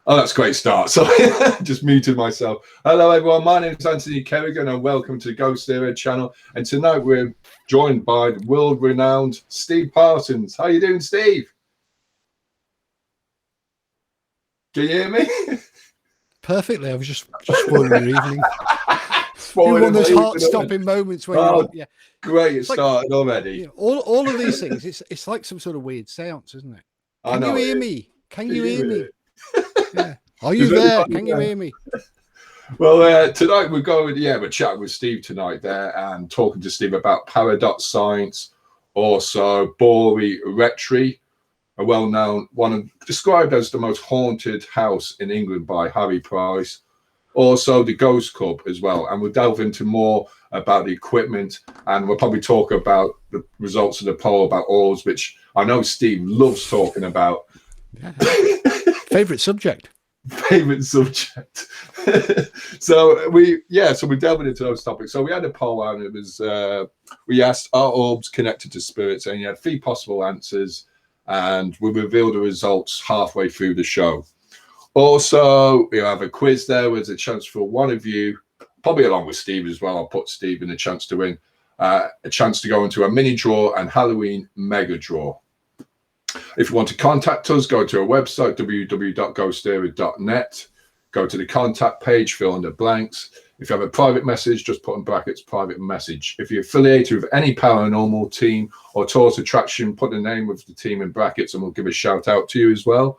Oh, that's a great start. So just muted myself. Hello, everyone. My name is Anthony Kerrigan, and welcome to GhostÉire Channel. And tonight we're joined by the world-renowned Steve Parsons. How you doing, Steve? Can you hear me? Perfectly. I was just spoiling your evening. One of those heart-stopping moments when you're, yeah. Great, it's started already. You know, all of these things, it's like some sort of weird seance, isn't it? Can you hear me? Can you hear me? Yeah. Are you there? Can you hear me? Well, tonight we're chatting with Steve tonight there and talking to Steve about Para.Science, also Borley Rectory, a well-known one, described as the most haunted house in England by Harry Price. Also the Ghost Club as well, and we'll delve into more about the equipment, and we'll probably talk about the results of the poll about orbs, which I know Steve loves talking about. Yeah. Favorite subject. So we're delving into those topics. So we had a poll, and it was we asked, are orbs connected to spirits, and you had 3 possible answers, and we revealed the results halfway through the show. Also, we have a quiz there with a chance for one of you, probably along with Steve as well. I'll put Steve in a chance to win, a chance to go into a mini draw and Halloween mega draw. If you want to contact us, go to our website, www.ghostére.net. Go to the contact page, fill in the blanks. If you have a private message, just put in brackets private message. If you're affiliated with any paranormal team or tourist attraction, put the name of the team in brackets and we'll give a shout out to you as well.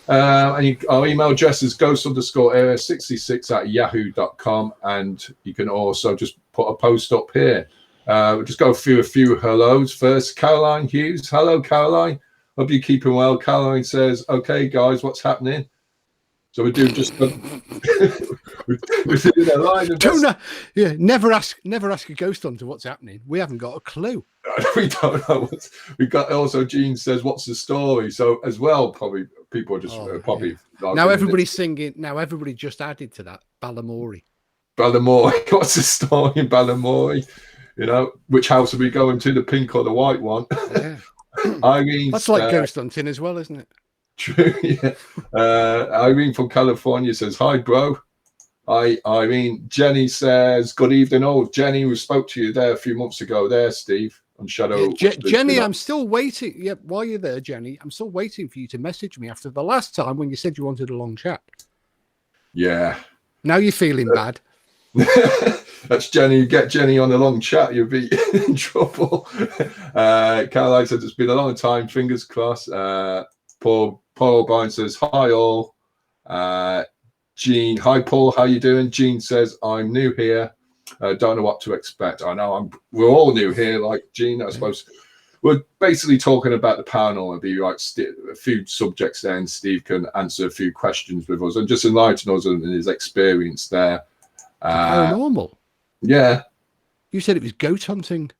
Our email address is ghost_area66@yahoo.com, and you can also just put a post up here. We'll just go through a few hellos first. Caroline Hughes. Hello, Caroline. Hope you're keeping well. Caroline says, okay, guys, what's happening? So we do just we're doing a line of never ask a ghost hunter what's happening. We haven't got a clue. We don't know what's. We got also Jean says, what's the story? So as well, probably people are just now everybody's singing. Now everybody just added to that Balamory. What's the story in Balamory? You know, which house are we going to? The pink or the white one? Yeah. Irene, that's like ghost hunting as well, isn't it? True. Yeah. Irene from California says, hi, bro. Hi, Irene. Jenny says, good evening. Oh, Jenny, we spoke to you there a few months ago there, Steve, on Shadow. Yeah, Jenny, I'm still waiting. Yeah, while you're there, Jenny, I'm still waiting for you to message me after the last time when you said you wanted a long chat. Yeah. Now you're feeling bad. That's Jenny. Get Jenny on a long chat, you'll be in trouble. Caroline says, it's been a long time. Fingers crossed. Paul O'Brien says, hi all. Jean, hi Paul, how you doing? Jean says, I'm new here. Don't know what to expect. I know we're all new here, like Jean, I suppose. We're basically talking about the paranormal. It'll be like a few subjects there, and Steve can answer a few questions with us and just enlighten us in his experience there. Paranormal? Yeah. You said it was goat hunting.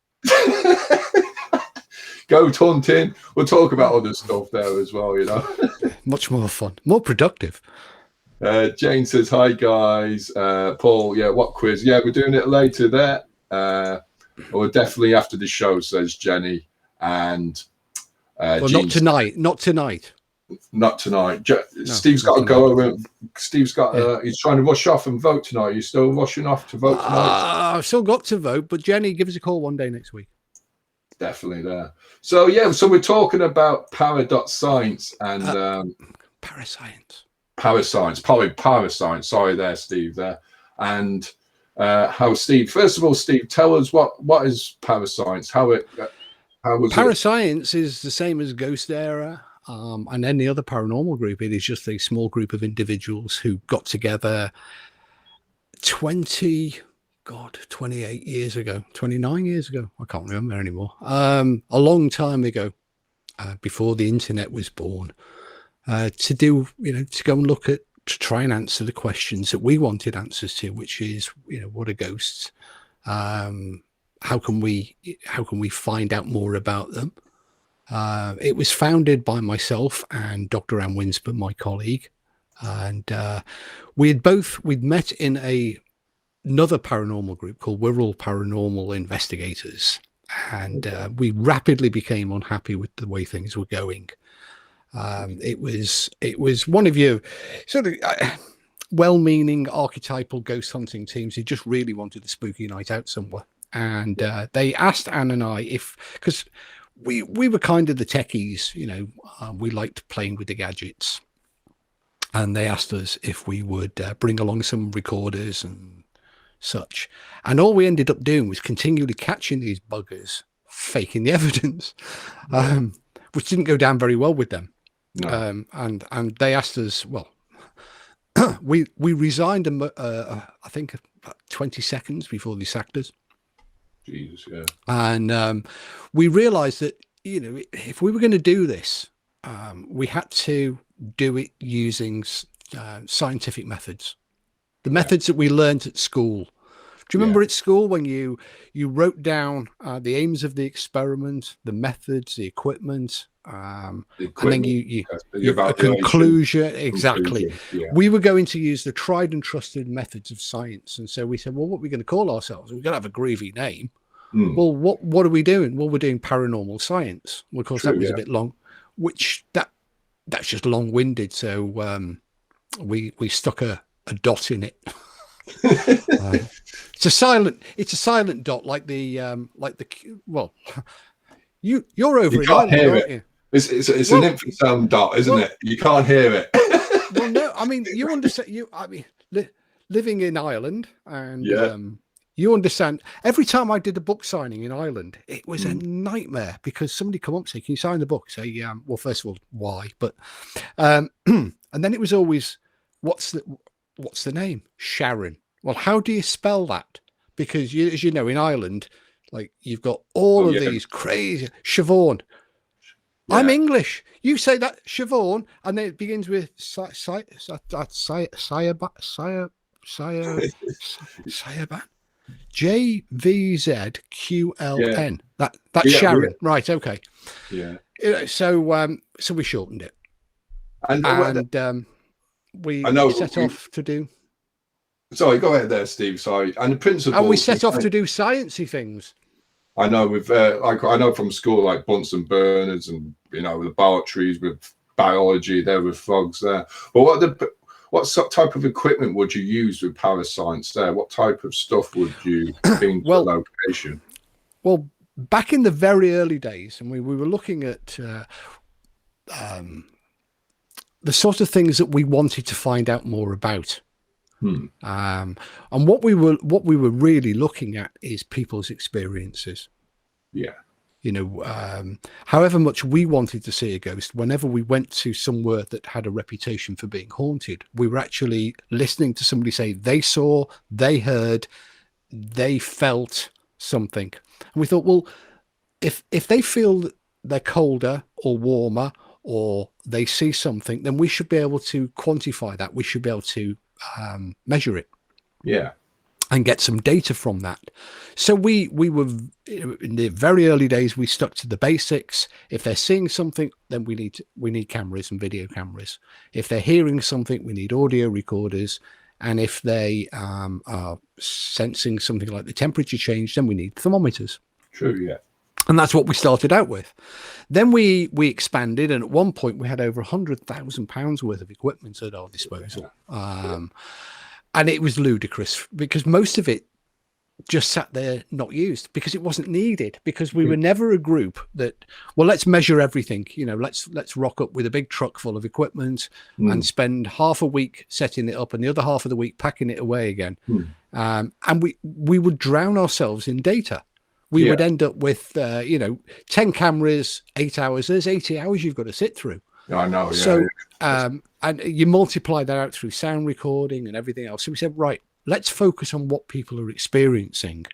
Goat hunting. We'll talk about other stuff there as well, you know. Much more fun, more productive. Jane says, hi guys. Paul, yeah, what quiz? Yeah, we're doing it later there. Or definitely after the show, says Jenny. And well, not tonight. Not tonight. Not tonight. Steve's got to go over. Steve's got. He's trying to rush off and vote tonight. Are you still rushing off to vote tonight? I've still got to vote, but Jenny, give us a call one day next week. Definitely there. So yeah, so we're talking about Para.Science and Para.Science. Para.Science, probably Para.Science. Sorry there, Steve. There and how Steve. First of all, Steve, tell us what is Para.Science. How was Para.Science is the same as GhostÉire. And any other paranormal group. It is just a small group of individuals who got together 28 years ago, 29 years ago. I can't remember anymore. A long time ago, before the internet was born, to do, to go and to try and answer the questions that we wanted answers to, which is, what are ghosts? How can we find out more about them? It was founded by myself and Dr. Ann Winston, my colleague, and we'd met in another paranormal group called We're All Paranormal Investigators, and we rapidly became unhappy with the way things were going, It was one of your sort of well-meaning archetypal ghost hunting teams who just really wanted a spooky night out somewhere. And they asked Anne and I because we were kind of the techies, we liked playing with the gadgets. And they asked us if we would bring along some recorders and such. And all we ended up doing was continually catching these buggers faking the evidence, which didn't go down very well with them. No. And they asked us, well, we resigned I think about 20 seconds before they sacked us. Jesus, yeah. And we realized that, if we were going to do this, we had to do it using scientific methods, the methods that we learned at school. Do you remember at school when you wrote down the aims of the experiment, the methods, the equipment, and then you a conclusion? Exactly. Yeah. We were going to use the tried and trusted methods of science, and so we said, well, what are we going to call ourselves? We're going to have a groovy name. Well, what are we doing? Well, we're doing paranormal science. Well, of course, that was a bit long, which that's just long-winded. So we stuck a dot in it. It's a silent dot, like the well, you're over in Ireland, aren't you? It's an infrasound dot, isn't it? You can't hear it. Well, no, I mean, you understand. Living in Ireland, and you understand. Every time I did a book signing in Ireland, it was a nightmare because somebody come up and say, "Can you sign the book?" Say, well, first of all, why? But and then it was always, what's the name? Sharon. Well, how do you spell that? Because as you know, in Ireland, like you've got all of these crazy Siobhan. Yeah. I'm English. You say that Siobhan, and then it begins with Sayaban. JVZQLN. That's Sharon. Right. Okay. Yeah. So we shortened it, and we set off to do. Sorry, go ahead there, Steve. Sorry. And the principle. And we set off to do sciencey things. I know with I know from school, like Bunsen burners and the laboratories with biology there with frogs there. But what type of equipment would you use with Para.Science there? What type of stuff would you bring to the location? Well, back in the very early days, and we were looking at the sort of things that we wanted to find out more about. And what we were really looking at is people's experiences. Yeah. However much we wanted to see a ghost, whenever we went to somewhere that had a reputation for being haunted, we were actually listening to somebody say they saw, they heard, they felt something. And we thought, well, if they feel they're colder or warmer or they see something, then we should be able to quantify that. We should be able to measure it, and get some data from that. So we were in the very early days. We stuck to the basics. If they're seeing something, then we need cameras and video cameras. If they're hearing something, we need audio recorders. And if they are sensing something like the temperature change, then we need thermometers. True, yeah. And that's what we started out with. Then we expanded, and at one point we had over £100,000 worth of equipment at our disposal. And it was ludicrous because most of it just sat there not used because it wasn't needed, because we were never a group that, well, let's measure everything. Let's rock up with a big truck full of equipment and spend half a week setting it up and the other half of the week packing it away again. And we would drown ourselves in data. We would end up with, 10 cameras, 8 hours. There's 80 hours you've got to sit through. I know. Yeah, so, and you multiply that out through sound recording and everything else. So we said, right, let's focus on what people are experiencing.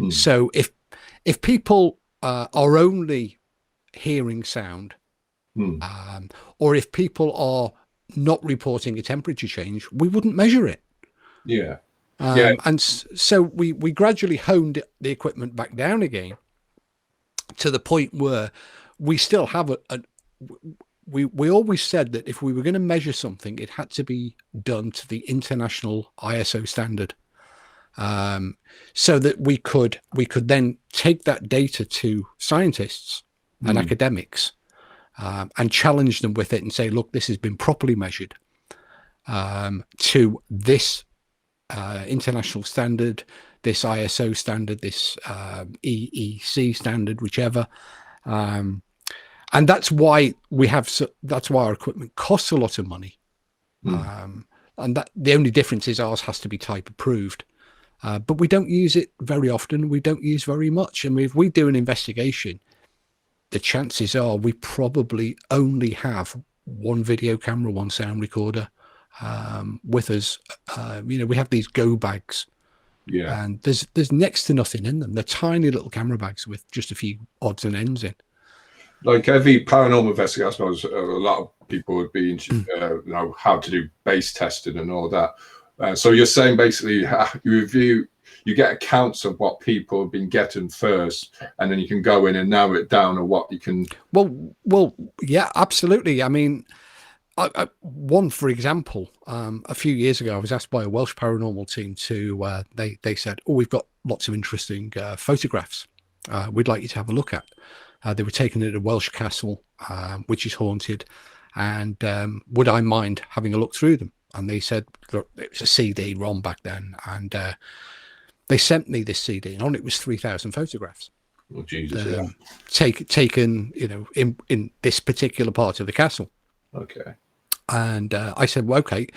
So if people are only hearing sound, or if people are not reporting a temperature change, we wouldn't measure it. Yeah. And so we gradually honed the equipment back down again to the point where we still have we always said that if we were going to measure something, it had to be done to the international ISO standard, so that we could then take that data to scientists and academics, and challenge them with it and say, look, this has been properly measured to this international standard, this ISO standard, this EEC standard, whichever. And that's why that's why our equipment costs a lot of money. And that the only difference is ours has to be type approved. But we don't use it very often. We don't use very much. I mean, if we do an investigation, the chances are we probably only have one video camera, one sound recorder with us. You know, we have these go bags, and there's next to nothing in them. They're tiny little camera bags with just a few odds and ends in. Like every paranormal investigation, I suppose a lot of people would be interested, you know, how to do base testing and all that. So you're saying basically you get accounts of what people have been getting first, and then you can go in and narrow it down, or what you can. Well, yeah, absolutely. I mean, one, for example, a few years ago, I was asked by a Welsh paranormal team to, they said, oh, we've got lots of interesting photographs we'd like you to have a look at. They were taken at a Welsh castle, which is haunted, and would I mind having a look through them? And they said, look, it was a CD-ROM back then, and they sent me this CD, and on it was 3,000 photographs. Oh, Jesus! Taken, you know, in this particular part of the castle. Okay. And I said, well, okay,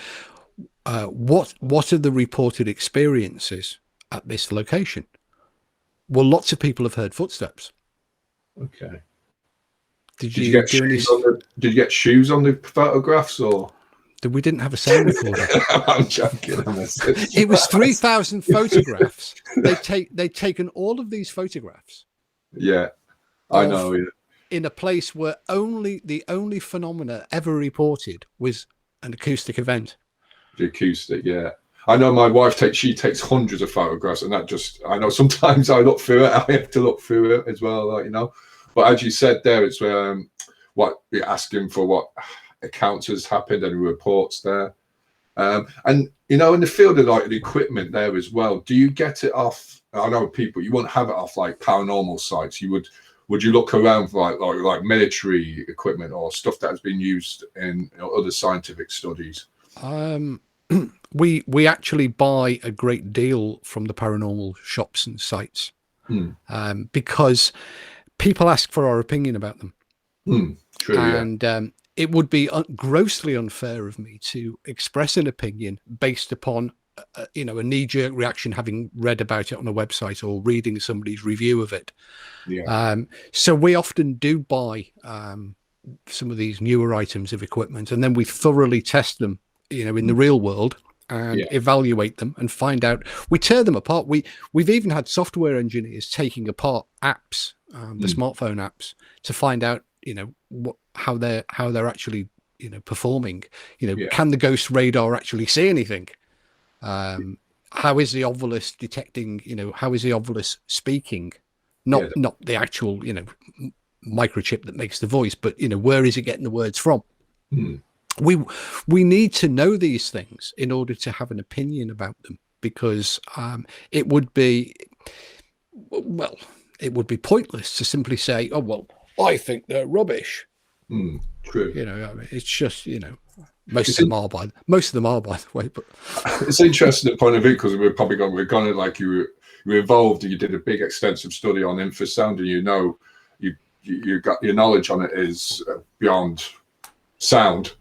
what are the reported experiences at this location? Well, lots of people have heard footsteps. Okay. Did you get shoes on the photographs, or? We didn't have a sound recorder. I'm joking. It was 3,000 photographs. They'd taken all of these photographs. Yeah, I know. Yeah. In a place where the only phenomena ever reported was an acoustic event. The acoustic, yeah. I know my wife takes hundreds of photographs, and I know sometimes I look through it. I have to look through it as well, like, you know. But as you said there, it's what you're asking for, what accounts has happened, and reports there. And you know, in the field of like the equipment there as well, do you get it off? I know people, you wouldn't have it off like paranormal sites. Would you look around for like military equipment or stuff that has been used in, you know, other scientific studies? We actually buy a great deal from the paranormal shops and sites, because people ask for our opinion about them. True, and it would be grossly unfair of me to express an opinion based upon you know, a knee-jerk reaction, having read about it on a website or reading somebody's review of it. So we often do buy some of these newer items of equipment, and then we thoroughly test them, you know, in the real world, and evaluate them and find out. We tear them apart. We've even had software engineers taking apart apps, the smartphone apps, to find out, you know, how they're actually, you know, performing. You know, can the ghost radar actually see anything? How is the ovilus detecting? You know, how is the ovilus speaking? Not the actual, you know, microchip that makes the voice, but, you know, where is it getting the words from? We need to know these things in order to have an opinion about them, because it would be pointless to simply say, oh, well, I think they're rubbish. True. You know, I mean, it's just, you know, most of them are, by the way. But it's interesting point of view, because we're going to, like, you were involved and you did a big extensive study on infrasound, and you know, you got your knowledge on it is beyond sound.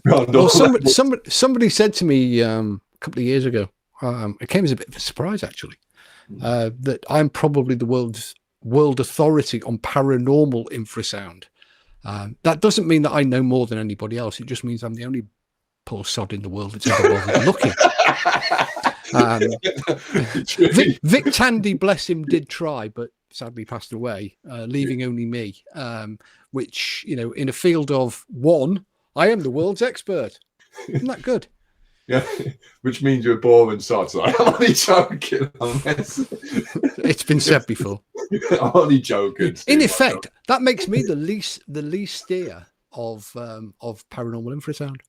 Well, somebody said to me a couple of years ago, it came as a bit of a surprise actually, that I'm probably the world authority on paranormal infrasound. That doesn't mean that I know more than anybody else. It just means I'm the only poor sod in the world that's ever bothered looking. Vic Tandy, bless him, did try, but sadly passed away, leaving only me, which, you know, in a field of one, I am the world's expert. Isn't that good? Yeah, which means you're boring sod. So I'm only joking on this. It's been said before. I'm only joking. In effect, that makes me the least steer of paranormal infrasound.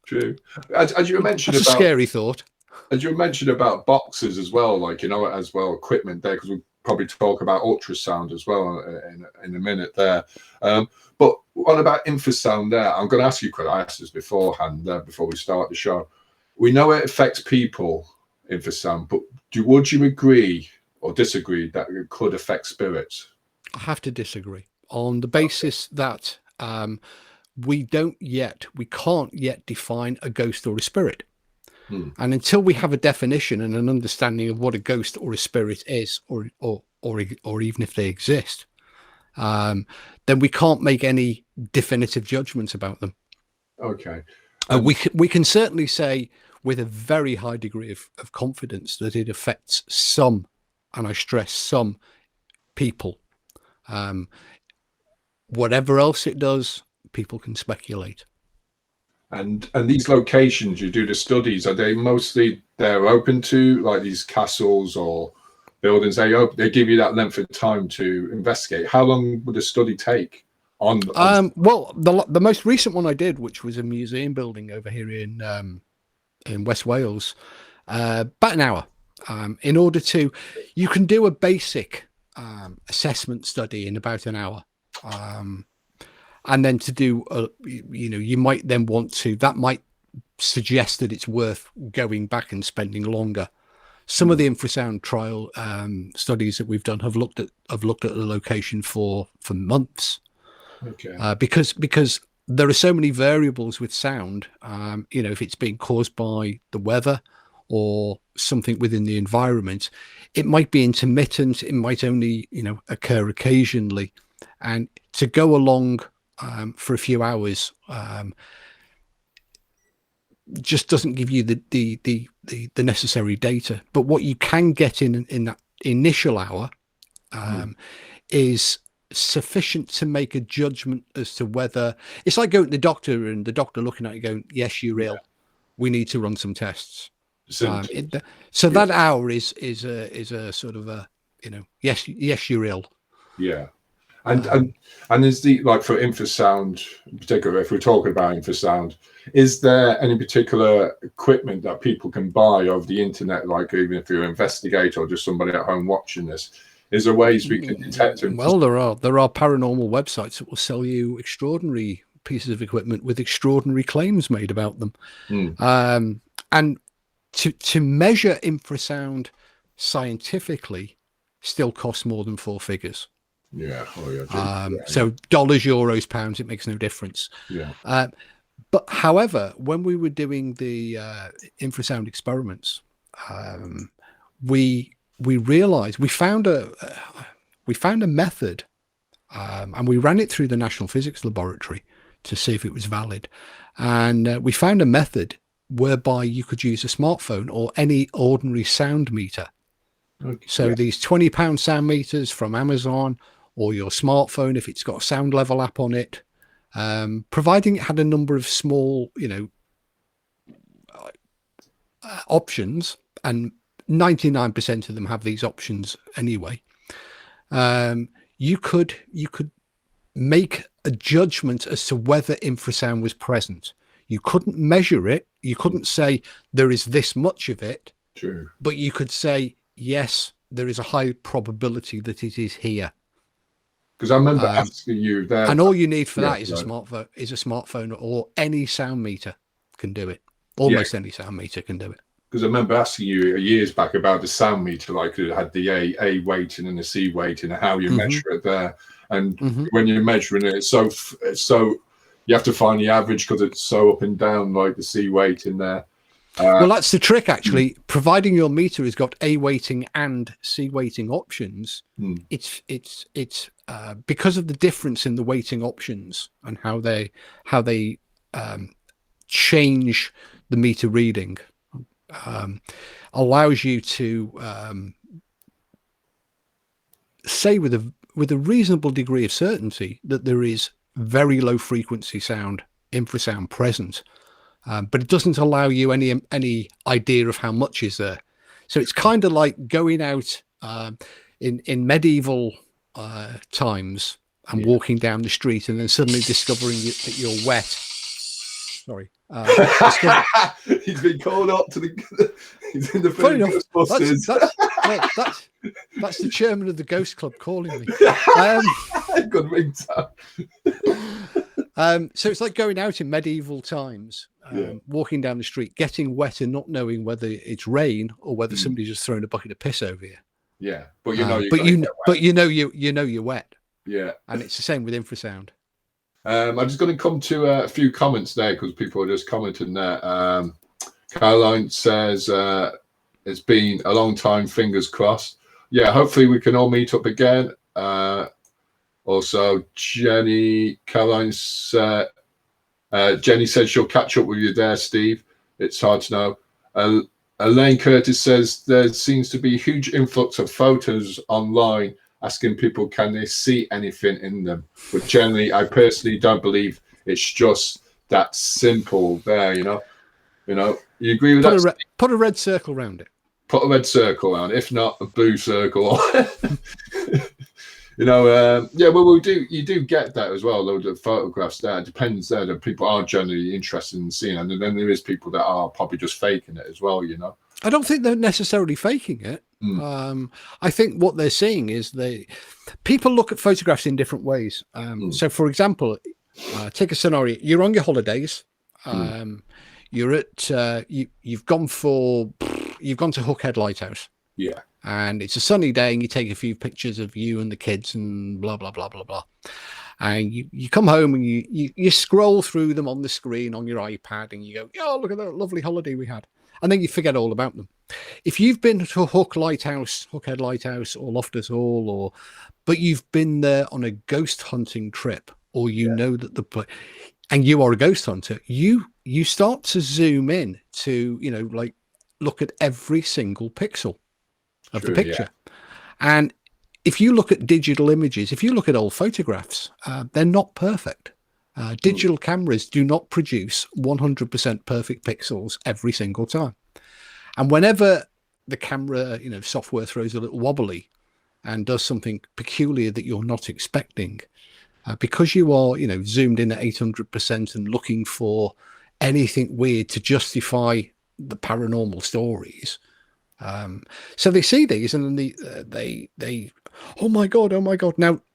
True. As you mentioned, that's a scary thought. As you mentioned about boxes as well, like, you know, as well, equipment there, because probably talk about ultrasound as well in a minute there. But what about infrasound there? I'm going to ask you, because I asked this beforehand, before we start the show. We know it affects people, infrasound, but would you agree or disagree that it could affect spirits? I have to disagree on the basis that we can't yet define a ghost or a spirit. And until we have a definition and an understanding of what a ghost or a spirit is, or even if they exist, then we can't make any definitive judgments about them. Okay. We can certainly say with a very high degree of confidence that it affects some, and I stress some, people. Whatever else it does, people can speculate. And these locations you do the studies, are they mostly they're open to, like these castles or buildings? They give you that length of time to investigate. How long would a study take? Well, the most recent one I did, which was a museum building over here in West Wales, about an hour. In order to, you can do a basic assessment study in about an hour. And then to do, you might then want to, that might suggest that it's worth going back and spending longer. Some of the infrasound trial studies that we've done have looked at the location for months. Okay. Because there are so many variables with sound. If it's being caused by the weather or something within the environment, it might be intermittent. It might only, occur occasionally, and to go along for a few hours just doesn't give you the necessary data. But what you can get in that initial hour is sufficient to make a judgment as to whether it's like going to the doctor and the doctor looking at you going, yes, you're ill. We need to run some tests. So that hour is a sort of a, yes, you're ill. Yeah. And is the, like, for infrasound in particular, if we're talking about infrasound, is there any particular equipment that people can buy over the internet, like even if you're an investigator or just somebody at home watching this? Is there ways we can detect them? Well, there are paranormal websites that will sell you extraordinary pieces of equipment with extraordinary claims made about them. And to measure infrasound scientifically still costs more than 4 figures. Yeah. So dollars, euros, pounds, it makes no difference. Yeah. But however, when we were doing the infrasound experiments, we realized we found a method, and we ran it through the National Physics Laboratory to see if it was valid. And we found a method whereby you could use a smartphone or any ordinary sound meter. Okay. So these £20 sound meters from Amazon, or your smartphone, if it's got a sound level app on it, providing it had a number of small, options, and 99% of them have these options anyway. You could make a judgment as to whether infrasound was present. You couldn't measure it. You couldn't say there is this much of it. True. But you could say, yes, there is a high probability that it is here. Because I remember asking you there, and all you need for that is a smartphone, or any sound meter can do it. Almost any sound meter can do it. Because I remember asking you years back about the sound meter, like it had the A weighting and the C weighting, and how you measure it there. And when you're measuring it, it's so you have to find the average because it's so up and down, like the C weighting there. Well, that's the trick, actually. Providing your meter has got A weighting and C weighting options, it's because of the difference in the weighting options and how they change the meter reading, allows you to say with a reasonable degree of certainty that there is very low frequency sound, infrasound, present. But it doesn't allow you any idea of how much is there. So it's kind of like going out in medieval times and walking down the street and then suddenly discovering that you're wet. Sorry. He's been called up to the. He's in the film Ghostbusters. Well, that's the chairman of the Ghost Club calling me. Good ringtone. So it's like going out in medieval times, walking down the street, getting wet and not knowing whether it's rain or whether somebody's just thrown a bucket of piss over you. Yeah, but you know, you're wet. Yeah, and it's the same with infrasound. I'm just going to come to a few comments there because people are just commenting there. Caroline says it's been a long time, fingers crossed. Yeah, hopefully we can all meet up again. Also, Jenny says she'll catch up with you there, Steve. It's hard to know. Elaine Curtis says there seems to be a huge influx of photos online asking people can they see anything in them. But generally, I personally don't believe it's just that simple there, you know. You agree with that? Put a red circle around it. Put a red circle around it. If not, a blue circle. Well, you do get that as well. Loads of photographs there. It depends there that people are generally interested in seeing, and then there is people that are probably just faking it as well. I don't think they're necessarily faking it. I think what they're seeing is people look at photographs in different ways. So, for example, take a scenario: you're on your holidays. You're at you've gone to Hookhead Lighthouse. Yeah. And it's a sunny day and you take a few pictures of you and the kids and blah, blah, blah, blah, blah. And you come home and you scroll through them on the screen on your iPad and you go, oh, look at that lovely holiday we had. And then you forget all about them. If you've been to Hookhead Lighthouse or Loftus Hall, but you've been there on a ghost hunting trip, or know that and you are a ghost hunter, you start to zoom in to, look at every single pixel of the picture. And if you look at digital images, if you look at old photographs, they're not perfect. Digital cameras do not produce 100% perfect pixels every single time. And whenever the camera, software throws a little wobbly and does something peculiar that you're not expecting, because you are, zoomed in at 800% and looking for anything weird to justify the paranormal stories. So they see these and then they oh my god.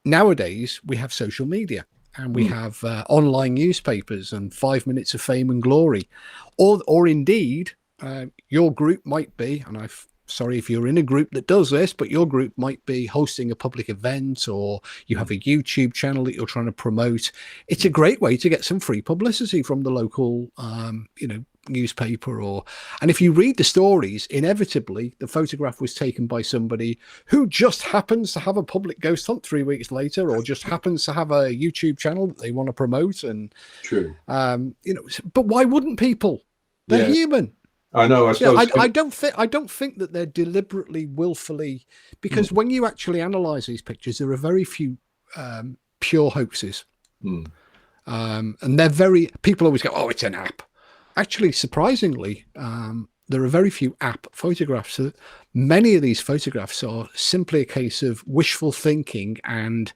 Nowadays we have social media and we have online newspapers and 5 minutes of fame and glory, or indeed your group might be, and sorry if you're in a group that does this, but your group might be hosting a public event, or you have a YouTube channel that you're trying to promote. It's a great way to get some free publicity from the local newspaper, and if you read the stories, inevitably the photograph was taken by somebody who just happens to have a public ghost hunt 3 weeks later, or just happens to have a YouTube channel that they want to promote. And true, but why wouldn't people? They're human. I know. I suppose I don't think that they're deliberately, willfully, because when you actually analyze these pictures, there are very few pure hoaxes, and people always go, oh, it's an app. Actually, surprisingly, there are very few app photographs. So many of these photographs are simply a case of wishful thinking and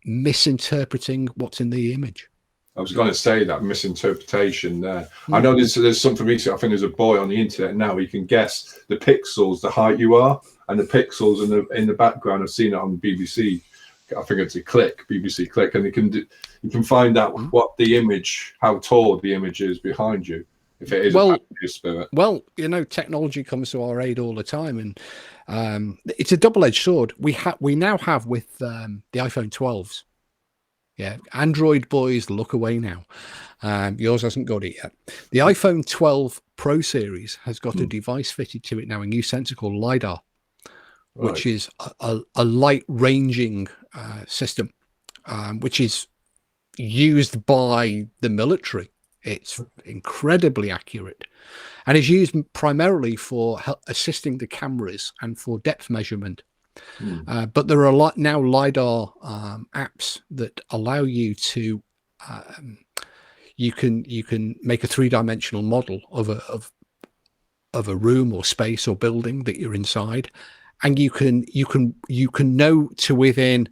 misinterpreting what's in the image. I was going to say that misinterpretation there. I know there's something recent. I think there's a boy on the internet now. He can guess the pixels, the height you are, and the pixels in the background. I've seen it on BBC. I think it's BBC Click, and you can find out what the image, how tall the image is behind you, if it is a spirit. Well, technology comes to our aid all the time, and it's a double-edged sword. We now have with the iPhone 12s. Yeah, Android boys, look away now. Yours hasn't got it yet. The iPhone 12 Pro series has got a device fitted to it now, a new sensor called LiDAR, which is a light ranging system, which is used by the military. It's incredibly accurate and is used primarily for assisting the cameras and for depth measurement. But there are now LiDAR apps that allow you to you can make a three-dimensional model of a room or space or building that you're inside, and you can know to within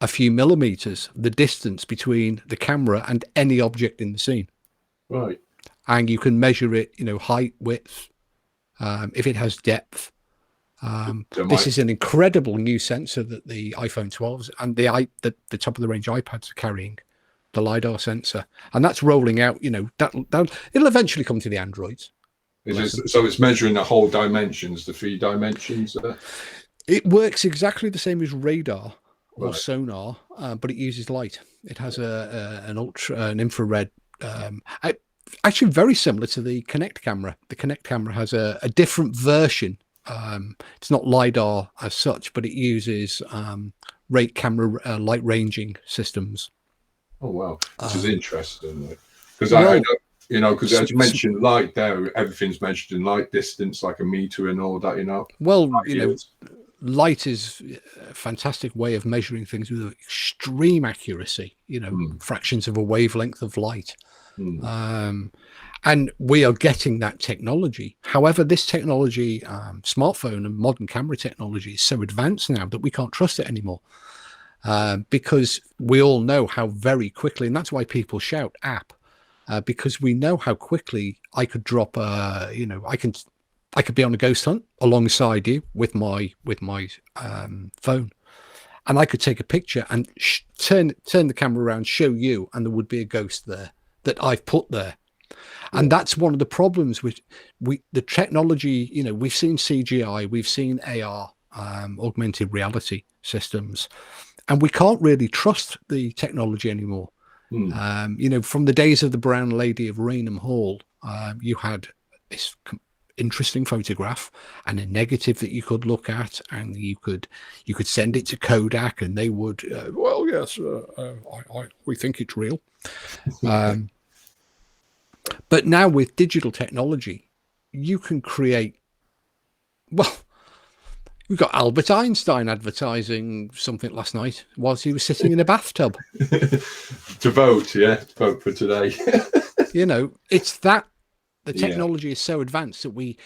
a few millimeters the distance between the camera and any object in the scene. Right. And you can measure it, height, width, if it has depth. This is an incredible new sensor that the iPhone 12s and the top of the range iPads are carrying, the LiDAR sensor, and that's rolling out. You know, that it'll eventually come to the Androids. So it's measuring the whole dimensions, the 3 dimensions. It works exactly the same as radar or sonar, but it uses light. It has an infrared. Actually, very similar to the Kinect camera. The Kinect camera has a different version. It's not LiDAR as such, but it uses rate camera light ranging systems. Oh wow, this is interesting because I you know, because as you mentioned light there, everything's measured in light distance, like a meter and all that. You know, well, you know, light is a fantastic way of measuring things with extreme accuracy. You know, fractions of a wavelength of light. And we are getting that technology. However, this technology, smartphone and modern camera technology, is so advanced now that we can't trust it anymore, because we all know how very quickly, and that's why people shout app, because we know how quickly I could drop you know, I could be on a ghost hunt alongside you with my phone, and I could take a picture and turn the camera around, show you, and there would be a ghost there that I've put there. And that's one of the problems with the technology. You know, we've seen CGI, we've seen AR, augmented reality systems, and we can't really trust the technology anymore. You know, from the days of the Brown Lady of Raynham Hall, you had this interesting photograph and a negative that you could look at, and you could send it to Kodak, and they would, well, yes, we think it's real. But now with digital technology, you can create, well, we've got Albert Einstein advertising something last night whilst he was sitting in a bathtub. To vote for today. You know, it's that the technology is so advanced that we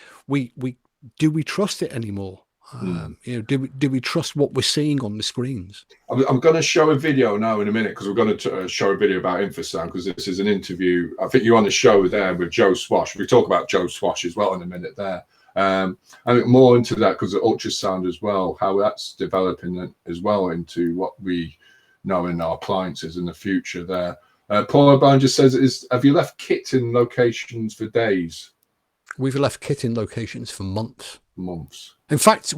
trust it anymore? You know, do we trust what we're seeing on the screens? I'm going to show a video now in a minute, because we're going to show a video about infrasound, because this is an interview. I think you're on the show there with Joe Swash. We talk about Joe Swash as well in a minute there. And more into that because of ultrasound as well, how that's developing as well into what we know in our appliances in the future there. Paul O'Brien just says, have you left kit in locations for days? We've left kit in locations for months. In fact,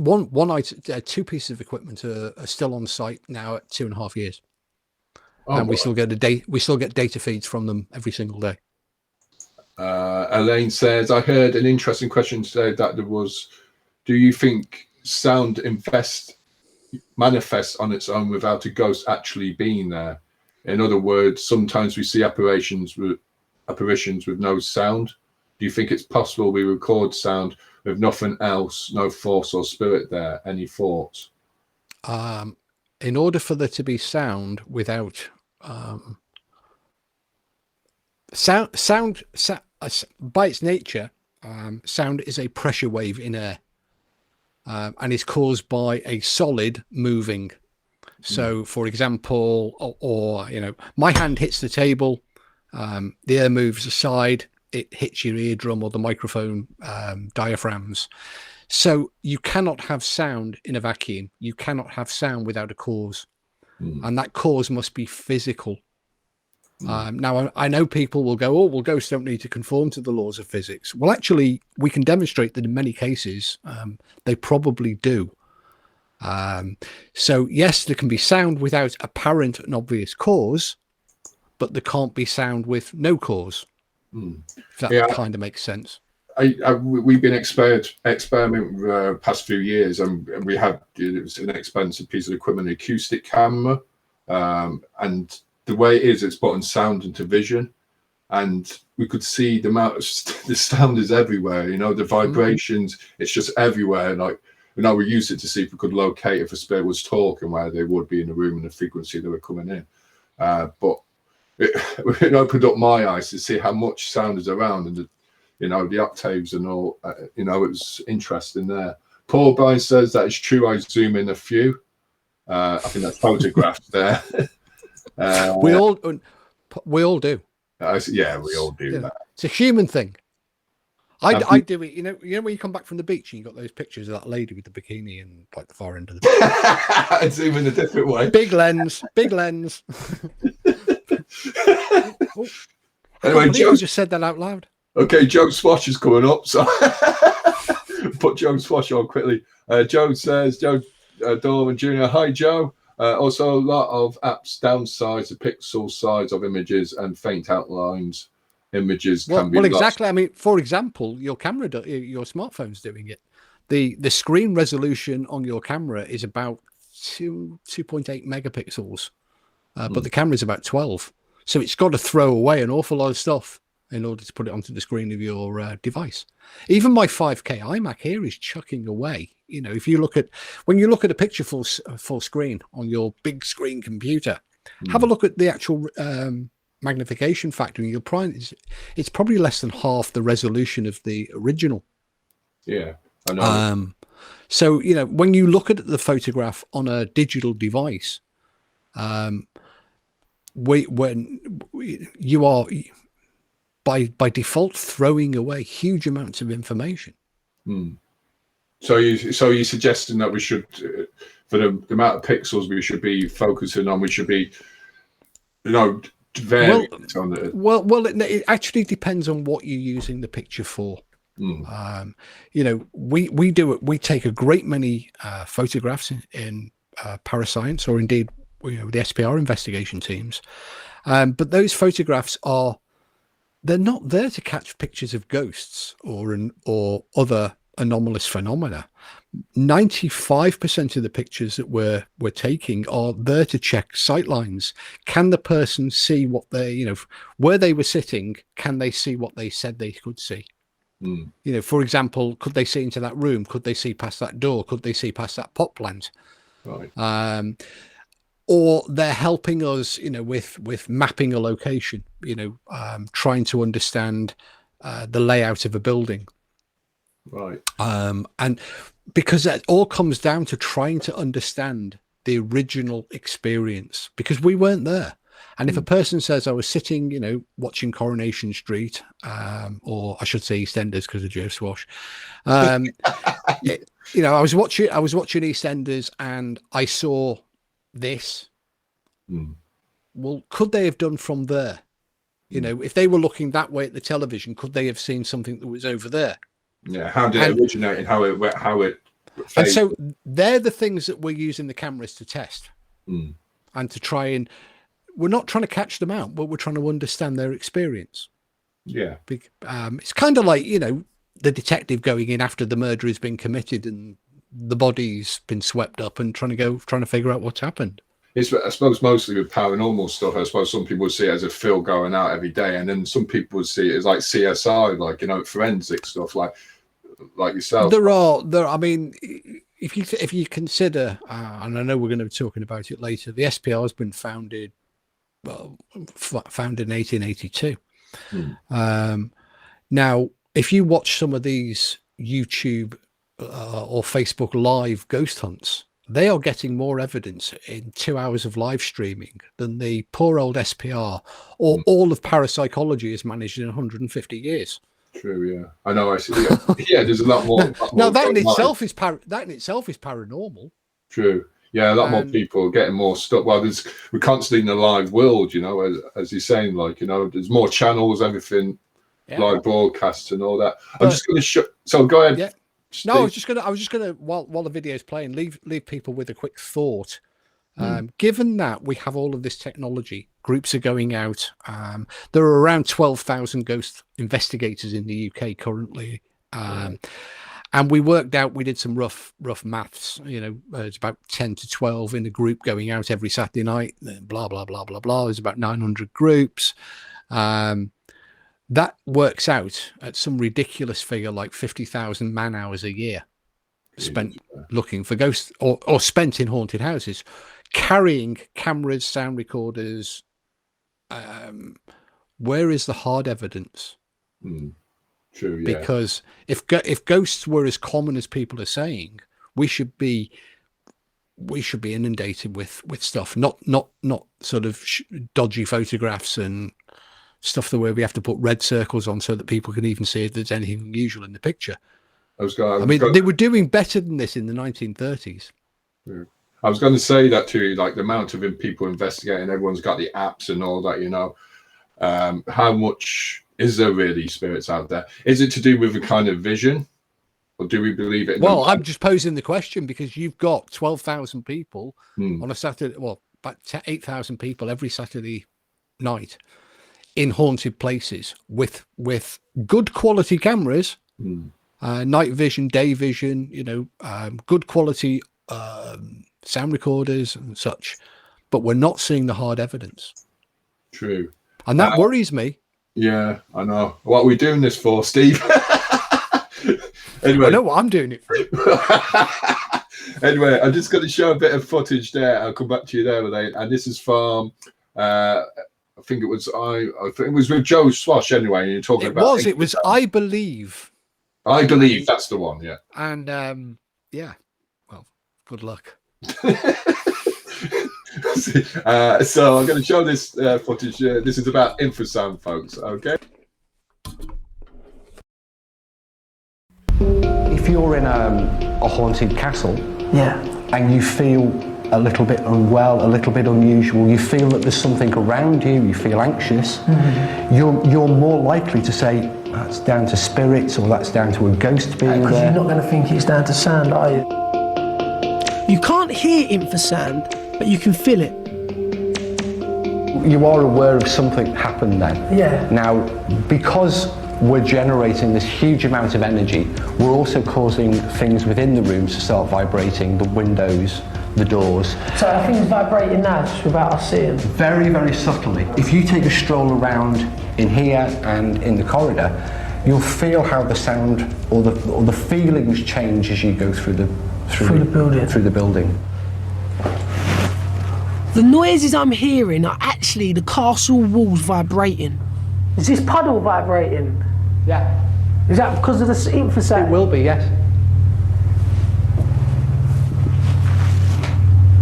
two pieces of equipment are still on site now at 2.5 years, and we still get data feeds from them every single day. Elaine says, I heard an interesting question today that there was, do you think sound manifests on its own without a ghost actually being there? In other words, sometimes we see apparitions with no sound. Do you think it's possible we record sound with nothing else, no force or spirit there? Any thoughts? In order for there to be sound without sound by its nature, sound is a pressure wave in air, and is caused by a solid moving. So, for example, or you know, my hand hits the table, the air moves aside. It hits your eardrum or the microphone diaphragms. So you cannot have sound in a vacuum. You cannot have sound without a cause. And that cause must be physical. Now, I know people will go, oh, well, ghosts don't need to conform to the laws of physics. Well, actually, we can demonstrate that in many cases, they probably do. So, yes, there can be sound without apparent and obvious cause, but there can't be sound with no cause. If that kind of makes sense. We've been experimenting the past few years, and we had, it was an expensive piece of equipment, an acoustic camera, and the way it is, it's putting sound into vision, and we could see the amount of the sound is everywhere. You know, the vibrations, it's just everywhere. Like, you know, we used it to see if we could locate if a spirit was talking, where they would be in the room and the frequency they were coming in. But it opened up my eyes to see how much sound is around, and you know, the octaves and all. You know, it was interesting there. Paul Bryan says that it's true. I zoom in a few. I think that's photographs there. We all do. Yeah, we all do that. It's a human thing. I do it. You know when you come back from the beach and you got those pictures of that lady with the bikini and like the far end of the beach. It's even a different way. Big lens. Oh, Anyway, Joe just said that out loud. Okay, Joe Swash is coming up, so put Joe Swash on quickly. Joe says, Joe Dorman Jr. Hi, Joe. Also, a lot of apps downsize the pixel size of images and faint outlines. Images can be exactly. lost. I mean, for example, your smartphone's doing it. The screen resolution on your camera is about 2.8 megapixels, but the camera is about 12. So it's got to throw away an awful lot of stuff in order to put it onto the screen of your device. Even my 5K iMac here is chucking away. You know, if you look at a picture full screen on your big screen computer, have a look at the actual magnification factor, and you'll it's probably less than half the resolution of the original. Yeah, I know. So you know, when you look at the photograph on a digital device, when you are by default throwing away huge amounts of information. So you're suggesting that we should, for the amount of pixels we should be focusing on, we should be, you know, variant on it. Well, it actually depends on what you're using the picture for. You know, we take a great many photographs in Para.Science, or indeed, you know, the SPR investigation teams, but those photographs they're not there to catch pictures of ghosts or other anomalous phenomena. 95% of the pictures that we're taking are there to check sightlines. Can the person see what they, you know, where they were sitting? Can they see what they said they could see? You know, for example, could they see into that room? Could they see past that door? Could they see past that pot plant? Right. Or they're helping us, you know, with mapping a location, you know, trying to understand the layout of a building. Right. And because that all comes down to trying to understand the original experience, because we weren't there. And if a person says, I was sitting, you know, watching Coronation Street, or I should say EastEnders because of Joe Swash, you know, I was watching EastEnders and I saw this. Well, could they have done from there? You know, if they were looking that way at the television, could they have seen something that was over there? Yeah, how did it originate and how it and so they're the things that we're using the cameras to test and to try, and we're not trying to catch them out, but we're trying to understand their experience. Yeah. It's kind of like, you know, the detective going in after the murder has been committed and the body's been swept up and trying to figure out what's happened. It's, I suppose, mostly with paranormal stuff. I suppose some people would see it as a Phil going out every day, and then some people would see it as like CSI, like, you know, forensic stuff, like yourself. There are. I mean, if you consider, and I know we're going to be talking about it later, the SPR has been founded in 1882. Now, if you watch some of these YouTube or Facebook live ghost hunts, they are getting more evidence in 2 hours of live streaming than the poor old SPR or all of parapsychology has managed in 150 years. True, yeah, I know. I see. Yeah, there's a lot more. No, that in itself is paranormal. True. Yeah, a lot more people getting more stuff. Well, we're constantly in a live world, you know, as you're saying, like, you know, there's more channels, everything, live broadcasts and all that. I'm just going to so go ahead. Yeah. No, I was just gonna while the video's playing, leave people with a quick thought. Given that we have all of this technology, groups are going out. There are around 12,000 ghost investigators in the UK currently. And we worked out, we did some rough maths, you know, it's about 10 to 12 in a group going out every Saturday night, blah, blah, blah, blah, blah. There's about 900 groups. That works out at some ridiculous figure like 50,000 man hours a year spent looking for ghosts or spent in haunted houses, carrying cameras, sound recorders. Where is the hard evidence? True, yeah. Because if ghosts were as common as people are saying, we should be inundated with stuff, not sort of dodgy photographs and stuff the way we have to put red circles on so that people can even see if there's anything unusual in the picture. I mean, they were doing better than this in the 1930s. I was going to say that to you, like the amount of people investigating, everyone's got the apps and all that, you know. How much is there really spirits out there? Is it to do with a kind of vision? Or do we believe it? Well, I'm just posing the question because you've got 12,000 people on a Saturday, well, about 8,000 people every Saturday night in haunted places with good quality cameras, night vision, day vision, you know, good quality sound recorders and such, but we're not seeing the hard evidence. True. And that worries me. Yeah, I know. What are we doing this for, Steve? Anyway, I know what I'm doing it for. Anyway, I'm just going to show a bit of footage there. I'll come back to you there with it. And this is from, I think it was with Joe Swash anyway. And you're talking about it was I Believe. I Believe, that's the one, yeah. And yeah, well, good luck. So I'm going to show this footage. This is about infrasound, folks. Okay. If you're in a haunted castle, and you feel a little bit unwell, a little bit unusual, you feel that there's something around you, you feel anxious, you're more likely to say that's down to spirits or that's down to a ghost being there. Because you're not going to think it's down to sound, are you? You can't hear infrasound, but you can feel it. You are aware of something happened then. Yeah. Now, because we're generating this huge amount of energy, we're also causing things within the rooms to start vibrating, the windows, the doors. So are things vibrating now just without us seeing? Very, very subtly. If you take a stroll around in here and in the corridor, you'll feel how the sound or the feelings change as you go through the building. The noises I'm hearing are actually the castle walls vibrating. Is this puddle vibrating? Yeah. Is that because of the infrasound? It will be, yes.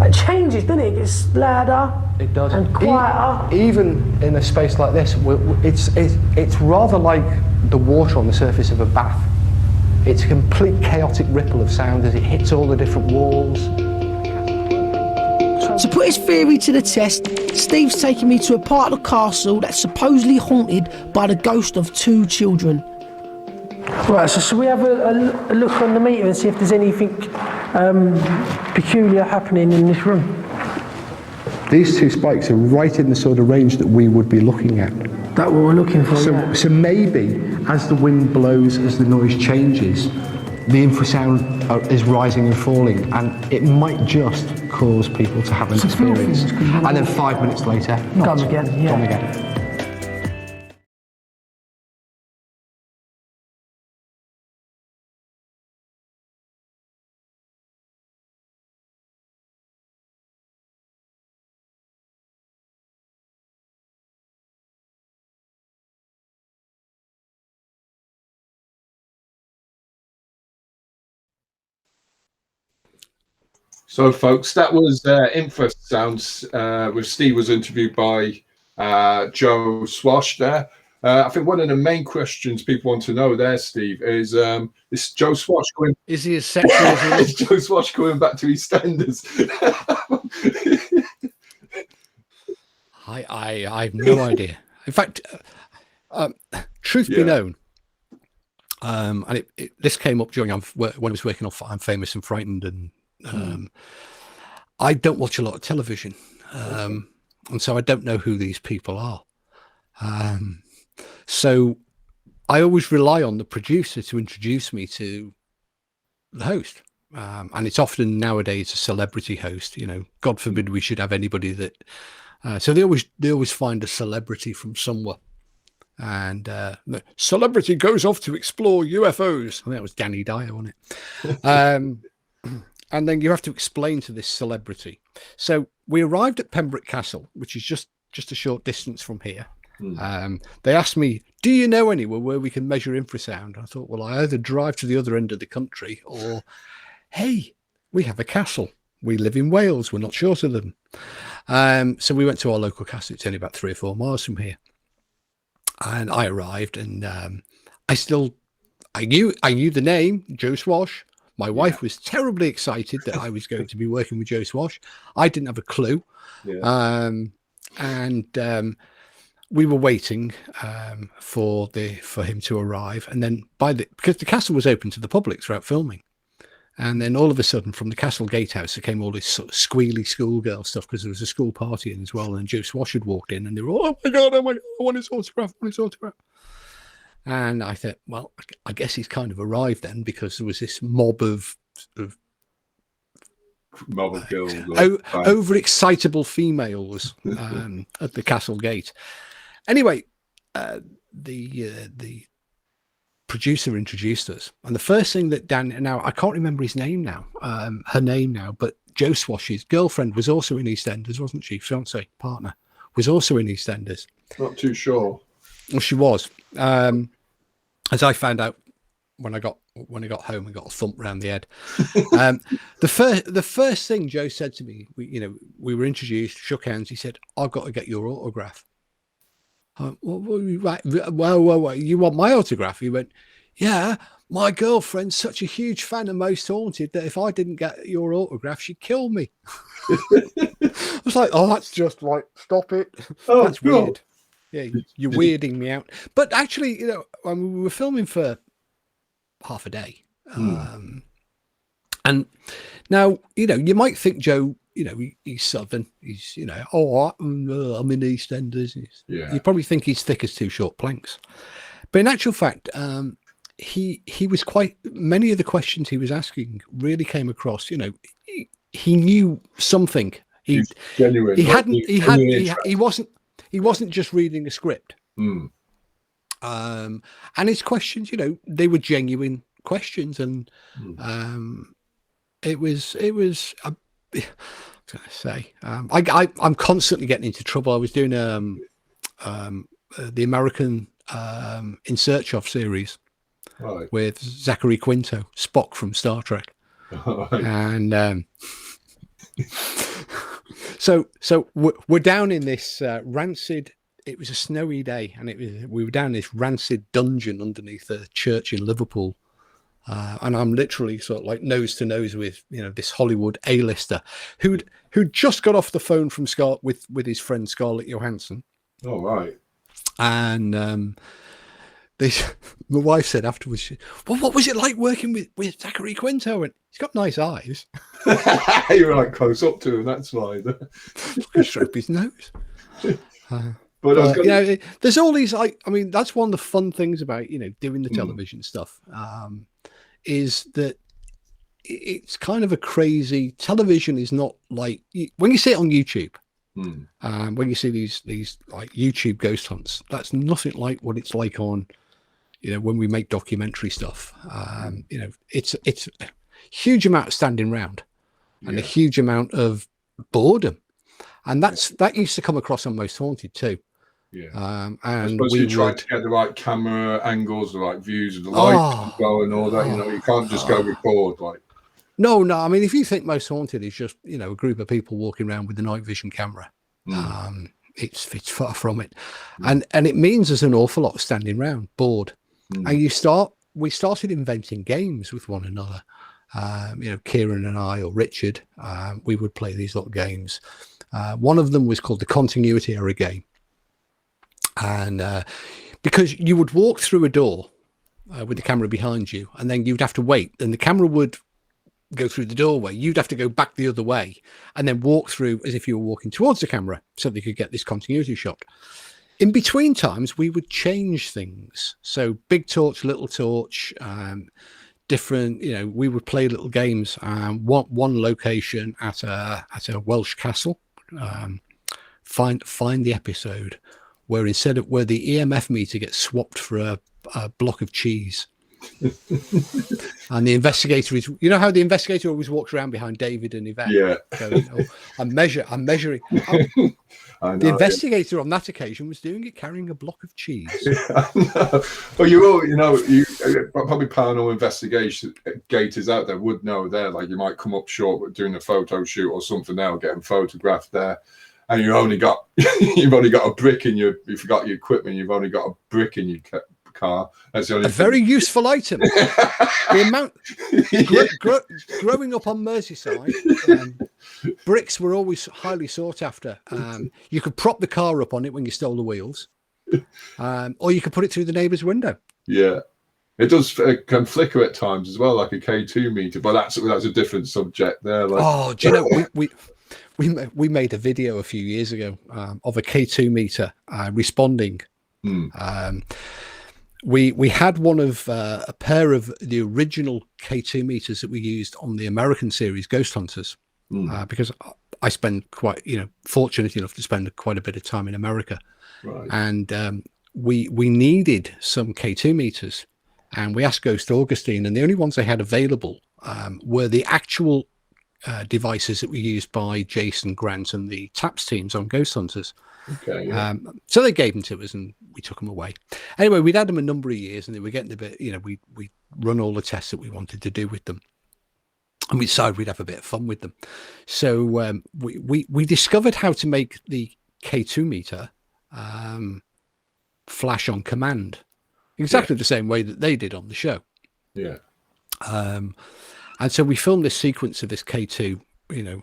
It changes, doesn't it? It gets louder. It does. And quieter. Even in a space like this, it's rather like the water on the surface of a bath. It's a complete chaotic ripple of sound as it hits all the different walls. To put his theory to the test, Steve's taking me to a part of the castle that's supposedly haunted by the ghost of 2 children. Right, so shall we have a look on the meter and see if there's anything peculiar happening in this room? These 2 spikes are right in the sort of range that we would be looking at. That's what we're looking for, So maybe, as the wind blows, as the noise changes, the infrasound is rising and falling, and it might just cause people to have an experience. And then 5 minutes later, gone again. Gone again. So, folks, that was infrasounds. With Steve was interviewed by Joe Swash there. I think one of the main questions people want to know there, Steve, is Joe Swash going? Is he as sexy as he is Joe Swash going back to EastEnders? I have no idea. In fact, truth be known, and this came up during when I was working on I'm Famous and Frightened, and I don't watch a lot of television, and so I don't know who these people are. So I always rely on the producer to introduce me to the host. And it's often nowadays a celebrity host, you know, God forbid we should have anybody that, so they always find a celebrity from somewhere. And the celebrity goes off to explore UFOs. I think that was Danny Dyer, wasn't it? And then you have to explain to this celebrity. So we arrived at Pembroke Castle, which is just a short distance from here. They asked me, do you know anywhere where we can measure infrasound? I thought, well, I either drive to the other end of the country or, hey, we have a castle. We live in Wales. We're not short of them. So we went to our local castle. It's only about 3 or 4 miles from here. And I arrived, and I knew the name, Joe Swash. My wife was terribly excited that I was going to be working with Joe Swash. I didn't have a clue. Yeah. And we were waiting for him to arrive, and then because the castle was open to the public throughout filming, and then all of a sudden from the castle gatehouse there came all this sort of squealy schoolgirl stuff because there was a school party in as well, and Joe Swash had walked in, and they were all, oh my god, I want his autograph, And I thought, well, I guess he's kind of arrived then, because there was this mob of girls, overexcitable females at the castle gate. Anyway, the producer introduced us, and the first thing that now I can't remember his name now, her name now, but Joe Swash's girlfriend was also in EastEnders, wasn't she? Fiance, partner, was also in EastEnders. Not too sure. Well, she was. As I found out when I got home and got a thump round the head. The first thing Joe said to me, we were introduced, shook hands. He said, "I've got to get your autograph." Well, you want my autograph? He went, "Yeah, my girlfriend's such a huge fan of Most Haunted that if I didn't get your autograph, she'd kill me." I was like, "Oh, that's just like, stop it. Oh, that's weird. Yeah, you're weirding me out." But actually, we were filming for half a day. And now, you might think Joe, he's Southern. He's, I'm in EastEnders. You probably think he's thick as two short planks. But in actual fact, he was many of the questions he was asking really came across, he knew something. He's genuine. He wasn't just reading a script. And his questions, they were genuine questions, and it was I'm constantly getting into trouble. I was doing the American In Search Of series with Zachary Quinto, Spock from Star Trek. And so we're down in this rancid. It was a snowy day, and we were down in this rancid dungeon underneath a church in Liverpool. And I'm literally sort of like nose to nose with this Hollywood A-lister who'd just got off the phone from with his friend Scarlett Johansson. Oh right. And my wife said afterwards, "Well, what was it like working with Zachary Quinto?" And he's got nice eyes. You were like close up to him. That's why. Stroke his nose. But there's all these that's one of the fun things about doing the television stuff, is that it's kind of a crazy. Television is not like when you see it on YouTube. When you see these like YouTube ghost hunts, that's nothing like what it's like on when we make documentary stuff. It's a huge amount of standing round and a huge amount of boredom, and that used to come across on Most Haunted too. And we tried to get the right camera angles, the right views of the light and all that. You can't just go record like. No. I mean, if you think Most Haunted is just a group of people walking around with a night vision camera, it's far from it, and it means there's an awful lot of standing around, bored, and we started inventing games with one another. Kieran and I, or Richard, we would play these little games. One of them was called the Continuity Error game. And because you would walk through a door with the camera behind you, and then you'd have to wait, and the camera would go through the doorway. You'd have to go back the other way and then walk through as if you were walking towards the camera so they could get this continuity shot. In between times, we would change things. So big torch, little torch, different, we would play little games. One location at a Welsh castle, find the episode where where the EMF meter gets swapped for a block of cheese. And the investigator is, how the investigator always walks around behind David and Yvette. Yeah. Going, I'm measuring. The investigator on that occasion was doing it carrying a block of cheese. Well, you probably paranormal investigators out there would know there, like you might come up short with doing a photo shoot or something now, getting photographed there. and you've only got a brick in your, you forgot your equipment, you've only got a brick in your car. That's the only very useful item. The amount growing up on Merseyside, bricks were always highly sought after. You could prop the car up on it when you stole the wheels, or you could put it through the neighbour's window. Yeah. It does can flicker at times as well, like a K2 meter, but that's a different subject there. Like. Oh, do you know, we made a video a few years ago of a K2 meter responding. We had one of a pair of the original K2 meters that we used on the American series Ghost Hunters, because I spend fortunate enough to spend quite a bit of time in America, right. And we needed some K2 meters. And we asked Ghost Augustine, and the only ones they had available were the actual devices that were used by Jason Grant and the TAPS teams on Ghost Hunters. Okay. Yeah. So they gave them to us, and we took them away. Anyway, we'd had them a number of years, and they were getting a bit, we run all the tests that we wanted to do with them, and we decided we'd have a bit of fun with them. So we discovered how to make the K2 meter flash on command. Exactly the same way that they did on the show. Yeah. And so we filmed this sequence of this K2,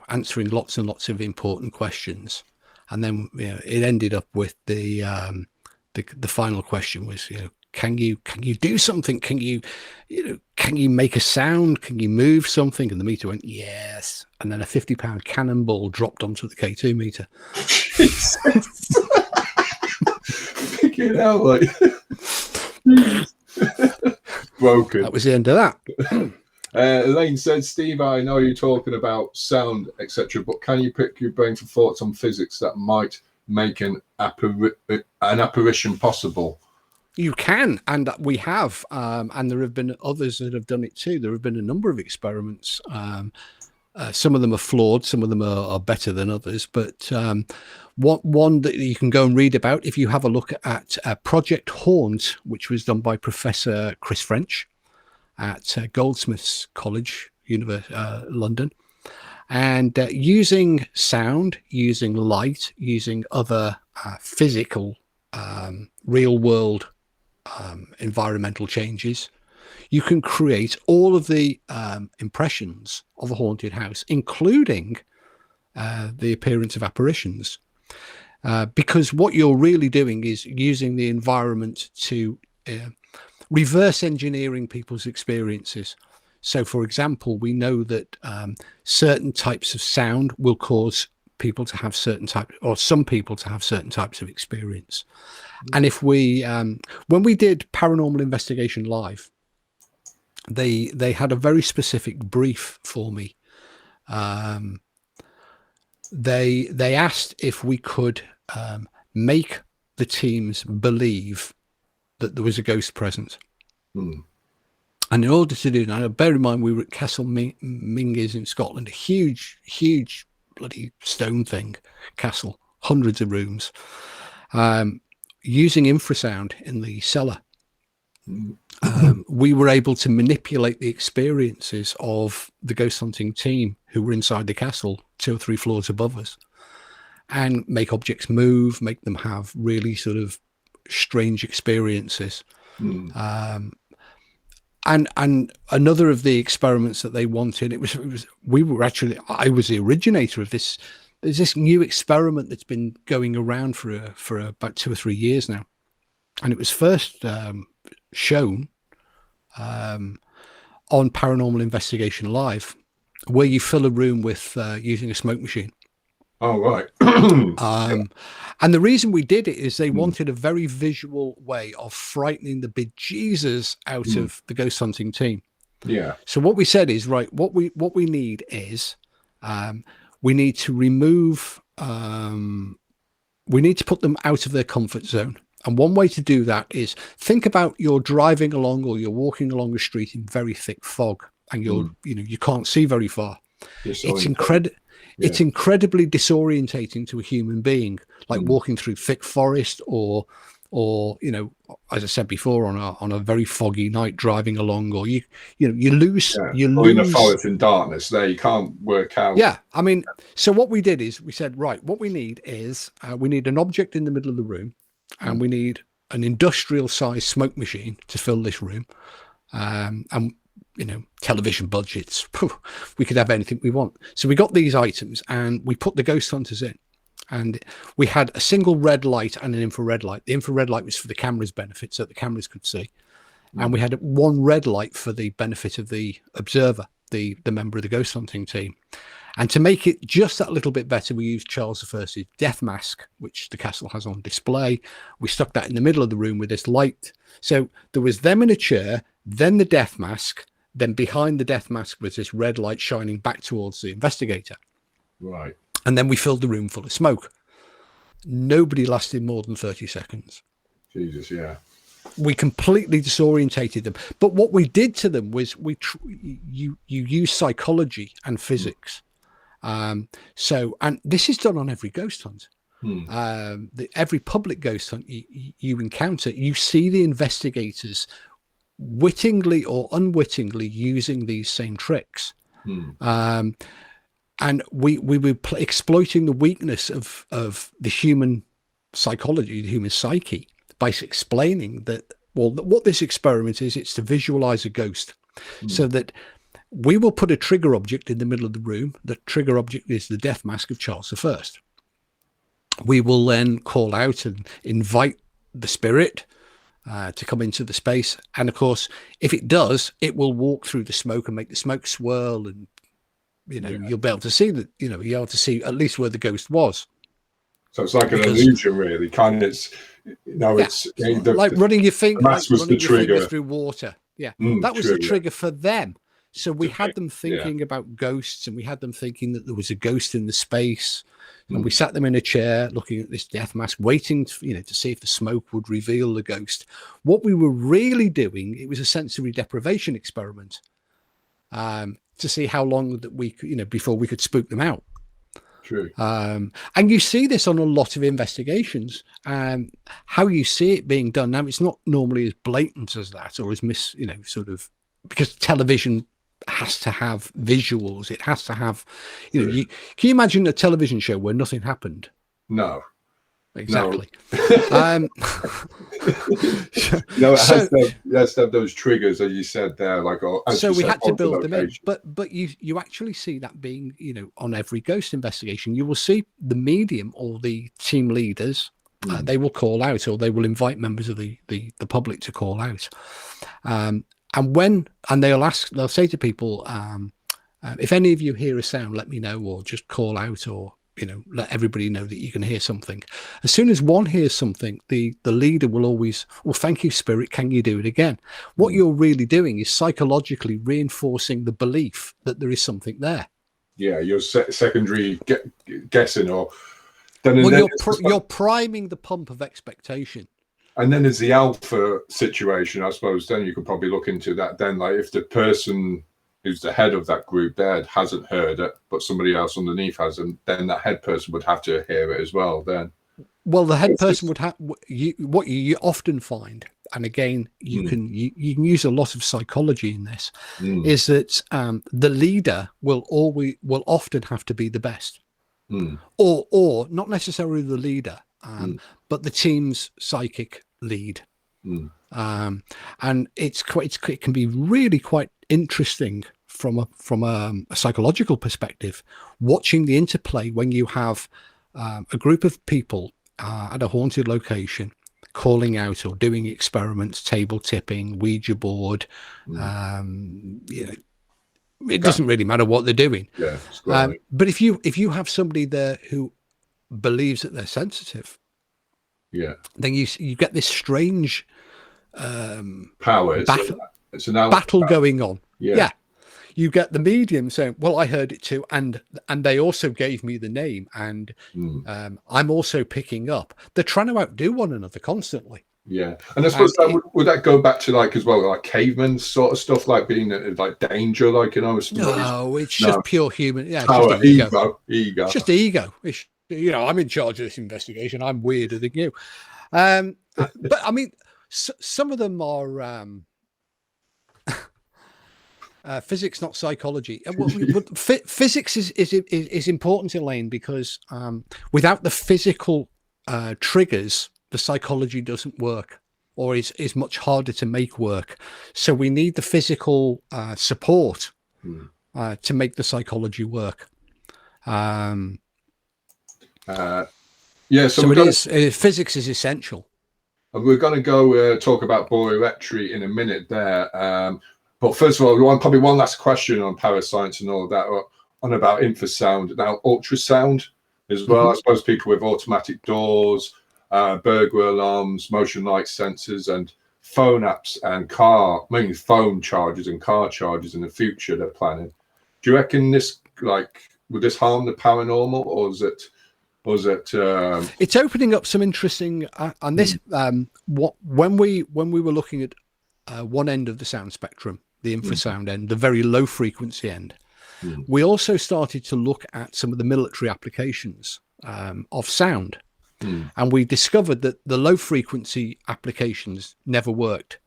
answering lots and lots of important questions. And then it ended up with the final question was, can you do something? Can you make a sound? Can you move something? And the meter went, yes. And then a 50-pound cannonball dropped onto the K2 meter. Freaking hell, like. Broken. That was the end of that. Elaine said, Steve, I know you're talking about sound, etc., but can you pick your brain for thoughts on physics that might make an apparition possible? You can, and we have, and there have been others that have done it too. There have been a number of experiments. Some of them are flawed, some of them are better than others, but one that you can go and read about if you have a look at Project Haunt, which was done by Professor Chris French at Goldsmiths College, London, and using sound, using light, using other physical, real world environmental changes, you can create all of the impressions of a haunted house, including the appearance of apparitions. Because what you're really doing is using the environment to reverse engineering people's experiences. So, for example, we know that certain types of sound will cause people to have certain types, or some people to have certain types of experience. And if we, when we did Paranormal Investigation Live, they had a very specific brief for me. They asked if we could make the teams believe that there was a ghost present. And in order to do that, bear in mind we were at Castle Minges in Scotland, a huge bloody stone thing, castle, hundreds of rooms, using infrasound in the cellar. We were able to manipulate the experiences of the ghost hunting team who were inside the castle 2 or 3 floors above us, and make objects move, make them have really sort of strange experiences. And another of the experiments that they wanted, I was the originator of this. There's this new experiment that's been going around for about 2 or 3 years now, and it was first shown on Paranormal Investigation Live, where you fill a room with using a smoke machine. Oh, right. And the reason we did it is they wanted a very visual way of frightening the bejesus out of the ghost hunting team. Yeah. So what we said is, right, what we need is we need to remove, we need to put them out of their comfort zone. And one way to do that is think about you're driving along or you're walking along a street in very thick fog, and you can't see very far. It's incredible. Yeah. It's incredibly disorientating to a human being, like walking through thick forest or or, you know, as I said before, on a very foggy night driving along, or you lose, or in a forest in darkness, there you can't work out. Yeah, I mean, so what we did is we said, right, what we need is we need an object in the middle of the room, and we need an industrial sized smoke machine to fill this room, and you know, television budgets, we could have anything we want. So we got these items and we put the ghost hunters in. And we had a single red light and an infrared light. The infrared light was for the camera's benefit, so the cameras could see. And we had one red light for the benefit of the observer, the member of the ghost hunting team. And to make it just that little bit better, we used Charles I's death mask, which the castle has on display. We stuck that in the middle of the room with this light. So there was them in a chair, then the death mask, then behind the death mask was this red light shining back towards the investigator. Right. And then we filled the room full of smoke. Nobody lasted more than 30 seconds. Jesus, yeah. We completely disorientated them. But what we did to them was you use psychology and physics. So, and this is done on every ghost hunt. Every public ghost hunt you encounter, you see the investigators wittingly or unwittingly using these same tricks. And we were exploiting the weakness of the human psychology, the human psyche, by explaining that, well, what this experiment is, it's to visualize a ghost. So that we will put a trigger object in the middle of the room. The trigger object is the death mask of Charles I. We will then call out and invite the spirit to come into the space. And of course, if it does, it will walk through the smoke and make the smoke swirl, and you know, you'll be able to see that, you know, you're able to see at least where the ghost was. So it's like an illusion, really. Kind of, it's, you know, it's like running your finger, trigger through water. Yeah, that was the trigger for them. So we had them thinking about ghosts, and we had them thinking that there was a ghost in the space. And we sat them in a chair looking at this death mask, waiting to see if the smoke would reveal the ghost. What we were really doing, it was a sensory deprivation experiment. To see how long that we could, before we could spook them out. True. And you see this on a lot of investigations, how you see it being done. Now, it's not normally as blatant as that, or as because television has to have visuals. It has to have, can you imagine a television show where nothing happened? No. Exactly. No. It has to have those triggers, as you said there. So we had to build them in. But you actually see that being, on every ghost investigation, you will see the medium or the team leaders. They will call out, or they will invite members of the public to call out. And they'll say to people, if any of you hear a sound, let me know, or just call out, or let everybody know that you can hear something. As soon as one hears something, the leader will always, well, thank you, spirit, can you do it again? What you're really doing is psychologically reinforcing the belief that there is something there. Yeah, you're secondary guessing, or you're priming the pump of expectation. And then there's the alpha situation, I suppose. Then you could probably look into that. Then, like, if the person who's the head of that group there hasn't heard it, but somebody else underneath hasn't, then that head person would have to hear it as well. Then, well, the head person would have. What you often find, and again, you can use a lot of psychology in this, is that the leader will often have to be the best, or not necessarily the leader, but the team's psychic lead. And it can be really quite interesting from a psychological perspective, watching the interplay when you have a group of people at a haunted location calling out or doing experiments, table tipping, Ouija board. It doesn't really matter what they're doing. But if you have somebody there who believes that they're sensitive, then you get this strange power. It's an battle going on. You get the medium saying, well, I heard it too, and they also gave me the name, and I'm also picking up. They're trying to outdo one another constantly. And I suppose would that go back to as well, like cavemen sort of stuff, like being like danger, No, it's just pure human. Power, it's just ego. It's just ego. I'm in charge of this investigation. I'm weirder than you. And but I mean, some of them are physics, not psychology. But physics is important, Elaine, because without the physical triggers, the psychology doesn't work, or is much harder to make work. So we need the physical support to make the psychology work. Yeah, so physics is essential. We're going to go talk about Borley Rectory in a minute there. But first of all, we want probably one last question on Para.Science and all of that, on about infrasound. Now, ultrasound as well. I suppose people with automatic doors, burglar alarms, motion light sensors, and phone apps and mainly phone chargers and car chargers in the future they're planning. Do you reckon this, would this harm the paranormal, or is it? It's opening up some interesting on this. When we were looking at one end of the sound spectrum, the infrasound end, the very low frequency end, we also started to look at some of the military applications of sound, and we discovered that the low frequency applications never worked,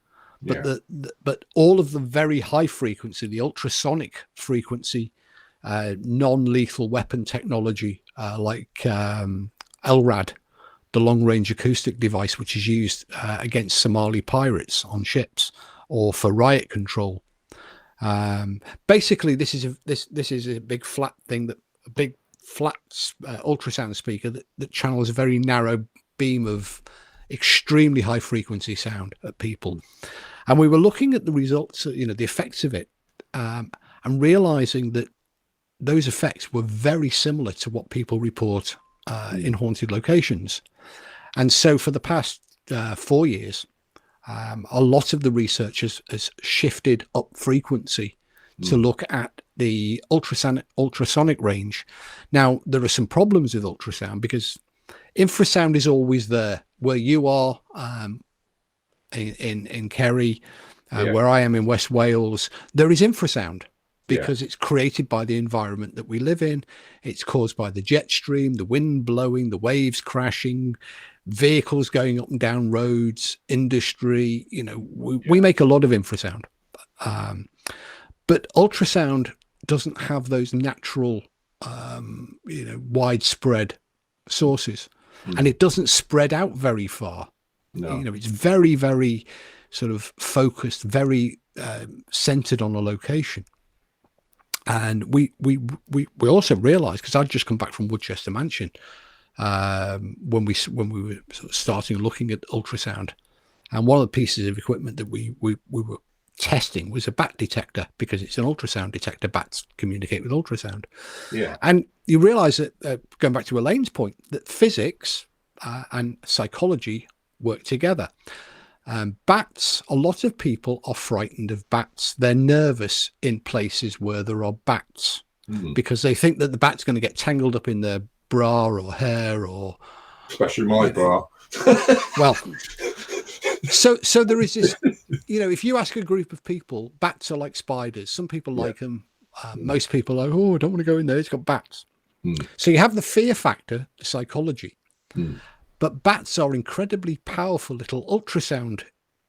but but all of the very high frequency, the ultrasonic frequency, non-lethal weapon technology, like LRAD, the long-range acoustic device, which is used against Somali pirates on ships or for riot control. Basically, this is a big flat thing, a big flat ultrasound speaker that channels a very narrow beam of extremely high frequency sound at people. And we were looking at the results, the effects of it, and realizing that those effects were very similar to what people report in haunted locations. And so for the past 4 years, a lot of the research has shifted up frequency to look at the ultrasonic range. Now, there are some problems with ultrasound because infrasound is always there. Where you are in Kerry, where I am in West Wales, there is infrasound, because it's created by the environment that we live in. It's caused by the jet stream, the wind blowing, the waves crashing, vehicles going up and down roads, industry. We make a lot of infrasound. But ultrasound doesn't have those natural, widespread sources. And it doesn't spread out very far. No. It's very, very sort of focused, very centered on a location. And we also realized, because I'd just come back from Woodchester Mansion when we were sort of starting looking at ultrasound, and one of the pieces of equipment that we were testing was a bat detector, because it's an ultrasound detector. Bats communicate with ultrasound. Yeah. And you realize that, going back to Elaine's point, that physics and psychology work together. Bats, a lot of people are frightened of bats. They're nervous in places where there are bats because they think that the bat's going to get tangled up in their bra or hair, or especially my bra. Well, so there is this, if you ask a group of people, bats are like spiders. Some people like them. Most people are, I don't want to go in there, it's got bats. So you have the fear factor, the psychology. But bats are incredibly powerful little ultrasound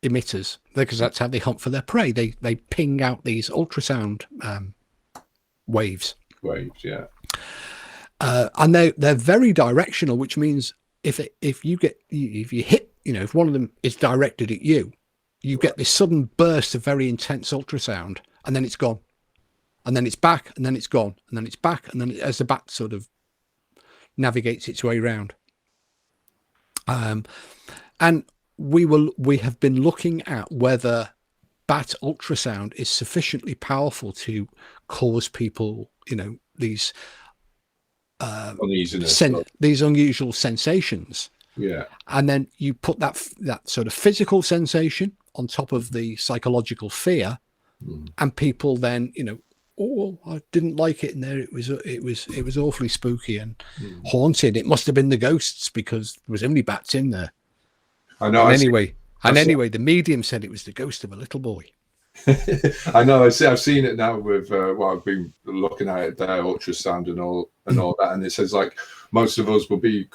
emitters, because that's how they hunt for their prey. They ping out these ultrasound waves. Yeah. And they're very directional, which means if you hit, if one of them is directed at you, you get this sudden burst of very intense ultrasound, and then it's gone, and then it's back, and then it's gone, and then it's back, and then as the bat sort of navigates its way around. And we have been looking at whether bat ultrasound is sufficiently powerful to cause people, these these unusual sensations. Yeah. And then you put that sort of physical sensation on top of the psychological fear, and people then, I didn't like it in there. It was awfully spooky and haunted. It must have been the ghosts, because there was only bats in there. I know. Anyway, the medium said it was the ghost of a little boy. I know. I've seen it now with I've been looking at it there, ultrasound and all that, and it says like most of us will be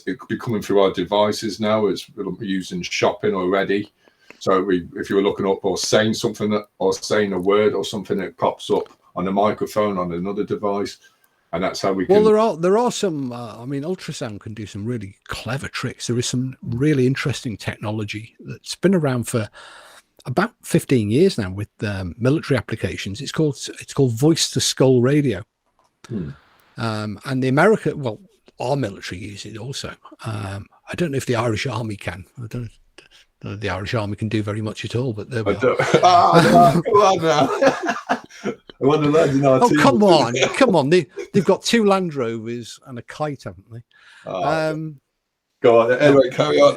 it could be coming through our devices now. It's used in shopping already. So if you were looking up or saying something or saying a word or something, it pops up on a microphone on another device, and that's how we can. Well, there are some. I mean, ultrasound can do some really clever tricks. There is some really interesting technology that's been around for about 15 years now with military applications. It's called voice to skull radio, and our military use it also. I don't know if the Irish Army can. I don't know if the Irish Army can do very much at all, but there we are. No, come on now. I want to land in our team. Come on. They've got 2 Land Rovers and a kite, haven't they? Go on. Anyway, carry on.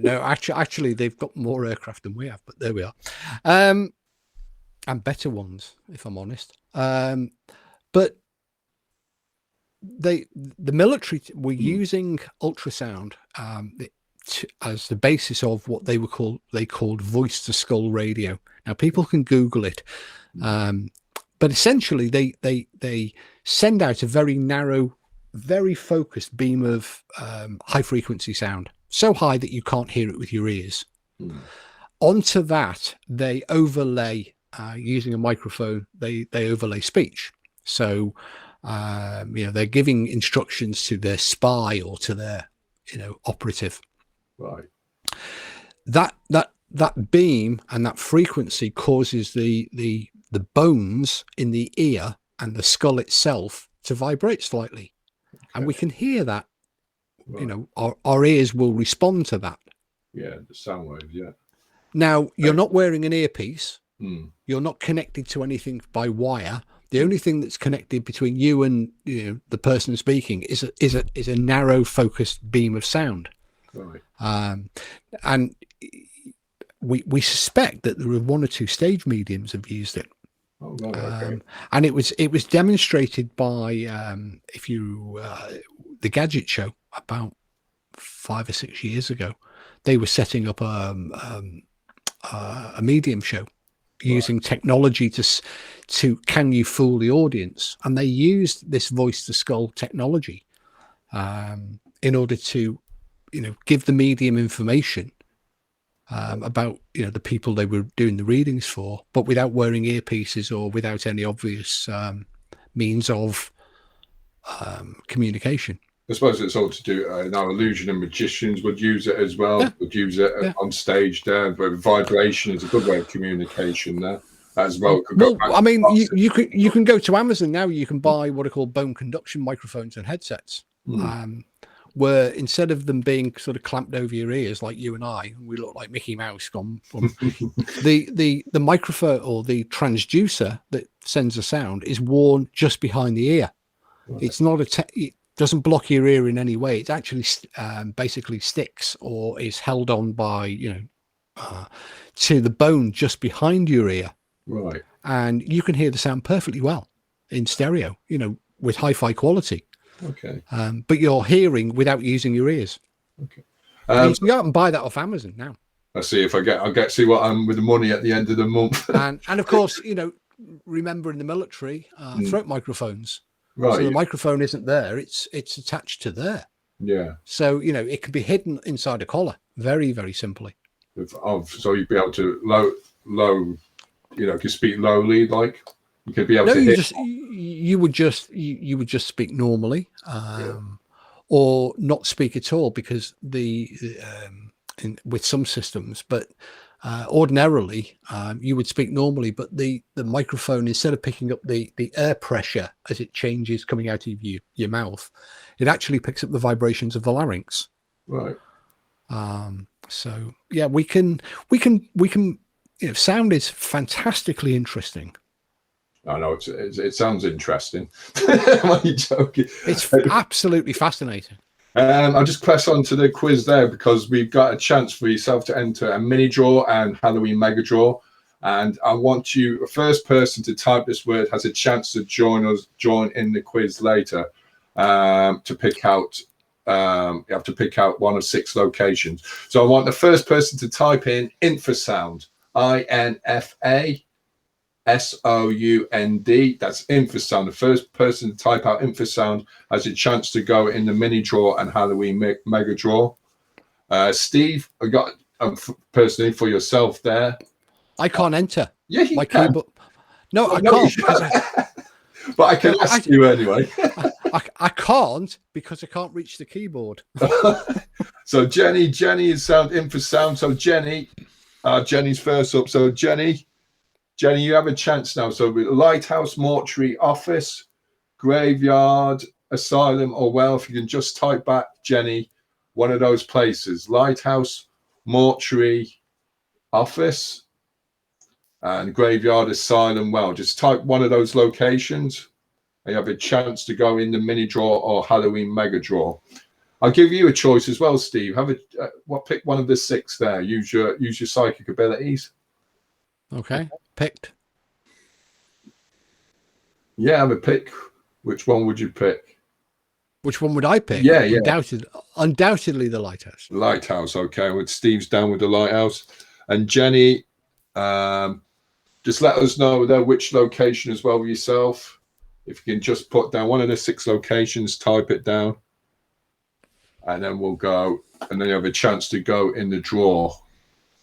No. Actually, they've got more aircraft than we have, but there we are, and better ones, if I'm honest. But the military were using ultrasound as the basis of what they called voice to skull radio. Now people can Google it, but essentially they send out a very narrow, very focused beam of high frequency sound, so high that you can't hear it with your ears. Onto that they overlay, using a microphone, they overlay speech. So they're giving instructions to their spy or to their operative. Right. That beam and that frequency causes the bones in the ear and the skull itself to vibrate slightly, and we can hear that. Right. Our ears will respond to that. Yeah, the sound waves. Yeah. Now you're not wearing an earpiece. You're not connected to anything by wire. The only thing that's connected between you and the person speaking is a narrow focused beam of sound. Right. And we suspect that there are 1 or 2 stage mediums have used it. Oh, right, okay. And it was demonstrated by the Gadget Show about 5 or 6 years ago. They were setting up a medium show using technology to can you fool the audience, and they used this voice to skull technology in order to give the medium information about the people they were doing the readings for, but without wearing earpieces or without any obvious means of communication. I suppose it's all to do. Now, illusion and magicians would use it as well. Yeah. Would use it on stage there. But vibration is a good way of communication there as well. I mean, you can go to Amazon now. You can buy what are called bone conduction microphones and headsets. Where instead of them being sort of clamped over your ears like you and I, we look like Mickey Mouse gone from the microphone or the transducer that sends the sound is worn just behind the ear. Right. It's not it doesn't block your ear in any way. It actually basically sticks or is held on by to the bone just behind your ear. Right. And you can hear the sound perfectly well in stereo, with hi-fi quality. Okay. But you're hearing without using your ears. Okay. You can go out and buy that off Amazon now. I'll see if I'll get see what I'm with the money at the end of the month. and of course, remember in the military, throat microphones. Right. So the microphone isn't there; it's attached to there. Yeah. So it can be hidden inside a collar, very, very simply. So you'd be able to low, if you speak lowly, like. You could be able to hit. You would just speak normally, or not speak at all, because with some systems, but ordinarily you would speak normally. But the microphone, instead of picking up the air pressure as it changes coming out of your mouth, it actually picks up the vibrations of the larynx. Right. So yeah, we can. Sound is fantastically interesting. I know it sounds interesting. Am I joking? It's absolutely fascinating. I'll just press on to the quiz there, because we've got a chance for yourself to enter a mini draw and Halloween mega draw. And I want you, the first person to type this word has a chance to join in the quiz later, to pick out. You have to pick out 1 of 6 locations. So I want the first person to type in infrasound, INFA. SOUND. That's infrasound. The first person to type out infrasound has a chance to go in the mini draw and Halloween mega draw. Steve, I got personally for yourself there. I can't enter. Yeah, you my can. keyboard. No, I can't. But I can ask you anyway. I can't because I can't reach the keyboard. So Jenny is sound infrasound. So Jenny's first up. So Jenny, you have a chance now. So with lighthouse, mortuary, office, graveyard, asylum, or well, if you can just type back, Jenny, one of those places: lighthouse, mortuary, office, and graveyard, asylum, well. Just type one of those locations, and you have a chance to go in the mini draw or Halloween mega draw. I'll give you a choice as well, Steve. Pick one of the 6 there. Use your psychic abilities. Okay, picked. Yeah, have a pick. Which one would you pick? Which one would I pick? Yeah. Undoubtedly the lighthouse. Lighthouse, okay. With Steve's down with the lighthouse. And Jenny, just let us know there which location as well with yourself. If you can just put down one of the 6 locations, type it down. And then we'll go. And then you have a chance to go in the draw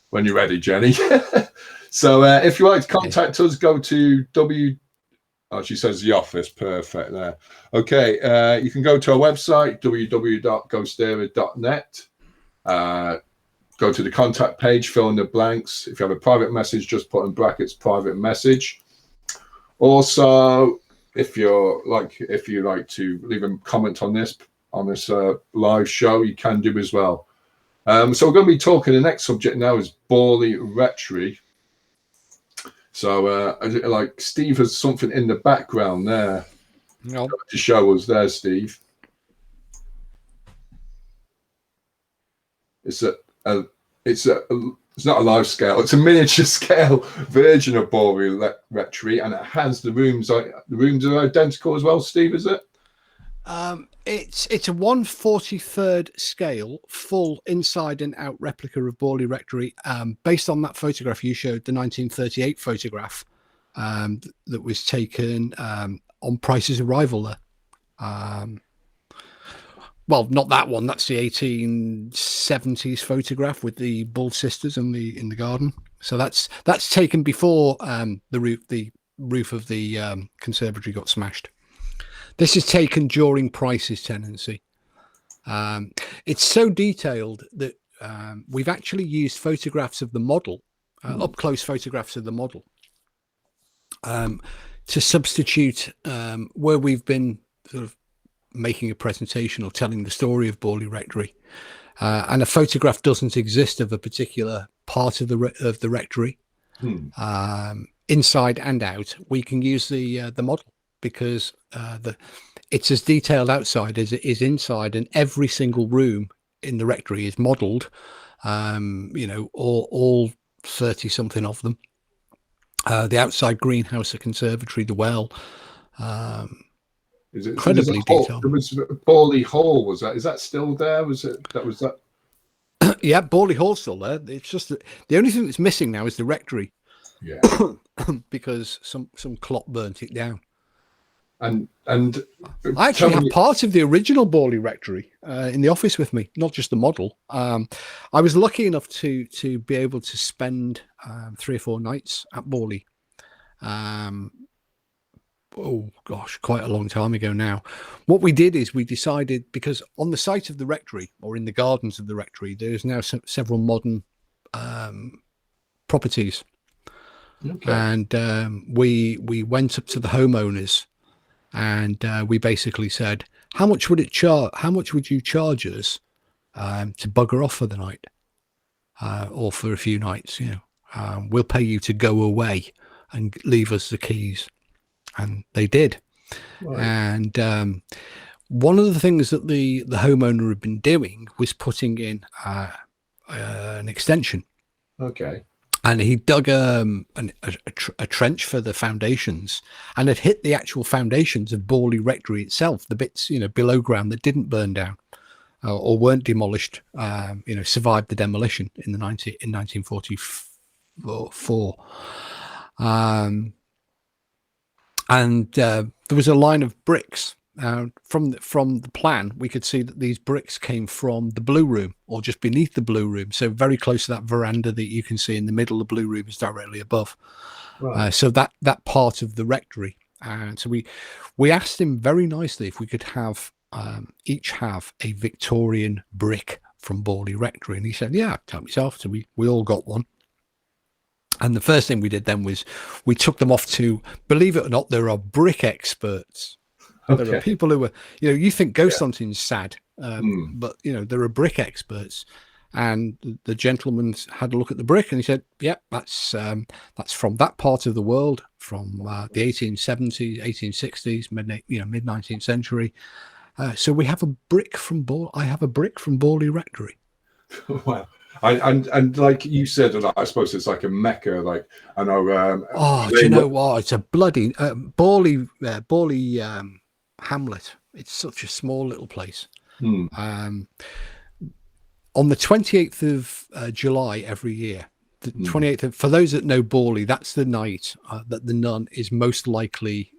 when you're ready, Jenny. So if you like to contact us, go to she says the office. Perfect there. Okay, you can go to our website, www.GhostÉire.net. Go to the contact page, fill in the blanks. If you have a private message, just put in brackets private message. Also, if you like to leave a comment on this live show, you can do as well. So we're going to be talking. The next subject now is Borley Rectory. So, like Steve has something in the background there to show us there, Steve. It's not a live scale. It's a miniature scale version of Borley Rectory, and it has the rooms. The rooms are identical as well, Steve. Is it? It's a 1/43 scale, full inside and out replica of Borley Rectory, based on that photograph you showed, the 1938 photograph that was taken on Price's arrival there. Well, not that one. That's the 1870s photograph with the Bull sisters in the garden. So that's taken before the roof of the conservatory got smashed. This is taken during Price's tenancy. It's so detailed that we've actually used photographs of the model, up-close photographs of the model, to substitute where we've been sort of making a presentation or telling the story of Borley Rectory. And a photograph doesn't exist of a particular part of the rectory, inside and out. We can use the model, because it's as detailed outside as it is inside, and every single room in the rectory is modelled. All 30 something of them. The outside greenhouse, the conservatory, the well. Incredibly detailed. There was Borley Hall. Is that still there? Was that? Yeah, Borley Hall's still there. It's just that the only thing that's missing now is the rectory. Yeah. Because some clot burnt it down. And I actually have part of the original Borley Rectory in the office with me, not just the model. I was lucky enough to be able to spend 3 or 4 nights at Borley. Oh gosh, quite a long time ago now. What we did is we decided, because on the site of the rectory, or in the gardens of the rectory, there's now several modern properties. Okay. And we went up to the homeowners. And we basically said, how much would you charge us to bugger off for the night, or for a few nights? We'll pay you to go away and leave us the keys. And they did. Right. And one of the things that the homeowner had been doing was putting in an extension. Okay. And he dug a trench for the foundations, and had hit the actual foundations of Borley Rectory itself, the bits below ground that didn't burn down or weren't demolished. Survived the demolition in 1944. And there was a line of bricks. From the plan, we could see that these bricks came from the blue room, or just beneath the blue room. So very close to that veranda that you can see in the middle. The blue room is directly above. Right. So that part of the rectory. And so we asked him very nicely if we could have each have a Victorian brick from Borley Rectory, and he said, "Yeah, tell myself." So we all got one. And the first thing we did then was we took them off to, believe it or not, there are brick experts. Okay. There are people who are, you think ghost hunting's sad, but there are brick experts. And the gentleman had a look at the brick and he said, "Yeah, that's from that part of the world, from the 1870s, 1860s, mid 19th century. So we have a brick from I have a brick from Borley Rectory." Wow. And like you said, I suppose it's like a mecca. Like I know. Do you know what? It's a bloody Borley hamlet. It's such a small little place. On the 28th of July every year, the 28th. For those that know Borley, that's the night that the nun is most likely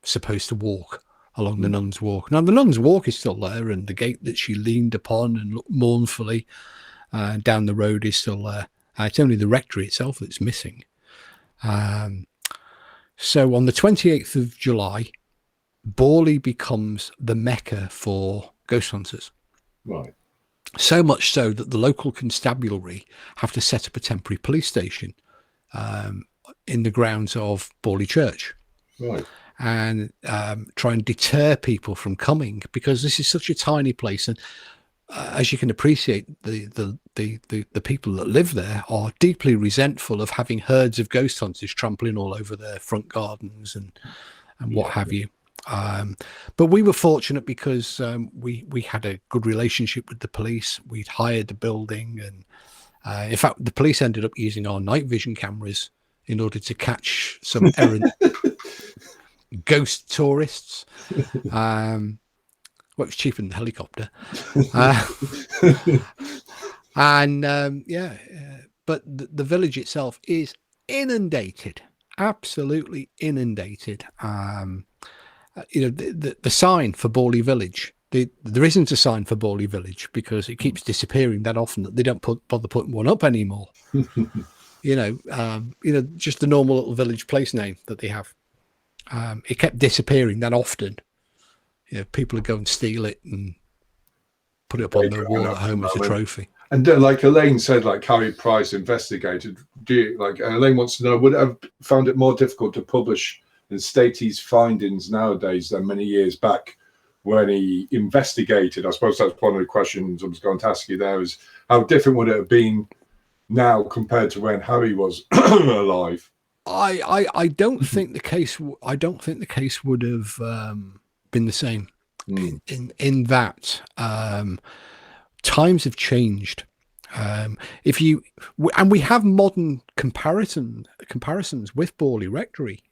supposed to walk along the Nun's Walk. Now the Nun's Walk is still there, and the gate that she leaned upon and looked mournfully down the road is still there. It's only the rectory itself that's missing. So on the 28th of July, Borley becomes the mecca for ghost hunters. Right. So much so that the local constabulary have to set up a temporary police station in the grounds of Borley Church. Right. And try and deter people from coming, because this is such a tiny place, and as you can appreciate, the people that live there are deeply resentful of having herds of ghost hunters trampling all over their front gardens and what have you. But we were fortunate because we had a good relationship with the police. We'd hired the building, and in fact, the police ended up using our night vision cameras in order to catch some errant ghost tourists. Well, it's cheaper than the helicopter. But the village itself is inundated, absolutely inundated. The sign for Borley Village, there isn't a sign for Borley Village because it keeps disappearing that often that they don't bother putting one up anymore. Just the normal little village place name that they have. It kept disappearing that often. People would go and steal it and put it up on their wall at home as a trophy. And like Elaine said, like Carrie Price investigated. Elaine wants to know, would it have found it more difficult to publish and state his findings nowadays than many years back when he investigated? I suppose that's one of the questions I was going to ask you there, is how different would it have been now compared to when Harry was alive? I don't think the case. I don't think the case would have been the same. In that times have changed. We have modern comparisons with Borley Rectory.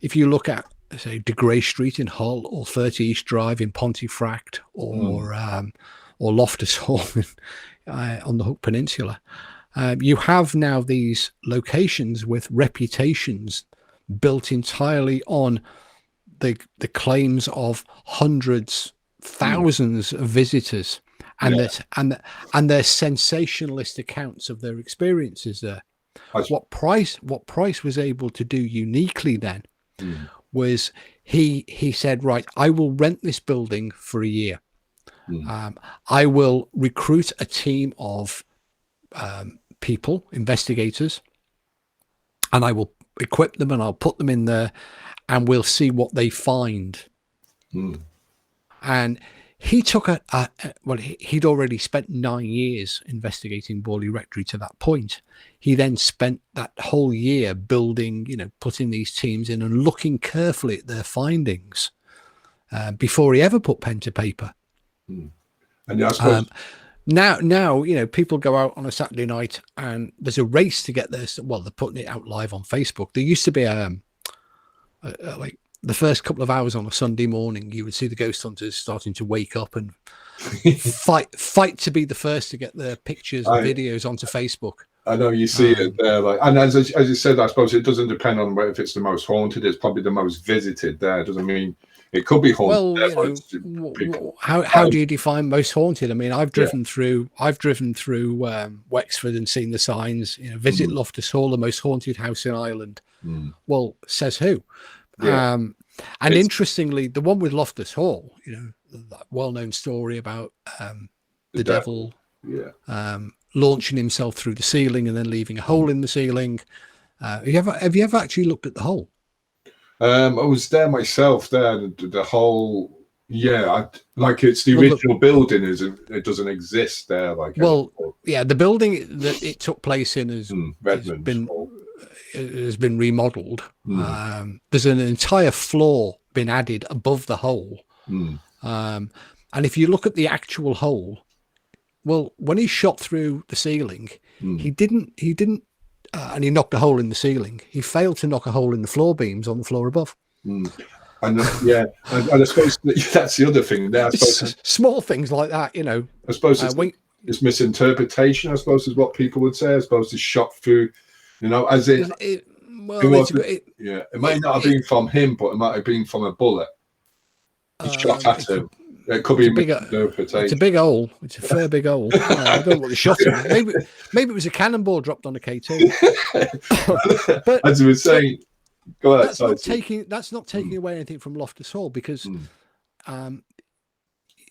If you look at, say, De Grey Street in Hull, or 30 East Drive in Pontefract, or Loftus Hall on the Hook Peninsula. You have now these locations with reputations built entirely on the claims of hundreds, thousands of visitors, and their sensationalist accounts of their experiences there. What Price was able to do uniquely then was he said, right, I will rent this building for a year. I will recruit a team of people, investigators, and I will equip them and I'll put them in there and we'll see what they find. And he took he'd already spent 9 years investigating Borley Rectory to that point. He then spent that whole year building, putting these teams in and looking carefully at their findings before he ever put pen to paper. And I suppose now, people go out on a Saturday night and there's a race to get there. Well, they're putting it out live on Facebook. There used to be like the first couple of hours on a Sunday morning, you would see the ghost hunters starting to wake up and fight to be the first to get their pictures and videos onto Facebook. I know you see it there, like, and as you said, I suppose it doesn't depend on if it's the most haunted. It's probably the most visited. There doesn't mean it could be haunted. Well, there, how do you define most haunted? I mean, I've driven through Wexford and seen the signs. Visit Loftus Hall, the most haunted house in Ireland. Well, says who? And interestingly, the one with Loftus Hall, that well-known story about the devil. Launching himself through the ceiling and then leaving a hole in the ceiling. Have you ever actually looked at the hole? I was there myself. The whole, like it's the original building. It doesn't exist there. Like, the building that it took place in has been remodeled. There's an entire floor been added above the hole, and if you look at the actual hole. Well, when he shot through the ceiling, he didn't, and he knocked a hole in the ceiling. He failed to knock a hole in the floor beams on the floor above. And I suppose that's the other thing. There, small things like that, I suppose it's misinterpretation. I suppose is what people would say. I suppose it's shot through, as it. It might not have been from him, but it might have been from a bullet. He shot at him. It could be it's a big hole. It's a fair big hole. I don't know what the shot is. Maybe it was a cannonball dropped on a K2. But as we were saying, go ahead. That's not taking away anything from Loftus Hall because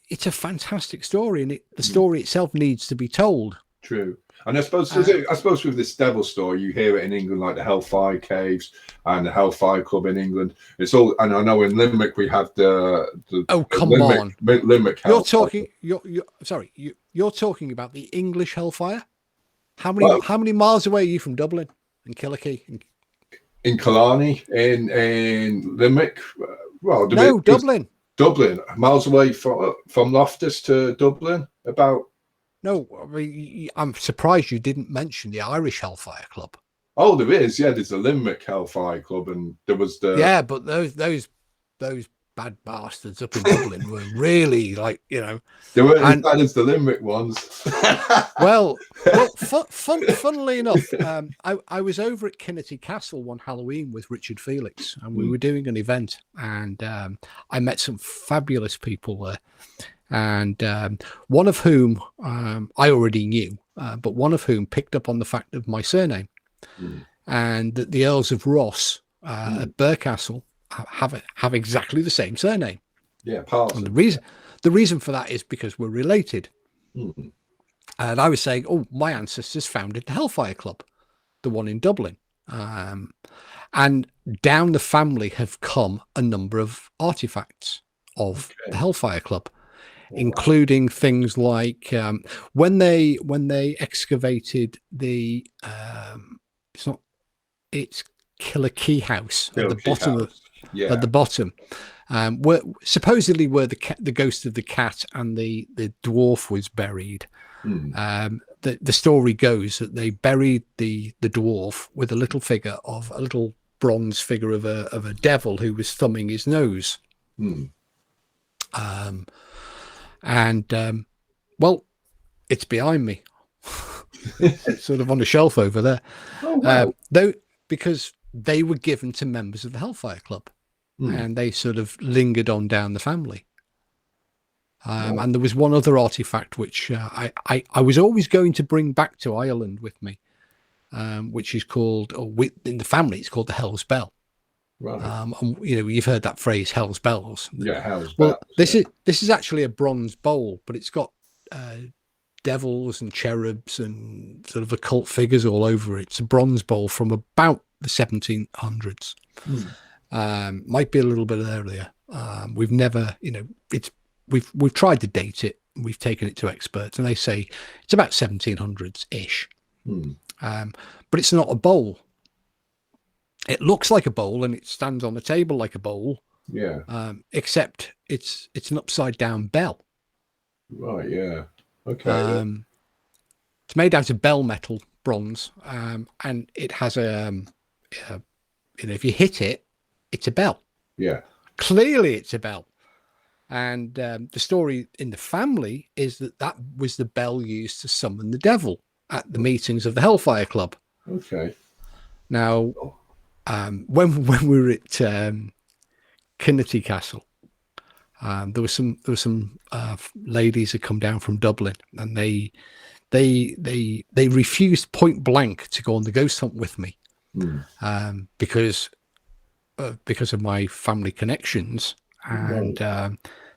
it's a fantastic story, and the story itself needs to be told. True. And I suppose with this devil story, you hear it in England, like the Hellfire Caves and the Hellfire Club in England. It's all, and I know in Limerick we have the Limerick Hellfire. You're talking about the English Hellfire. How many miles away are you from Dublin and Killikee? In Killarney, in Limerick. Dublin. Dublin, miles away from Loftus to Dublin, about. No, I'm surprised you didn't mention the Irish Hellfire Club. Oh, there is. Yeah, there's the Limerick Hellfire Club, and there was the. Yeah, but those bad bastards up in Dublin were really They weren't as bad as the Limerick ones. Funnily enough, I was over at Kinnetty Castle one Halloween with Richard Felix, and we were doing an event, and I met some fabulous people there. And one of whom I already knew, but one of whom picked up on the fact of my surname, and that the Earls of Ross at Burcastle have exactly the same surname. Yeah, Parsons. And the reason for that is because we're related. And I was saying, my ancestors founded the Hellfire Club, the one in Dublin, and down the family have come a number of artifacts of the Hellfire Club. Including things like when they excavated the it's Killikee House at the bottom, where supposedly where the ghost of the cat and the dwarf was buried. The story goes that they buried the dwarf with a little bronze figure of a devil who was thumbing his nose. It's behind me. It's sort of on a shelf over there. Though, because they were given to members of the Hellfire Club, and they sort of lingered on down the family. And there was one other artifact which I was always going to bring back to Ireland with me, which is called, in the family, it's called the Hell's Bell. Right. You've heard that phrase, Hell's Bells. Yeah, Hell's Bells. This is actually a bronze bowl, but it's got devils and cherubs and sort of occult figures all over it. It's a bronze bowl from about the 1700s. Might be a little bit earlier. We've never, we've tried to date it. We've taken it to experts, and they say it's about 1700s ish. But it's not a bowl. It looks like a bowl and it stands on the table like a bowl. Yeah. Except it's an upside down bell. Right. Yeah. Okay. It's made out of bell metal, bronze, and it has if you hit it, it's a bell. Yeah. Clearly, it's a bell. And the story in the family is that was the bell used to summon the devil. at the meetings of the Hellfire Club. Okay. Now, when we were at Kinnety Castle, there was some ladies had come down from Dublin, and they refused point blank to go on the ghost hunt with me, because of my family connections, and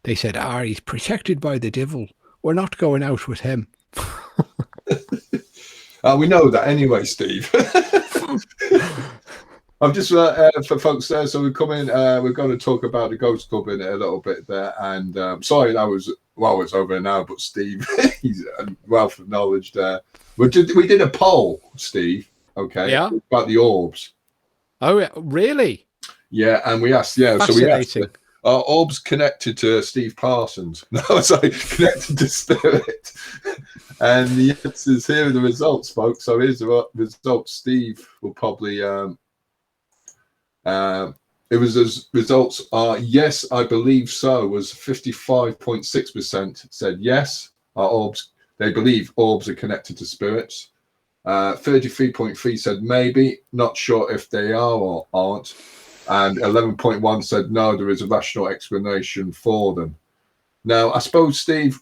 they said, he's protected by the devil. We're not going out with him. We know that anyway, Steve. I'm just for folks there. So we're coming. We're going to talk about the Ghost Club in a little bit there. And sorry, that was it's over now. But Steve, he's a wealth of knowledge there. We did a poll, Steve. Okay. Yeah. About the orbs. Oh, really? Yeah, and we asked. Yeah, so we asked. Are orbs connected to Steve Parsons? No, sorry, connected to spirit. And the answers here are the results, folks. So here's the results. Steve will probably. Results are yes, I believe so. Was 55.6% said yes. Are orbs? They believe orbs are connected to spirits. 33.3 said maybe, not sure if they are or aren't. And 11.1 said no, there is a rational explanation for them. Now, I suppose, Steve,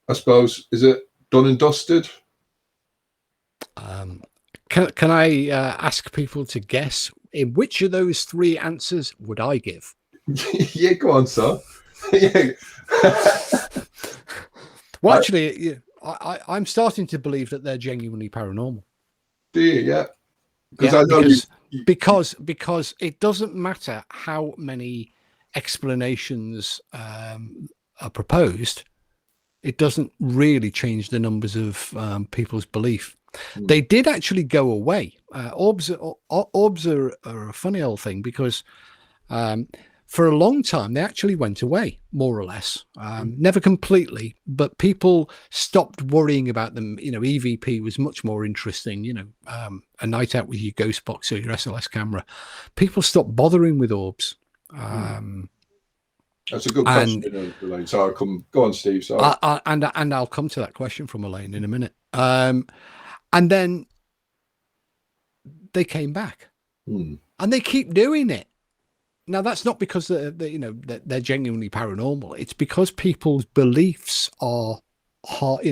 is it done and dusted? Can I ask people to guess in which of those three answers would I give? Yeah, go on, sir. Yeah. Well, actually, I'm starting to believe that they're genuinely paranormal. Do you? Yeah. Because it doesn't matter how many explanations are proposed, it doesn't really change the numbers of people's belief. They did actually go away. Orbs are a funny old thing, because for a long time they actually went away, more or less. Never completely, but people stopped worrying about them. EVP was much more interesting. A night out with your ghost box or your SLS camera. People stopped bothering with orbs. That's a good question, Elaine. So go on, Steve. Sorry. And I'll come to that question from Elaine in a minute. And then they came back, and they keep doing it. Now, that's not because they're genuinely paranormal. It's because people's beliefs are hard.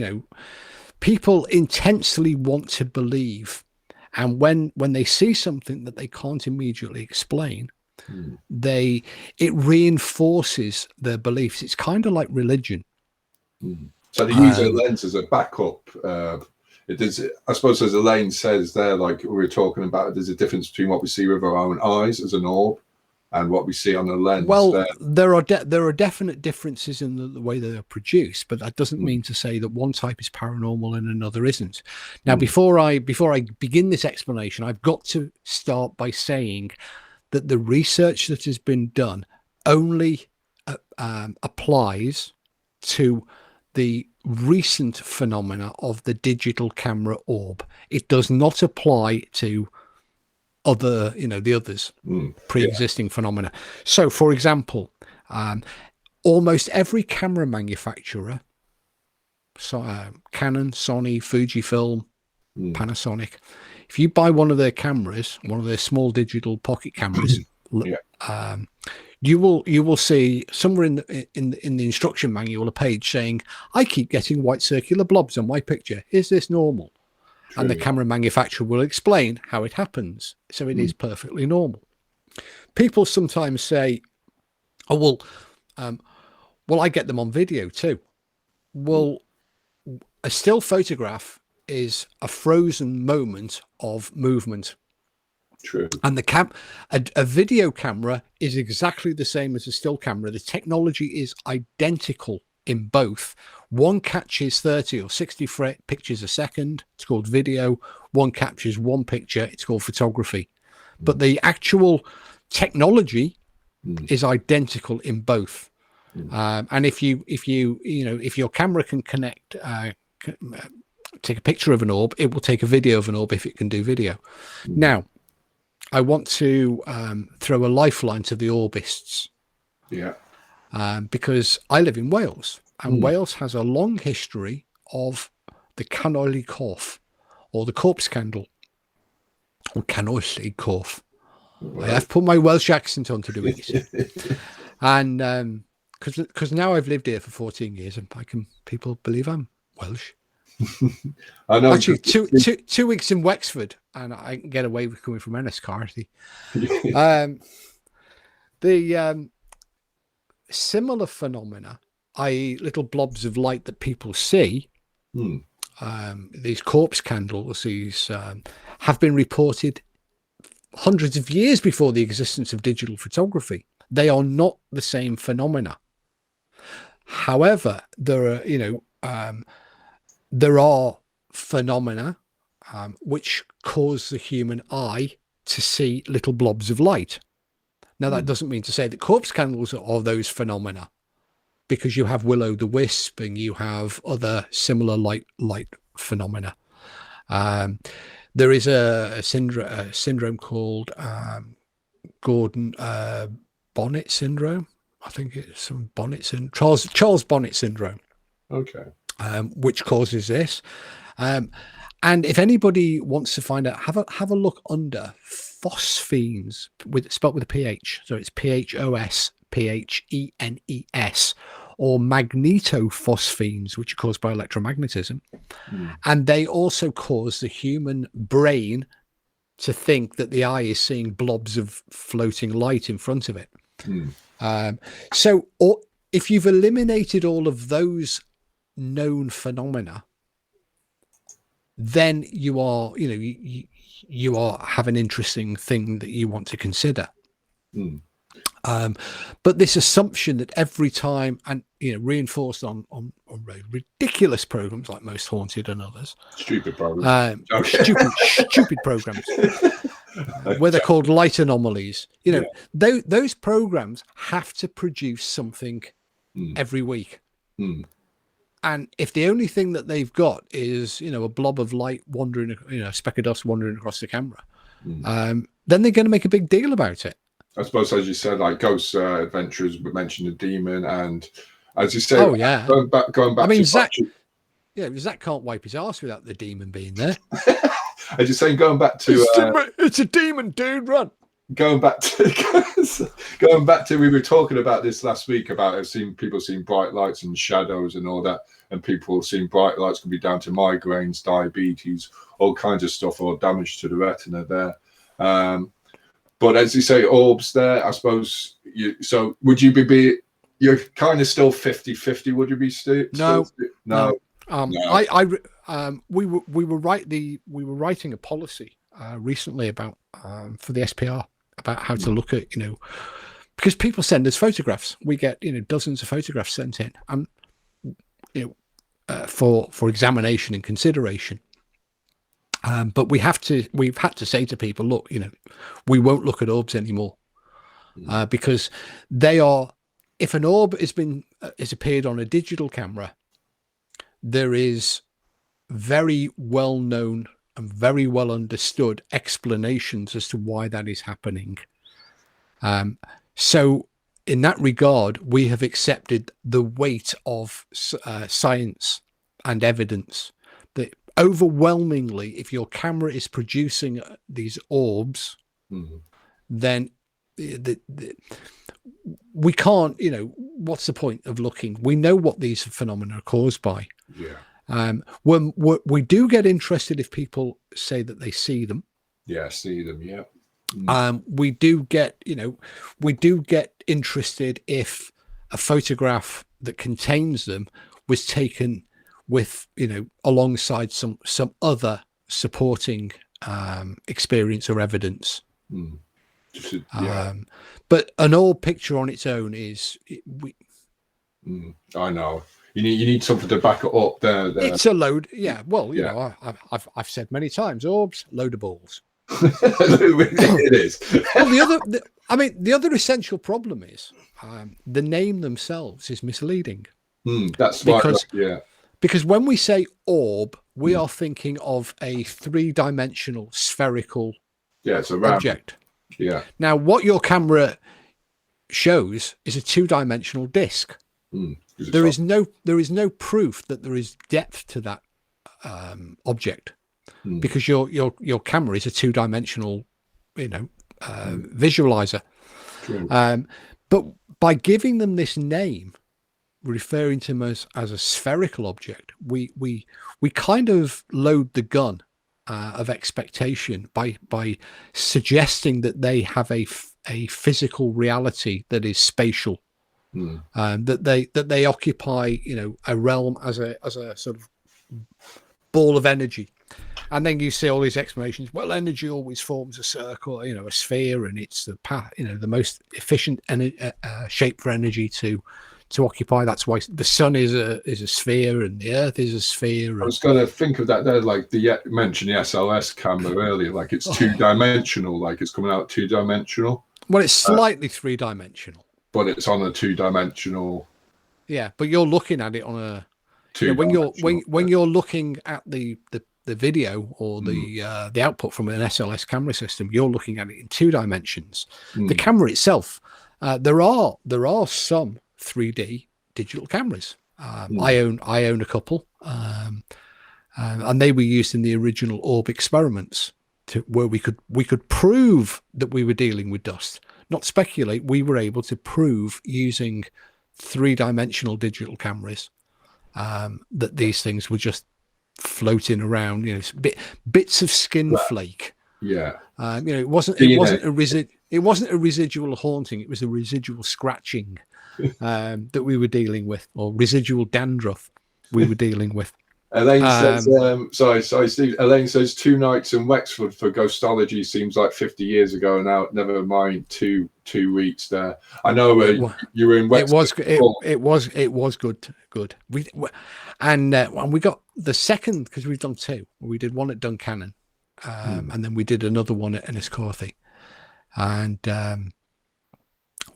People intensely want to believe, and when they see something that they can't immediately explain, it reinforces their beliefs. It's kind of like religion. So they use a lens as a backup. I suppose, as Elaine says there, like we were talking about, there's a difference between what we see with our own eyes as an orb and what we see on the lens. Well, there are definite differences in the way they are produced, but that doesn't mean to say that one type is paranormal and another isn't. Now, before I begin this explanation, I've got to start by saying that the research that has been done only applies to the recent phenomena of the digital camera orb. It does not apply to other, the others, pre-existing phenomena. So, for example, almost every camera manufacturer, Canon, Sony, Fujifilm, Panasonic, if you buy one of their cameras, one of their small digital pocket cameras, you will see somewhere in the instruction manual a page saying, "I keep getting white circular blobs on my picture. Is this normal?" True. And the camera manufacturer will explain how it happens. So it is perfectly normal. People sometimes say, "Oh, well, I get them on video too." Well, a still photograph is a frozen moment of movement. True. And a video camera is exactly the same as a still camera. The technology is identical in both. One catches 30 or 60 pictures a second. It's called video. One captures one picture. It's called photography. But the actual technology is identical in both. And if your camera can connect, take a picture of an orb, it will take a video of an orb if it can do video. Now, I want to throw a lifeline to the orbists. Yeah. Because I live in Wales, and Wales has a long history of the Canoli cough. or the corpse candle, or canoisley corf. I have put my Welsh accent on to do it, you see. And because now I've lived here for 14 years, and people believe I'm Welsh. I know. Actually, two weeks in Wexford, and I can get away with coming from Enniscarthy. The similar phenomena, i.e., little blobs of light that people see, these corpse candles, have been reported hundreds of years before the existence of digital photography. They are not the same phenomena. However, there are phenomena which cause the human eye to see little blobs of light. Now, that doesn't mean to say that corpse candles are those phenomena, because you have will-o'-the-wisp and you have other similar light phenomena. There is a syndrome called Gordon Bonnet syndrome. I think it's some Bonnet syndrome, Charles Bonnet syndrome. Okay. Which causes this. And if anybody wants to find out, have a look under phosphenes, spelled with a PH. So it's PHOSPHENES, or magnetophosphenes, which are caused by electromagnetism. And they also cause the human brain to think that the eye is seeing blobs of floating light in front of it. So if you've eliminated all of those known phenomena, then you are, you have an interesting thing that you want to consider. But this assumption that every time, and reinforced on ridiculous programs like Most Haunted and others, stupid programs, stupid programs, where they're called light anomalies. Those programs have to produce something every week. And if the only thing that they've got is, a blob of light wandering, a speck of dust wandering across the camera, then they're going to make a big deal about it. I suppose, as you said, like Ghost Adventures mentioned a demon, and as you say, going back. I mean, Zach can't wipe his ass without the demon being there. As you're saying, going back to it's a demon, dude, run. Going back to, we were talking about this last week about people seeing bright lights and shadows and all that, and people seeing bright lights can be down to migraines, diabetes, all kinds of stuff, or damage to the retina there. But as you say, orbs there, I suppose. So would you be? You're kind of still 50-50. Would you be still? No. No. We were writing a policy recently about for the SPR about how to look at, because people send us photographs. We get dozens of photographs sent in, and for examination and consideration. But we've had to say to people, look, we won't look at orbs anymore, because they are. If an orb has appeared on a digital camera, there is very well known and very well understood explanations as to why that is happening. So in that regard, we have accepted the weight of science and evidence that overwhelmingly, if your camera is producing these orbs, then we can't, what's the point of looking? We know what these phenomena are caused by. When we do get interested if people say that they see them. Yeah, see them. Yeah. We do get interested if a photograph that contains them was taken with, alongside some other supporting experience or evidence. But an old picture on its own is I know. You need something to back it up. There. It's a load. Yeah. Well, I've said many times, orbs, load of balls. It is. Well, the other essential problem is the name themselves is misleading. That's because when we say orb, we are thinking of a 3-dimensional spherical object. Yeah. Now, what your camera shows is a 2-dimensional disc. There is no proof that there is depth to that object. because your camera is a two-dimensional, visualizer. But by giving them this name, referring to them as a spherical object, we kind of load the gun of expectation by suggesting that they have a physical reality that is spatial, that they occupy a realm as a sort of ball of energy. And then you see all these explanations. Well, energy always forms a circle, a sphere, and it's the path, the most efficient shape for energy to occupy. That's why the sun is a sphere and the earth is a sphere. I was going to think of that there, like mentioned the SLS camera earlier, like it's two-dimensional, like it's coming out two-dimensional. Well, it's slightly three-dimensional, but it's on a two-dimensional. Yeah, but you're looking at it on a when you're looking at the video or the output from an SLS camera system, you're looking at it in 2 dimensions. The camera itself, there are some 3D digital cameras. I own a couple, and they were used in the original orb experiments where we could prove that we were dealing with dust, not speculate. We were able to prove using 3-dimensional digital cameras that these things were just floating around, bits of skin flake. Yeah. It wasn't a residual haunting. It was a residual scratching that we were dealing with, or residual dandruff we were dealing with. Elaine says, sorry, Steve. Elaine says 2 nights in Wexford for Ghostology seems like 50 years ago now. Never mind 2 weeks there. I know you were in Wexford. It was good. And we got the second, because we've done 2. We did one at Duncannon, and then we did another one at Enniscorthy, and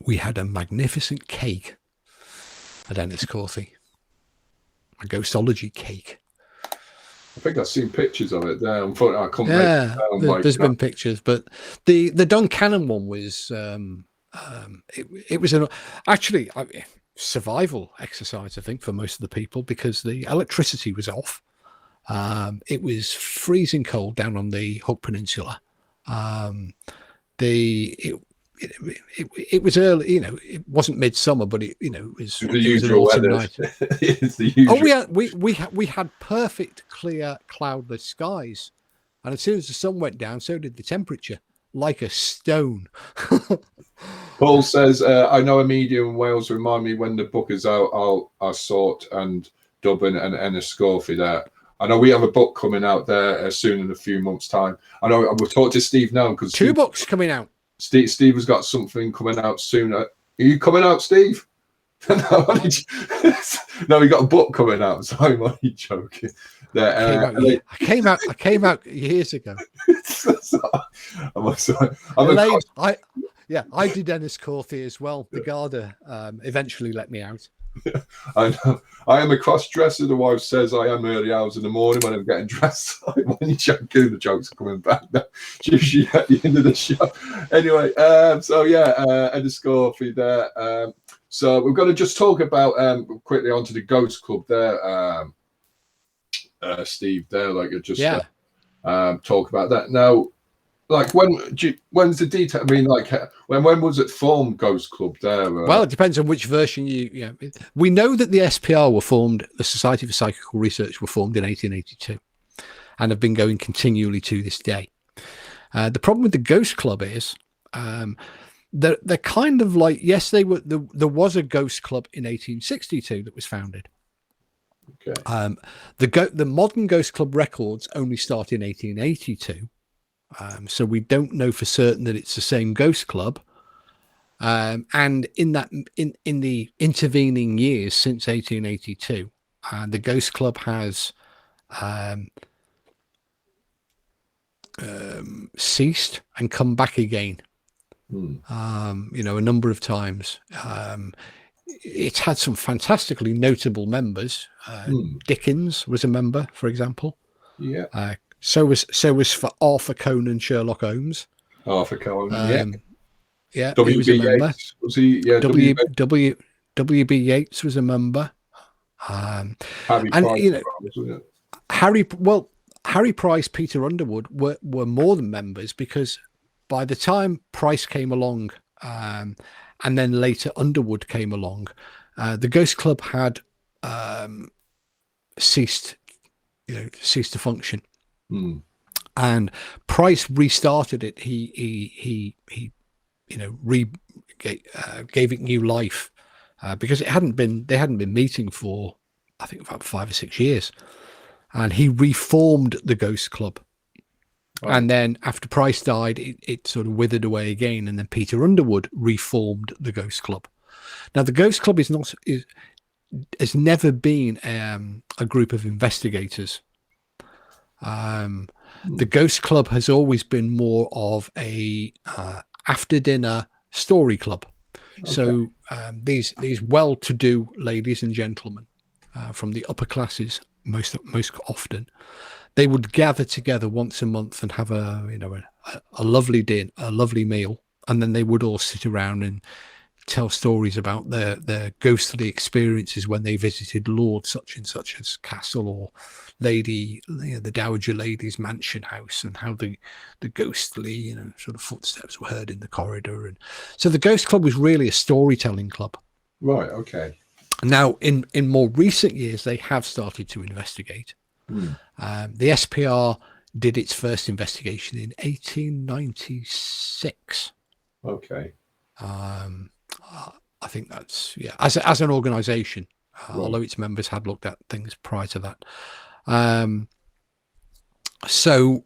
we had a magnificent cake at Enniscorthy, a Ghostology cake. I think I've seen pictures of it there. Unfortunately, I can't there's been pictures, but the Duncannon one was it was actually survival exercise, I think, for most of the people, because the electricity was off. It was freezing cold down on the Hook Peninsula. It was early, it wasn't midsummer, but it was the usual autumn weather. night. It's the usual. We had perfect, clear, cloudless skies, and as soon as the sun went down, so did the temperature, like a stone. Paul says, I know a medium in Wales. Remind me when the book is out. I'll sort and Dublin and Enniscorthy there. I know we have a book coming out there soon in a few months' time. I know we'll talk to Steve now, because 2 books coming out. Steve has got something coming out soon. Are you coming out, Steve? No, we got a book coming out. So I'm only joking. I came out years ago. I did Enniscorthy as well. The Garda eventually let me out. I know. I am a cross-dresser. The wife says I am early hours in the morning when I'm getting dressed. When you're joking, the jokes are coming back now. It's usually at the end of the show. Anyway, Enniscorthy there. So we're going to just talk about quickly onto the Ghost Club there, Steve. There, like you just talk about that now. Like when's the detail? I mean, like when was it formed, Ghost Club there? Well, it depends on which version you. We know that the SPR were formed. The Society for Psychical Research were formed in 1882, and have been going continually to this day. The problem with the Ghost Club is they're kind of like, yes, they were. There was a Ghost Club in 1862 that was founded. Okay. The modern Ghost Club records only start in 1882. So we don't know for certain that it's the same Ghost Club. And in the intervening years since 1882, the Ghost Club has ceased and come back again. A number of times. It's had some fantastically notable members. Dickens was a member, for example. Yeah. So was for Arthur Conan Sherlock Holmes. Arthur Conan, yeah. W.B. Yeats, was he? Yeah. W.B. Yeats was a member. Harry Potter, wasn't it? Harry. Well, Harry Price, Peter Underwood were more than members, because by the time Price came along, and then later Underwood came along, the Ghost Club had ceased to function. And Price restarted it. He gave it new life, because they hadn't been meeting for, I think, about 5 or 6 years, and he reformed the Ghost Club. And then after Price died, it sort of withered away again, and then Peter Underwood reformed the Ghost Club. Now, the Ghost Club has never been a group of investigators. The Ghost Club has always been more of a after dinner story club. Okay. So these well-to-do ladies and gentlemen from the upper classes, most often, they would gather together once a month and have a lovely dinner, a lovely meal, and then they would all sit around and tell stories about their ghostly experiences when they visited Lord such and such's castle, or the Dowager Lady's mansion house, and how the ghostly sort of footsteps were heard in the corridor. And so the Ghost Club was really a storytelling club. Right. Okay. Now, in more recent years, they have started to investigate. The SPR did its first investigation in 1896. Okay. I think that's, as an organization, although its members had looked at things prior to that. So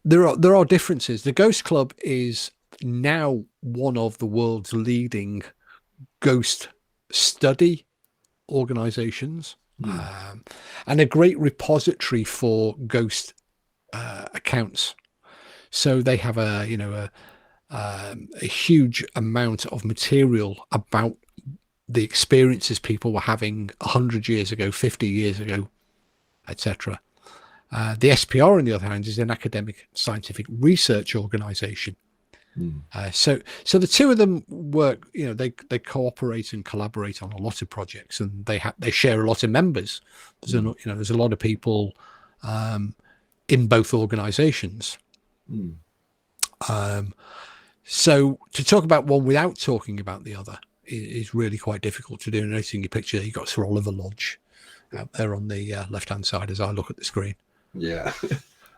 there are differences. The Ghost Club is now one of the world's leading ghost study organizations, and a great repository for ghost accounts. So they have a huge amount of material about the experiences people were having 100 years ago, 50 years ago, etc. The SPR, on the other hand, is an academic scientific research organization. So the two of them work, they cooperate and collaborate on a lot of projects, and they share a lot of members. There's a lot of people in both organizations. So to talk about one without talking about the other is really quite difficult to do. Noticing your picture, you've got Sir Oliver Lodge out there on the left-hand side as I look at the screen. Yeah,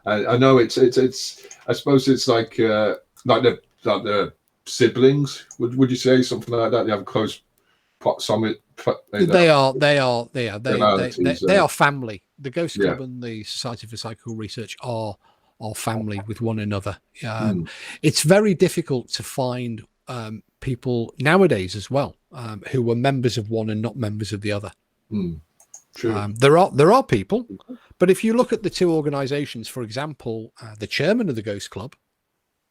I know it's. I suppose it's like the siblings. Would you say something like that? They have close proximity. They are family. The Ghost Club and the Society for Psychical Research are family with one another. It's very difficult to find people nowadays as well who were members of one and not members of the other. True. There are people, but if you look at the two organizations, for example, the chairman of the Ghost Club,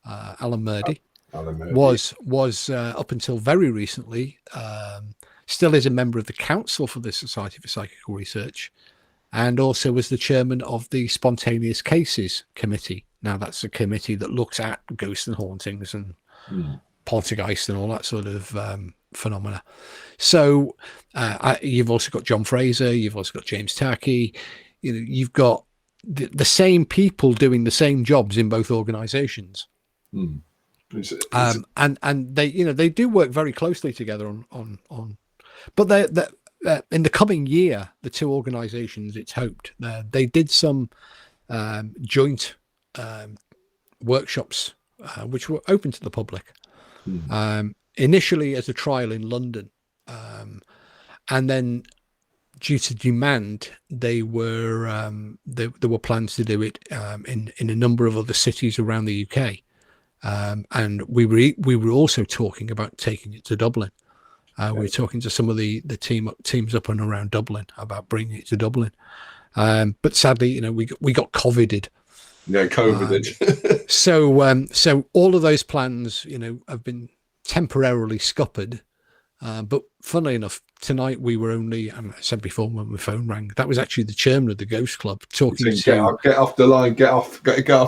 Alan Murdy, was up until very recently still is a member of the council for the Society for Psychical Research, and also was the chairman of the Spontaneous Cases Committee. Now, that's a committee that looks at ghosts and hauntings and poltergeist and all that sort of phenomena. So you've also got John Fraser, you've also got James Tackey. You've got the same people doing the same jobs in both organizations. And they do work very closely together on but they in the coming year, the two organizations, it's hoped, they did some joint workshops which were open to the public, initially as a trial in London, and then due to demand there were plans to do it in a number of other cities around the UK, and we were also talking about taking it to Dublin. We were talking to some of the teams up and around Dublin about bringing it to Dublin, but sadly, we got COVIDed. Yeah, COVIDed. So all of those plans, have been temporarily scuppered. But funnily enough, tonight we were only, and I said before when my phone rang, that was actually the chairman of the Ghost Club talking to get off the line, get off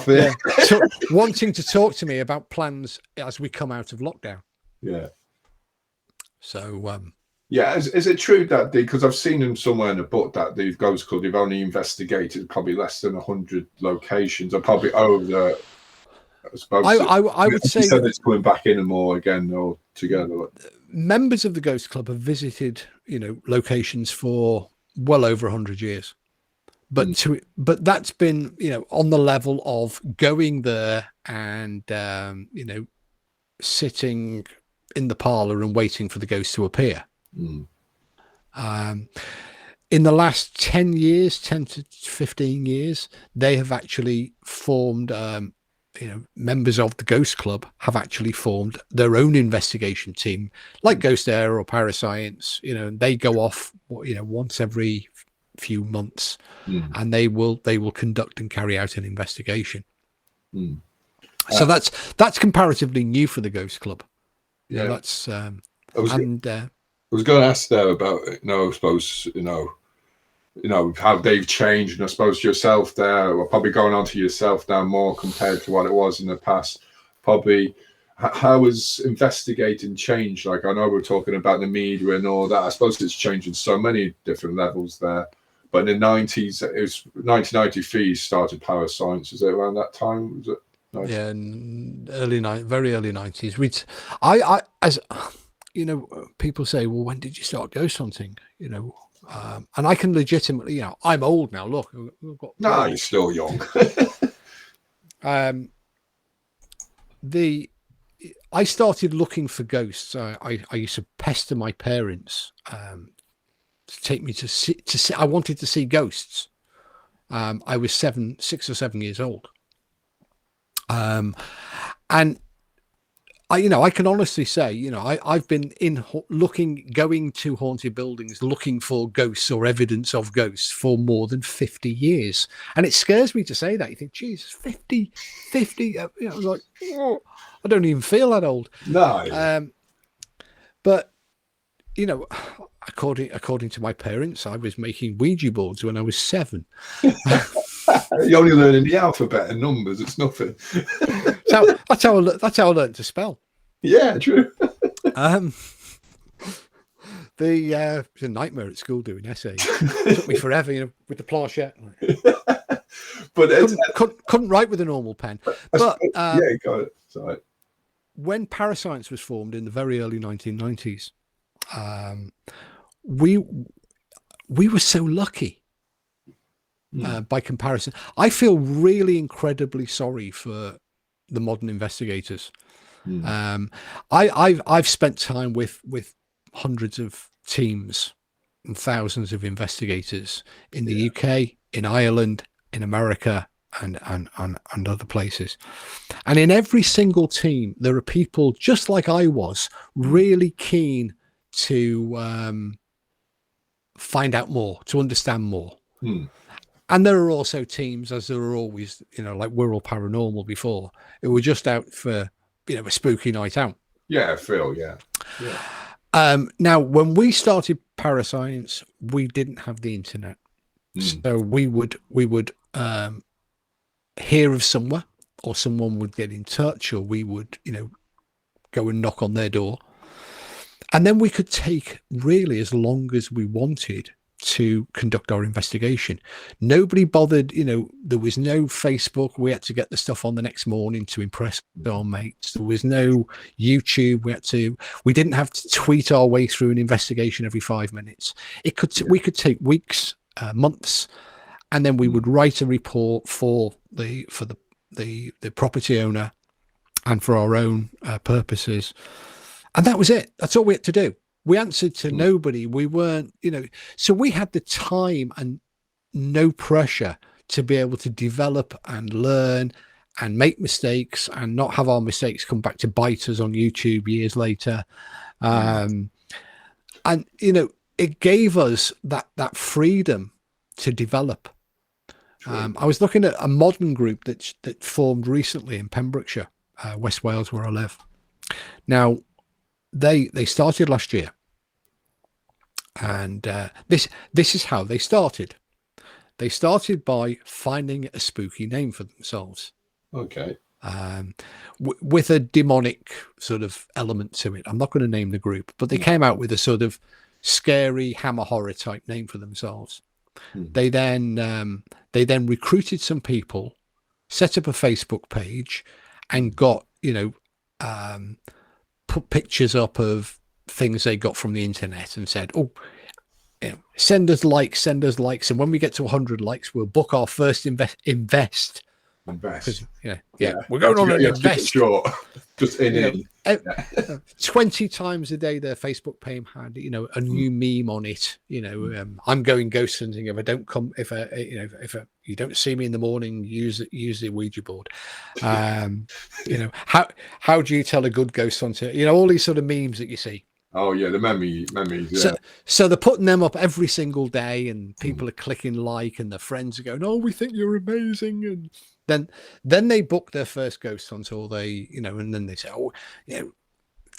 there. Yeah, wanting to talk to me about plans as we come out of lockdown. Yeah. So Yeah, is it true that because I've seen them somewhere in the book that the Ghost Club, they've only investigated probably less than 100 locations, or probably over. I suppose I would say you said it's coming back in and more again all together. Members of the Ghost Club have visited, locations for well over 100 years. But but that's been, on the level of going there and, sitting in the parlor and waiting for the ghost to appear. In the last 10 years, 10 to 15 years, they have actually formed, members of the Ghost Club have actually formed their own investigation team, like GhostÉire or Para.Science. They go off, once every few months, and they will conduct and carry out an investigation. So that's comparatively new for the Ghost Club. Yeah, that's I was going to ask there about, I suppose, how they've changed, and I suppose yourself there, or probably going on to yourself now more compared to what it was in the past. Probably, how has investigating changed? Like, I know we're talking about the media and all that. I suppose it's changed in so many different levels there. But in the 90s, it was 1993 started Para.Science. Is it around that time? Was it? 90s? Yeah, very early 90s. I as people say, well, when did you start ghost hunting? And I can legitimately, I'm old now. Look, I've got you're still young. I started looking for ghosts. I used to pester my parents to take me to see. I wanted to see ghosts. I was 6 or 7 years old, and I can honestly say, I've been going to haunted buildings, looking for ghosts or evidence of ghosts for more than 50 years. And it scares me to say that. You think, Jesus, 50, like, oh, I don't even feel that old. No. But, according to my parents, I was making Ouija boards when I was 7. You're only learning the alphabet and numbers. It's nothing. That's how I learned to spell. Yeah, true. It was a nightmare at school doing essays. It took me forever, with the planchette. But couldn't write with a normal pen. But yeah, got it. Sorry. When Para.Science was formed in the very early 1990s, we were so lucky. By comparison, I feel really incredibly sorry for the modern investigators. I've spent time with hundreds of teams and thousands of investigators in the UK, in Ireland, in America, and other places. And in every single team, there are people just like I was, really keen to find out more, to understand more. And there are also teams, as there are always, like we're all Paranormal before, who were just out for, a spooky night out. Yeah, Phil, yeah. Now, when we started Para.Science, we didn't have the internet. So we would hear of somewhere, or someone would get in touch, or we would, go and knock on their door. And then we could take really as long as we wanted to conduct our investigation. Nobody bothered, there was no Facebook. We had to get the stuff on the next morning to impress our mates. There was no YouTube. We didn't have to tweet our way through an investigation every 5 minutes. We could take weeks, months, and then we would write a report for the property owner and for our own purposes. And that was it. That's all we had to do. We answered to nobody. We weren't, so we had the time and no pressure to be able to develop and learn and make mistakes and not have our mistakes come back to bite us on YouTube years later. And, it gave us that freedom to develop. I was looking at a modern group that formed recently in Pembrokeshire, West Wales, where I live. Now, they started last year. And this is how they started. They started by finding a spooky name for themselves. Okay. With a demonic sort of element to it. I'm not going to name the group, but they came out with a sort of scary Hammer horror type name for themselves. They then recruited some people, set up a Facebook page, and got, put pictures up of things they got from the internet and said, oh, send us likes. And when we get to 100 likes, we'll book our first invest. We're going on an invest. Short. Just in 20 times a day their Facebook page had a new meme on it. I'm going ghost hunting. If I don't come, if you don't see me in the morning, use the Ouija board. How do you tell a good ghost hunter? All these sort of memes that you see. Oh yeah, the memories. Yeah. So they're putting them up every single day, and people are clicking like, and their friends are going, "Oh, we think you're amazing." And then they book their first ghost hunt, or they, and then they say, "Oh,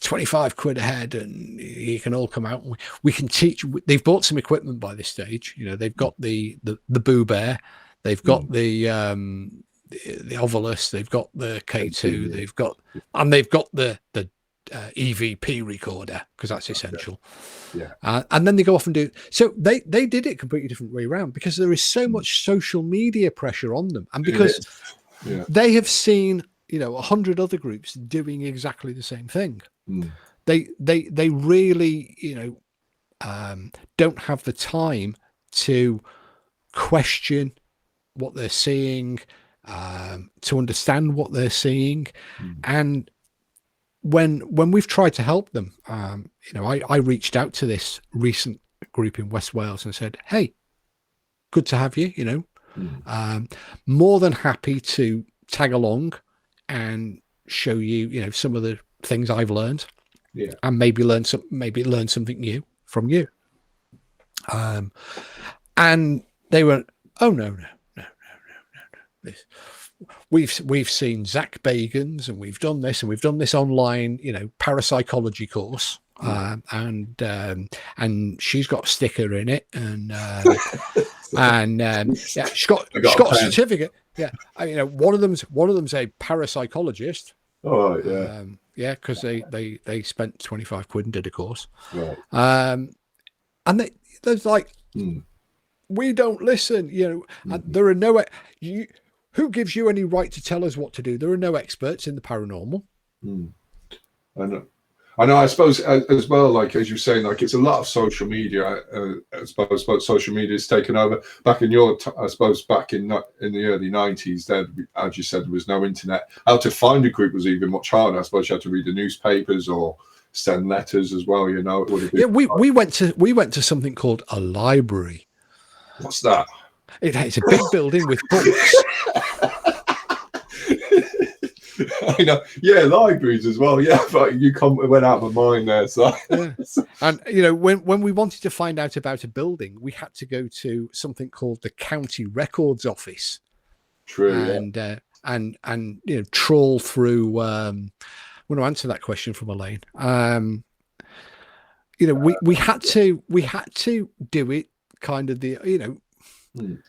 25 quid a head, and you can all come out. And we can teach." They've bought some equipment by this stage. They've got the Boo Bear, they've got the Ovilus, they've got the K2, they've got the EVP recorder, because that's essential. And then they go off and do. So they did it completely different way around, because there is so much social media pressure on them, and because they have seen 100 other groups doing exactly the same thing. They really don't have the time to question what they're seeing, to understand what they're seeing. And when we've tried to help them, I reached out to this recent group in West Wales and said, "Hey, good to have you. More than happy to tag along and show you, some of the things I've learned, and maybe learn something new from you." And they went, "Oh no. We've seen Zach Bagans, and we've done this, and we've done this online, parapsychology course, and she's got a sticker in it, and she's got a certificate. One of them's a parapsychologist. Oh because they spent 25 quid and did a course, right. And there's like, we don't listen. And there are no who gives you any right to tell us what to do? There are no experts in the paranormal. I know. I suppose as well, like as you're saying, like it's a lot of social media. I suppose social media has taken over. Back in I suppose back in the early 90s, there, as you said, there was no internet. How to find a group was even much harder. I suppose you had to read the newspapers or send letters as well. It would have been. We went to something called a library. What's that? It's a big building with books. I know, libraries as well. But you went out of my mind there. So, and when we wanted to find out about a building, we had to go to something called the County Records Office. True. And trawl through. I want to answer that question from Elaine. We had to do it kind of you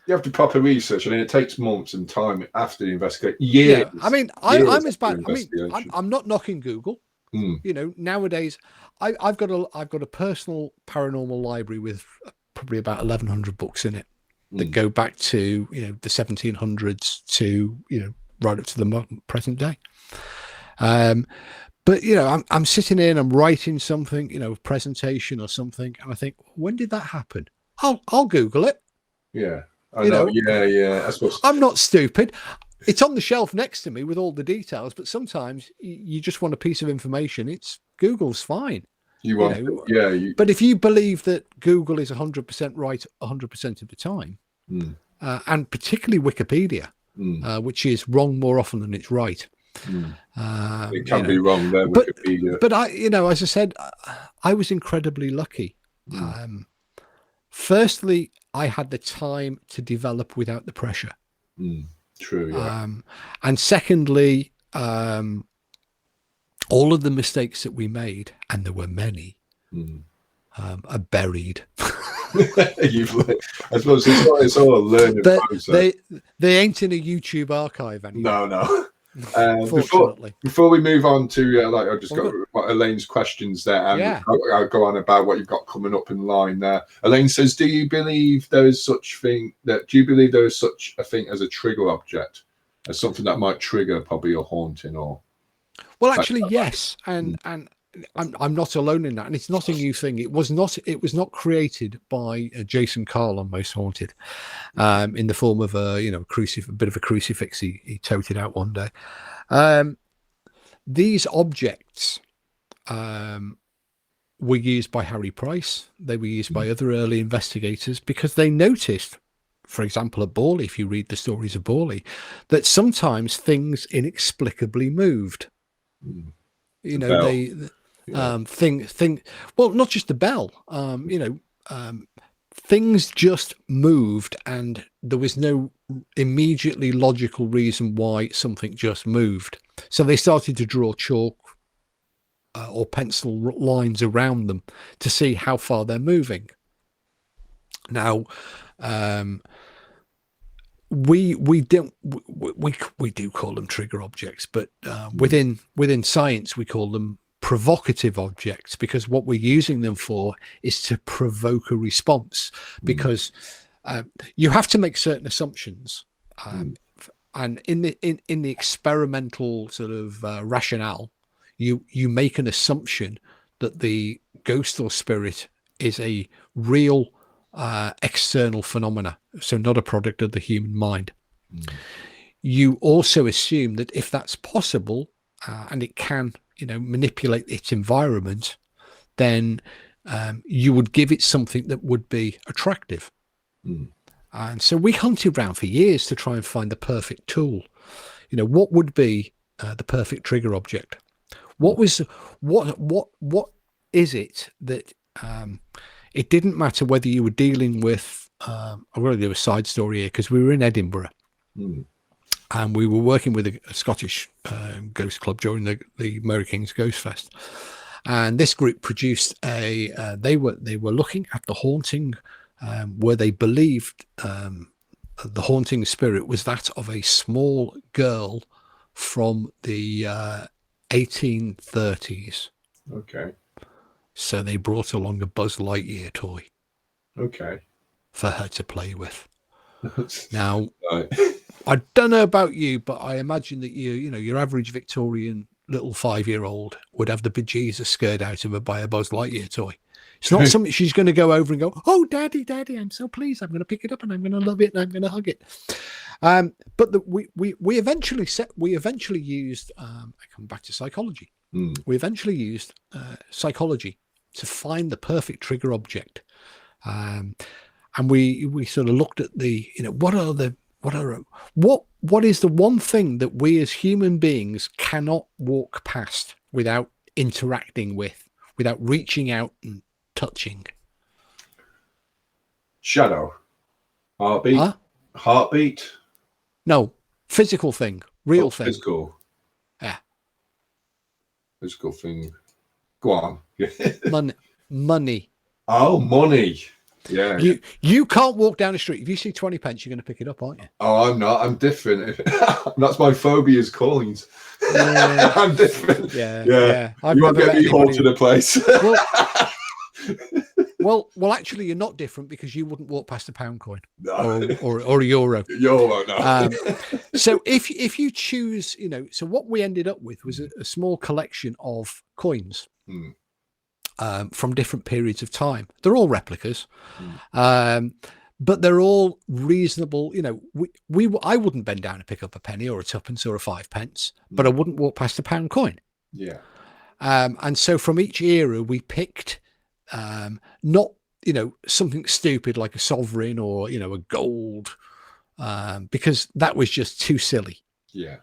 have to proper research. I mean, it takes months and time after the investigation. Years. I mean, I'm as bad. I mean, I'm not knocking Google. Nowadays, I've got a personal paranormal library with probably about 1,100 books in it that go back to the 1700s to right up to the present day. But I'm sitting here and I'm writing something, a presentation or something, and I think, when did that happen? I'll Google it. Yeah, I know. I suppose I'm not stupid. It's on the shelf next to me with all the details, but sometimes you just want a piece of information. Google's fine. But if you believe that Google is 100% right 100% of the time, and particularly Wikipedia, which is wrong more often than it's right. It can be wrong there, Wikipedia. But as I said, I was incredibly lucky. Firstly, I had the time to develop without the pressure. True. Yeah. And secondly, all of the mistakes that we made, and there were many, are buried. I suppose it's all a learning process. They ain't in a YouTube archive anymore. No. Fortunately. Before we move on to I just got Elaine's questions there, and I'll go on about what you've got coming up in line there. Elaine says, "Do you believe there is such a thing as a trigger object, as something that might trigger probably a haunting or?" Well, actually, yes, and I'm not alone in that, and it's not a new thing. It was not created by Jason Carl on Most Haunted, in the form of a bit of a crucifix he toted out one day. These objects were used by Harry Price. They were used by other early investigators because they noticed, for example, at Borley, if you read the stories of Borley, that sometimes things inexplicably moved. Well, not just the bell, things just moved, and there was no immediately logical reason why something just moved. So they started to draw chalk or pencil lines around them to see how far they're moving. Now, we do call them trigger objects, but within science we call them provocative objects, because what we're using them for is to provoke a response, because you have to make certain assumptions, and in the experimental sort of rationale, you make an assumption that the ghost or spirit is a real external phenomena, so not a product of the human mind. You also assume that if that's possible, and it can manipulate its environment, then you would give it something that would be attractive. And so we hunted around for years to try and find the perfect tool. What would be the perfect trigger object? What is it that it didn't matter whether you were dealing with, I'll really do a side story here, because we were in Edinburgh, and we were working with a Scottish ghost club during the Mary King's Ghost Fest, and this group produced they were looking at the haunting, where they believed the haunting spirit was that of a small girl from the 1830s. Okay. So they brought along a Buzz Lightyear toy. Okay. For her to play with. Now, I don't know about you, but I imagine that your average Victorian little 5-year-old would have the bejesus scared out of her by a Buzz Lightyear toy. It's not something she's going to go over and go, "Oh, daddy, I'm so pleased. I'm going to pick it up and I'm going to love it and I'm going to hug it." But we eventually used. I come back to psychology. We eventually used psychology to find the perfect trigger object, and we sort of looked at what is the one thing that we as human beings cannot walk past without interacting with, without reaching out and touching. Shadow. Heartbeat. Heartbeat. No, physical thing, real thing. Physical. Yeah. Physical thing. Go on. Money. Oh, money. Yeah. You can't walk down the street. If you see 20 pence, you're going to pick it up, aren't you? Oh, I'm not. I'm different. That's my phobia is coins. Yeah. I'm different. Yeah. You won't get me hauled to the place. Well, actually, you're not different, because you wouldn't walk past a pound coin or a euro. Euro, no. So if you choose, so what we ended up with was a small collection of coins. From different periods of time. They're all replicas, but they're all reasonable. I wouldn't bend down to pick up a penny or a tuppence or a 5 pence, but I wouldn't walk past a pound coin. Yeah. And so from each era, we picked not something stupid like a sovereign or a gold, because that was just too silly. Yeah.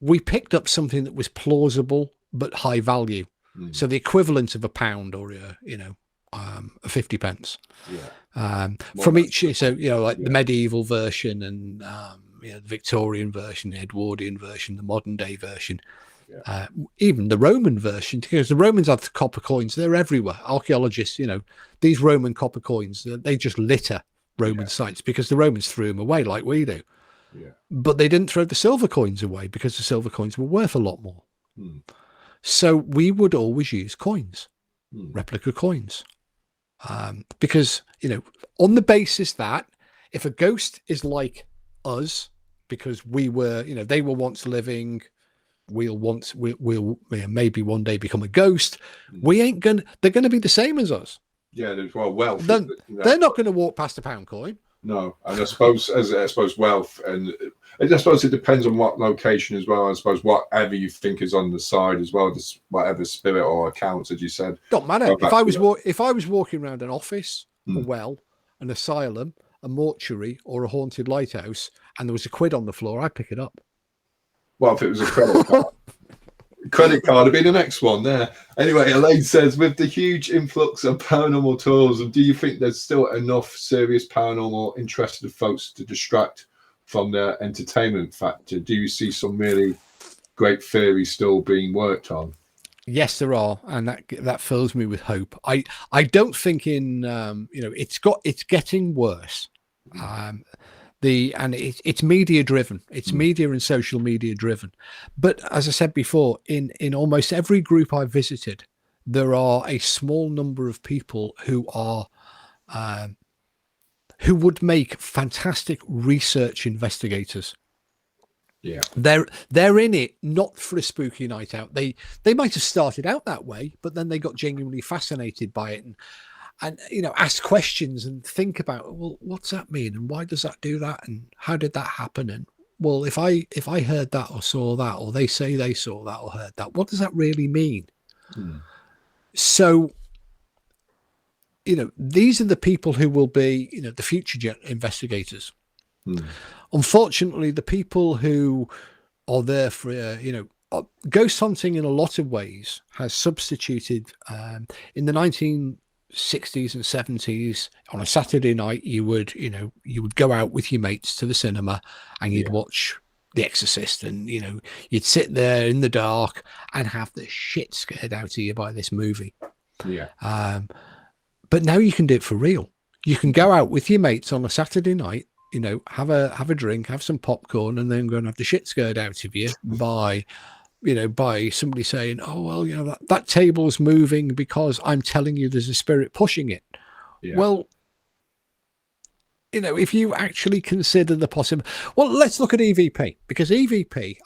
We picked up something that was plausible but high value. So the equivalent of a pound or a 50 pence. Yeah. From each, the medieval version and the Victorian version, the Edwardian version, the modern day version, even the Roman version, because the Romans had copper coins. They're everywhere. Archaeologists, these Roman copper coins, they just litter Roman sites because the Romans threw them away like we do. Yeah. But they didn't throw the silver coins away because the silver coins were worth a lot more. So we would always use coins, replica coins, because, you know, on the basis that if a ghost is like us, because we were, you know, they were once living, we'll maybe one day become a ghost. They're going to be the same as us. Yeah, there's wealth. They're not going to walk past a pound coin. No, and I suppose wealth, and I suppose it depends on what location as well. I suppose whatever you think is on the side as well, just whatever spirit or accounts, as you said. Don't matter. If I was walking around an office, a well, an asylum, a mortuary, or a haunted lighthouse, and there was a quid on the floor, I'd pick it up. Well, if it was a credit card. Credit card would be the next one there. Anyway, Elaine says, with the huge influx of paranormal tourism, do you think there's still enough serious paranormal interested folks to distract from their entertainment factor? Do you see some really great theories still being worked on? Yes, there are, and that fills me with hope. I don't think it's getting worse. It's media driven. It's media and social media driven. But as I said before, in almost every group I've visited, there are a small number of people who would make fantastic research investigators. Yeah, they're in it not for a spooky night out. They might have started out that way, but then they got genuinely fascinated by it and you know, ask questions and think about, well, what's that mean, and why does that do that, and how did that happen, and well, if I heard that or saw that, or they say they saw that or heard that, what does that really mean? So, you know, these are the people who will be, you know, the future investigators. Unfortunately, the people who are there for, ghost hunting in a lot of ways has substituted. In the 1960s and 70s, on a Saturday night, you would go out with your mates to the cinema and you'd watch The Exorcist, and, you know, you'd sit there in the dark and have the shit scared out of you by this movie. Yeah. But now you can do it for real. You can go out with your mates on a Saturday night, you know, have a drink, have some popcorn, and then go and have the shit scared out of you by somebody saying, oh, well, you know, that table's moving because I'm telling you there's a spirit pushing it. Yeah. Well, you know, if you actually consider the possible, well, let's look at EVP, because EVP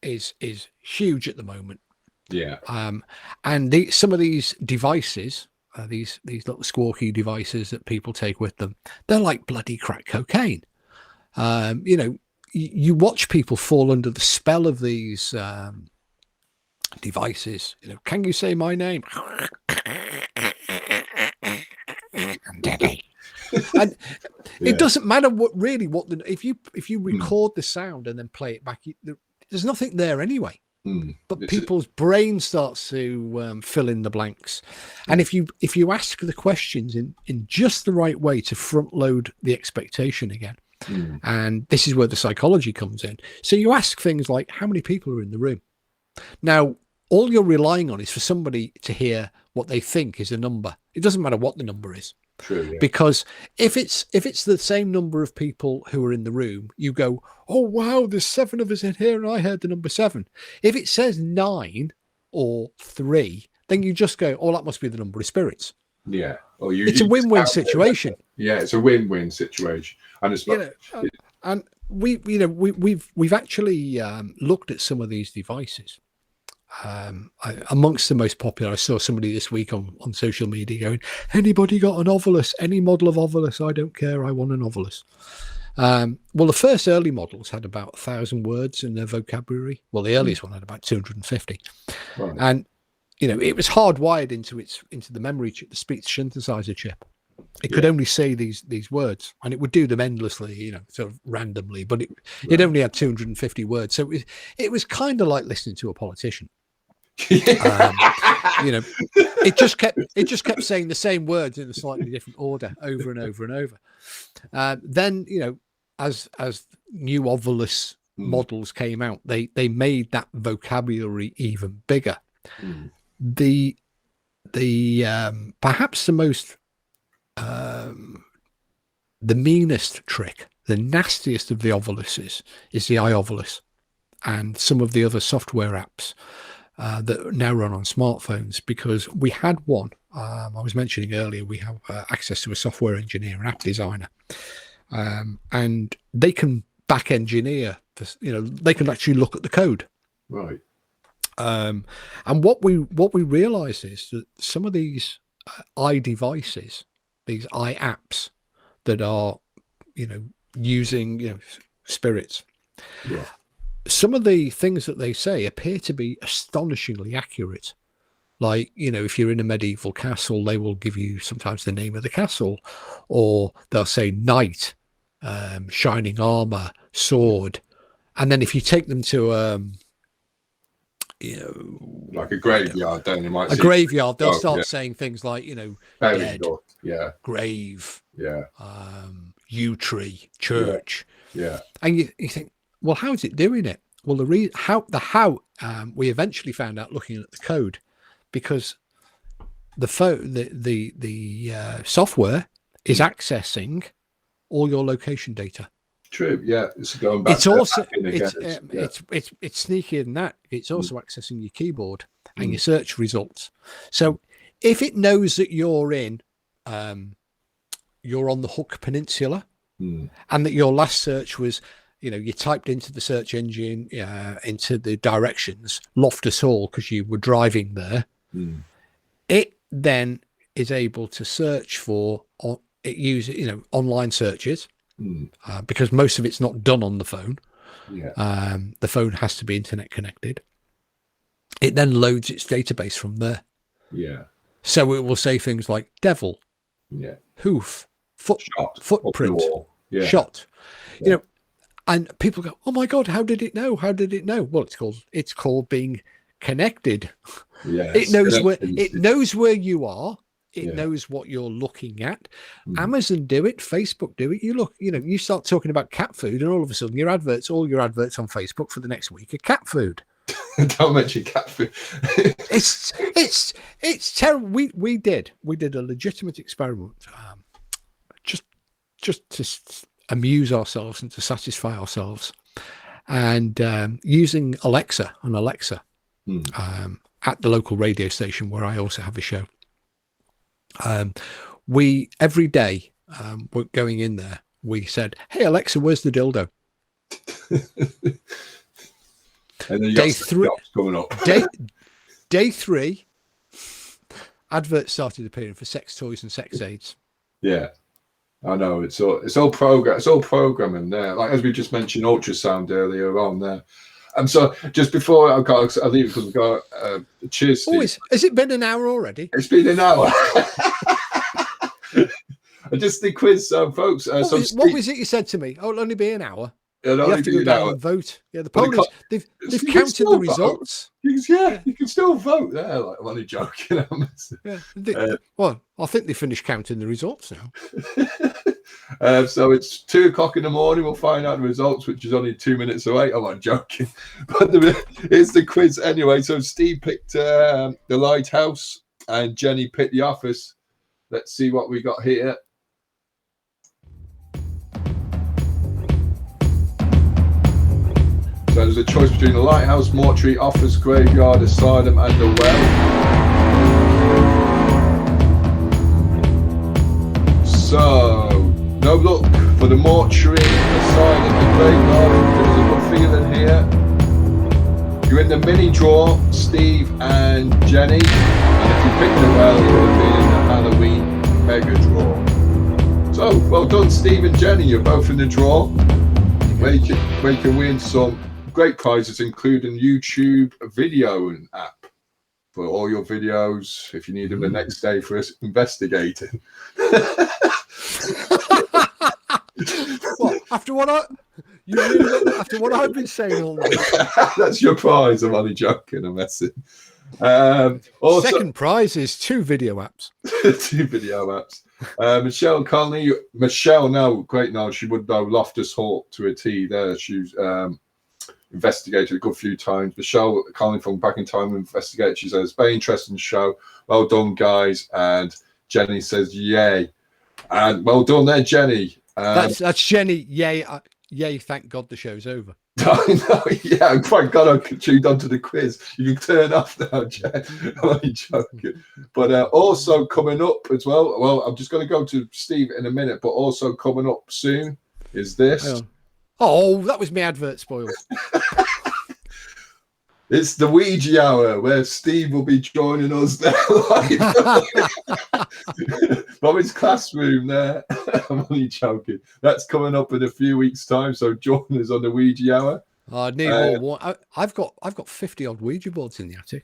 is huge at the moment. Yeah. And some of these devices, these little squawky devices that people take with them, they're like bloody crack cocaine. You know, you watch people fall under the spell of these devices. You know, can you say my name? I'm Daddy. And it doesn't matter if you record the sound and then play it back, there's nothing there anyway. But people's brain starts to fill in the blanks, and if you ask the questions in just the right way to front load the expectation again, and this is where the psychology comes in. So you ask things like, how many people are in the room? Now, all you're relying on is for somebody to hear what they think is a number. It doesn't matter what the number is. True, yeah. Because if it's the same number of people who are in the room, you go, oh wow, there's 7 of us in here, and I heard the number 7. If it says 9 or 3, then you just go, oh, that must be the number of spirits. Yeah. Or it's a win-win situation. Yeah, it's a win-win situation, and it's and we've actually looked at some of these devices. Amongst the most popular, I saw somebody this week on social media going, anybody got an Ovilus, any model of Ovilus? I don't care, I want an Ovilus. Well, the first early models had about 1,000 words in their vocabulary. Well, the earliest one had about 250. Right. And you know, it was hardwired into the memory chip, the speech synthesizer chip. It could only say these words, and it would do them endlessly, you know, sort of randomly, but it only had 250 words. So it was kind of like listening to a politician. You know, it just kept saying the same words in a slightly different order over and over and over. Then, you know, as new Ovilus models came out, they made that vocabulary even bigger. The perhaps the most the meanest trick the nastiest of the ovuluses is the iOvolus and some of the other software apps that now run on smartphones, because we had one. I was mentioning earlier, we have access to a software engineer, an app designer, and they can back engineer this, they can actually look at the code. Right. And what we realize is that some of these iDevices, these iApps that are, using, spirits, Yeah. some of the things that they say appear to be astonishingly accurate. Like, if you're in a medieval castle, they will give you sometimes the name of the castle, or they'll say knight, shining armor, sword. And then if you take them to, like a graveyard, then you might a see graveyard, they'll start saying things like, dead, yeah, grave, yeah, yew tree, church. yeah. And you think, well, how's it doing it? Well, how we eventually found out looking at the code, because the software is accessing all your location data. True. Yeah, it's going back. It's also it's it's sneakier than that. It's also accessing your keyboard and your search results. So if it knows that you're on the Hook Peninsula, and that your last search was, you typed into the search engine, into the directions Loftus Hall because you were driving there, it then is able to search for, it uses, online searches, because most of it's not done on the phone. Yeah. The phone has to be internet connected. It then loads its database from there. Yeah. So it will say things like devil, hoof, footprint, shot. Yeah. And people go, "Oh my God, how did it know? How did it know?" Well, it's called being connected. Yeah. It knows where you are. It knows what you're looking at. Amazon do it, Facebook do it. You start talking about cat food, and all of a sudden all your adverts on Facebook for the next week are cat food. Don't mention cat food. it's terrible. We did a legitimate experiment, just to amuse ourselves and to satisfy ourselves, and using Alexa at the local radio station where I also have a show. We every day, we're going in there, we said, "Hey Alexa, where's the dildo?" And then day 3 coming up. day 3, adverts started appearing for sex toys and sex aids. Yeah, I know. It's all programming there. Like, as we just mentioned, ultrasound earlier on there. And so just before I leave, because we've got cheers, Steve. Has it been an hour already? It's been an hour. Just the quiz, folks. What was it you said to me? Oh, it'll only be an hour. You have to go down and vote. Yeah, the poll is, they've counted the results. Yeah, you can still vote there. Like, I'm only joking. Well, I think they finished counting the results now. So it's 2:00 in the morning. We'll find out the results, which is only 2 minutes away. I'm not joking. But it's the quiz anyway. So Steve picked the lighthouse and Jenny picked the office. Let's see what we got here. So there's a choice between the lighthouse, mortuary, office, graveyard, asylum, and the well. So, no luck for the mortuary, asylum, and graveyard. There's a good feeling here. You're in the mini draw, Steve and Jenny. And if you pick the well, you would be in the Halloween mega draw. So, well done, Steve and Jenny. You're both in the draw. Where you can win some great prizes, including YouTube video app for all your videos if you need them the next day for investigating. Well, after what I've been saying all night. That's your prize. I'm only joking. I'm messing. Also, second prize is 2 video apps. 2 video apps. Michelle Conley. Michelle, now great now. She would know Loftus Hall to a T. There, she's investigated a good few times. Michelle Conley from Back in Time Investigated. She says, "Very interesting show. Well done, guys." And Jenny says, "Yay!" And well done there, Jenny. That's Jenny. Yay, yay! Thank God the show's over. Yeah, quite God, I tuned onto the quiz. You can turn off now, Jen. I'm only joking. But also coming up as well. Well, I'm just going to go to Steve in a minute, but also coming up soon is this. Oh, that was my advert spoiled. It's the Ouija hour where Steve will be joining us now from his classroom there. I'm only joking. That's coming up in a few weeks' time, so join us on the Ouija hour. I need more. I've got 50 odd Ouija boards in the attic.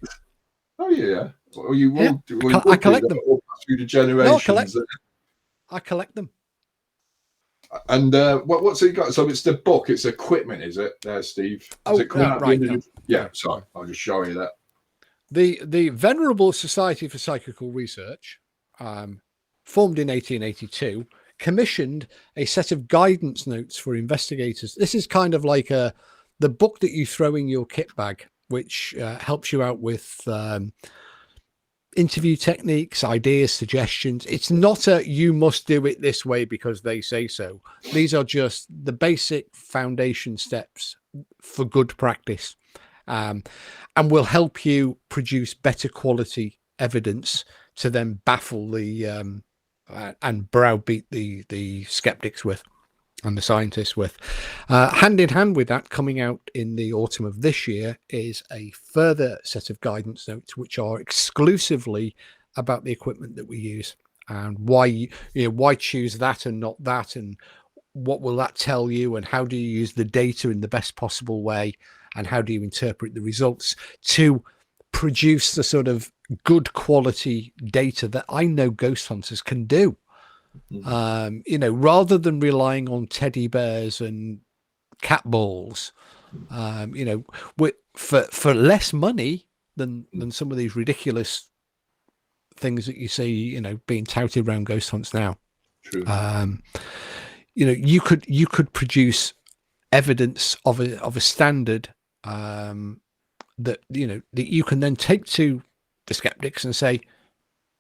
Oh yeah. Well, you will. Yeah. I collect them through the generations. No, I collect them. And what's it got? So it's the book. It's equipment, is it? There, Steve. Is it coming out right. Yeah. Sorry, I'll just show you that. The Venerable Society for Psychical Research, formed in 1882, commissioned a set of guidance notes for investigators. This is kind of like the book that you throw in your kit bag, which helps you out with interview techniques, ideas, suggestions. It's not you must do it this way because they say so. These are just the basic foundation steps for good practice, and will help you produce better quality evidence to then baffle the and browbeat the skeptics with and the scientists with. Hand in hand with that, coming out in the autumn of this year, is a further set of guidance notes which are exclusively about the equipment that we use and why why choose that and not that, and what will that tell you, and how do you use the data in the best possible way, and how do you interpret the results to produce the sort of good quality data that I know ghost hunters can do. Rather than relying on teddy bears and cat balls, for less money than some of these ridiculous things that you see, being touted around ghost hunts now. True. You could produce evidence of a standard that you can then take to the skeptics and say,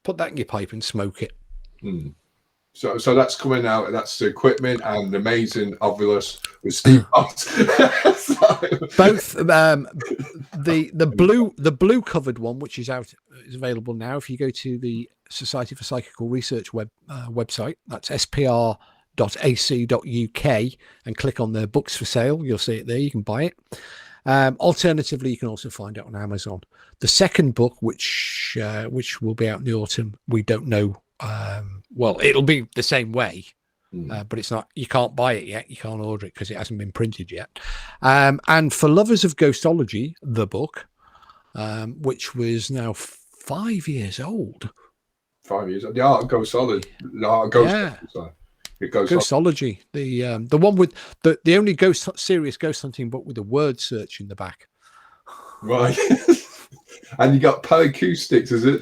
put that in your pipe and smoke it. So that's coming out. That's the equipment and amazing Ovilus with Steve Parsons. Both the blue covered one, which is available now. If you go to the Society for Psychical Research website, that's spr.ac.uk, and click on their books for sale. You'll see it there. You can buy it. Alternatively, you can also find it on Amazon. The second book, which will be out in the autumn, we don't know. Well, it'll be the same way, but it's not. You can't buy it yet. You can't order it because it hasn't been printed yet. And for lovers of Ghostology, the book, which was now 5 years old. 5 years. The art of Ghostology. Ghostology, the one with the only serious ghost hunting book with a word search in the back. Right. And you got Paracoustics, is it?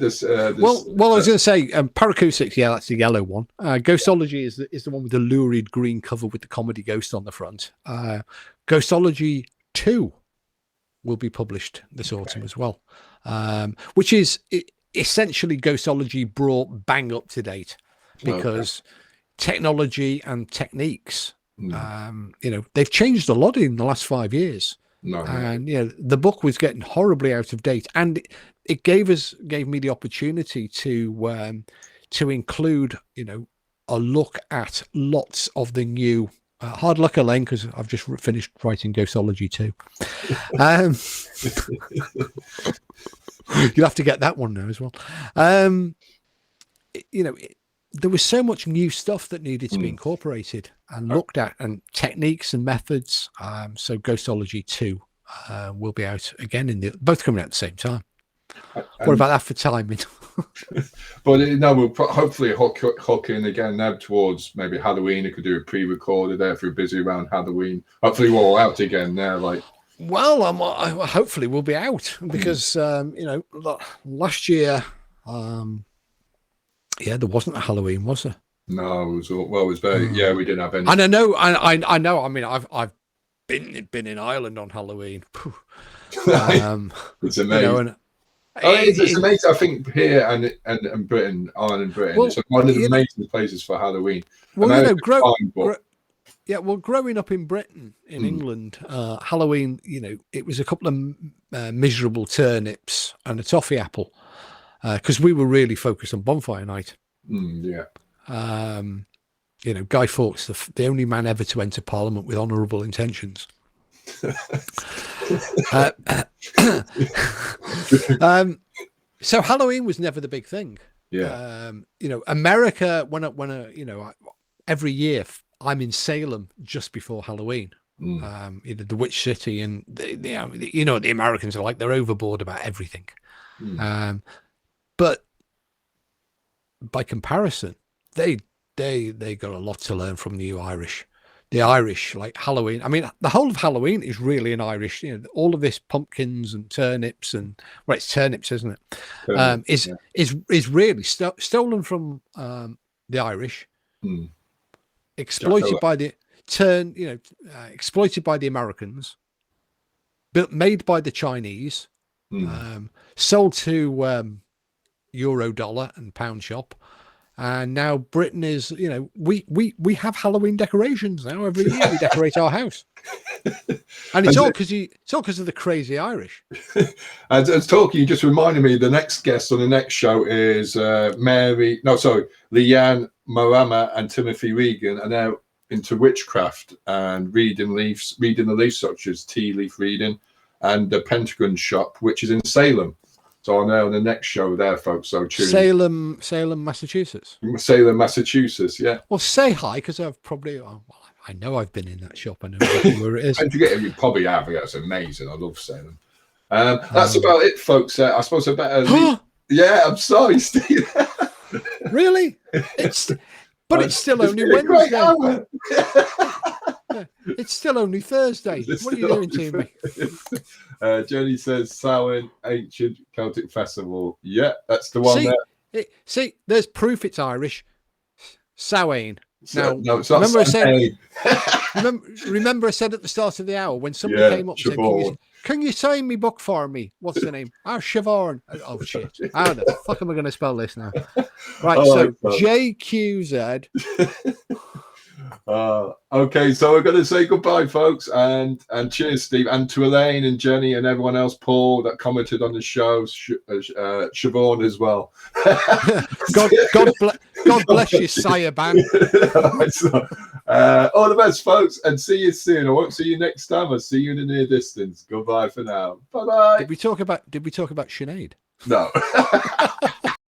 Well, I was going to say Paracoustics. Yeah, that's the yellow one. Ghostology is the one with the lurid green cover with the comedy ghost on the front. Ghostology 2 will be published this autumn as well, which is essentially Ghostology brought bang up to date, because technology and techniques, they've changed a lot in the last 5 years. And the book was getting horribly out of date, and it gave me the opportunity to include a look at lots of the new hard luck Elaine, because I've just finished writing Ghostology 2. You'll have to get that one now as well. There was so much new stuff that needed to be incorporated and looked at, and techniques and methods. So Ghostology 2 will be out again both coming out at the same time. What about that for timing? But we'll hopefully hook in again now towards maybe Halloween. You could do a pre-recorded there if you're busy around Halloween. Hopefully we're all out again now. Well, hopefully we'll be out, because last year. Yeah, there wasn't a Halloween, was there? No, it was all, well, it was very. Yeah, we didn't have any. And I know. I mean, I've been in Ireland on Halloween. It's amazing. It's amazing. I think here and Britain, Ireland and Britain, Well, it's one of the amazing places for Halloween. Well, America's growing up in Britain, in England, Halloween, it was a couple of miserable turnips and a toffee apple, because we were really focused on bonfire night. Guy Fawkes, the only man ever to enter Parliament with honourable intentions. So Halloween was never the big thing. America, every year I'm in Salem just before Halloween. The Witch City, and the Americans are like, they're overboard about everything. But by comparison, they got a lot to learn from the Irish. The Irish, like Halloween. I mean, the whole of Halloween is really an Irish. All of this pumpkins and turnips, and it's turnips, isn't it? Is really stolen from the Irish, exploited by the exploited by the Americans, made by the Chinese, sold to euro, dollar, and pound shop. And now Britain is, we have Halloween decorations now. Every year we decorate our house, and it's all because of the crazy Irish. As talking, you just reminded me. The next guest on the next show is Leanne Marama and Timothy Regan, and they're into witchcraft and reading the leaf structures, tea leaf reading, and the Pentagon shop, which is in Salem. So I know on the next show there, folks. So tune Salem, Massachusetts. Salem, Massachusetts. Yeah. Well, say hi, because I've probably. I know I've been in that shop. I know exactly where it is. And you probably have. That's amazing. I love Salem. That's about it, folks. I suppose I better. Yeah, I'm sorry, Steve. Really? It's still only Wednesday. It's still only Thursday. What are you doing to me? Jenny says Samhain, ancient Celtic festival. Yeah, that's the one there. See, there's proof it's Irish. Samhain. Now, no, it's not. Remember I said at the start of the hour, when somebody came up and said, can you sign me book for me? What's the name? Siobhan. Oh, shit. How the fuck am I going to spell this now? Right, JQZ. Okay, so we're going to say goodbye, folks, and cheers, Steve, and to Elaine and Jenny and everyone else, Paul, that commented on the show, Siobhan as well. God bless you, Sayaban. All the best, folks, and see you soon. I won't see you next time. I'll see you in the near distance. Goodbye for now. Bye bye. Did we talk about Sinead? No.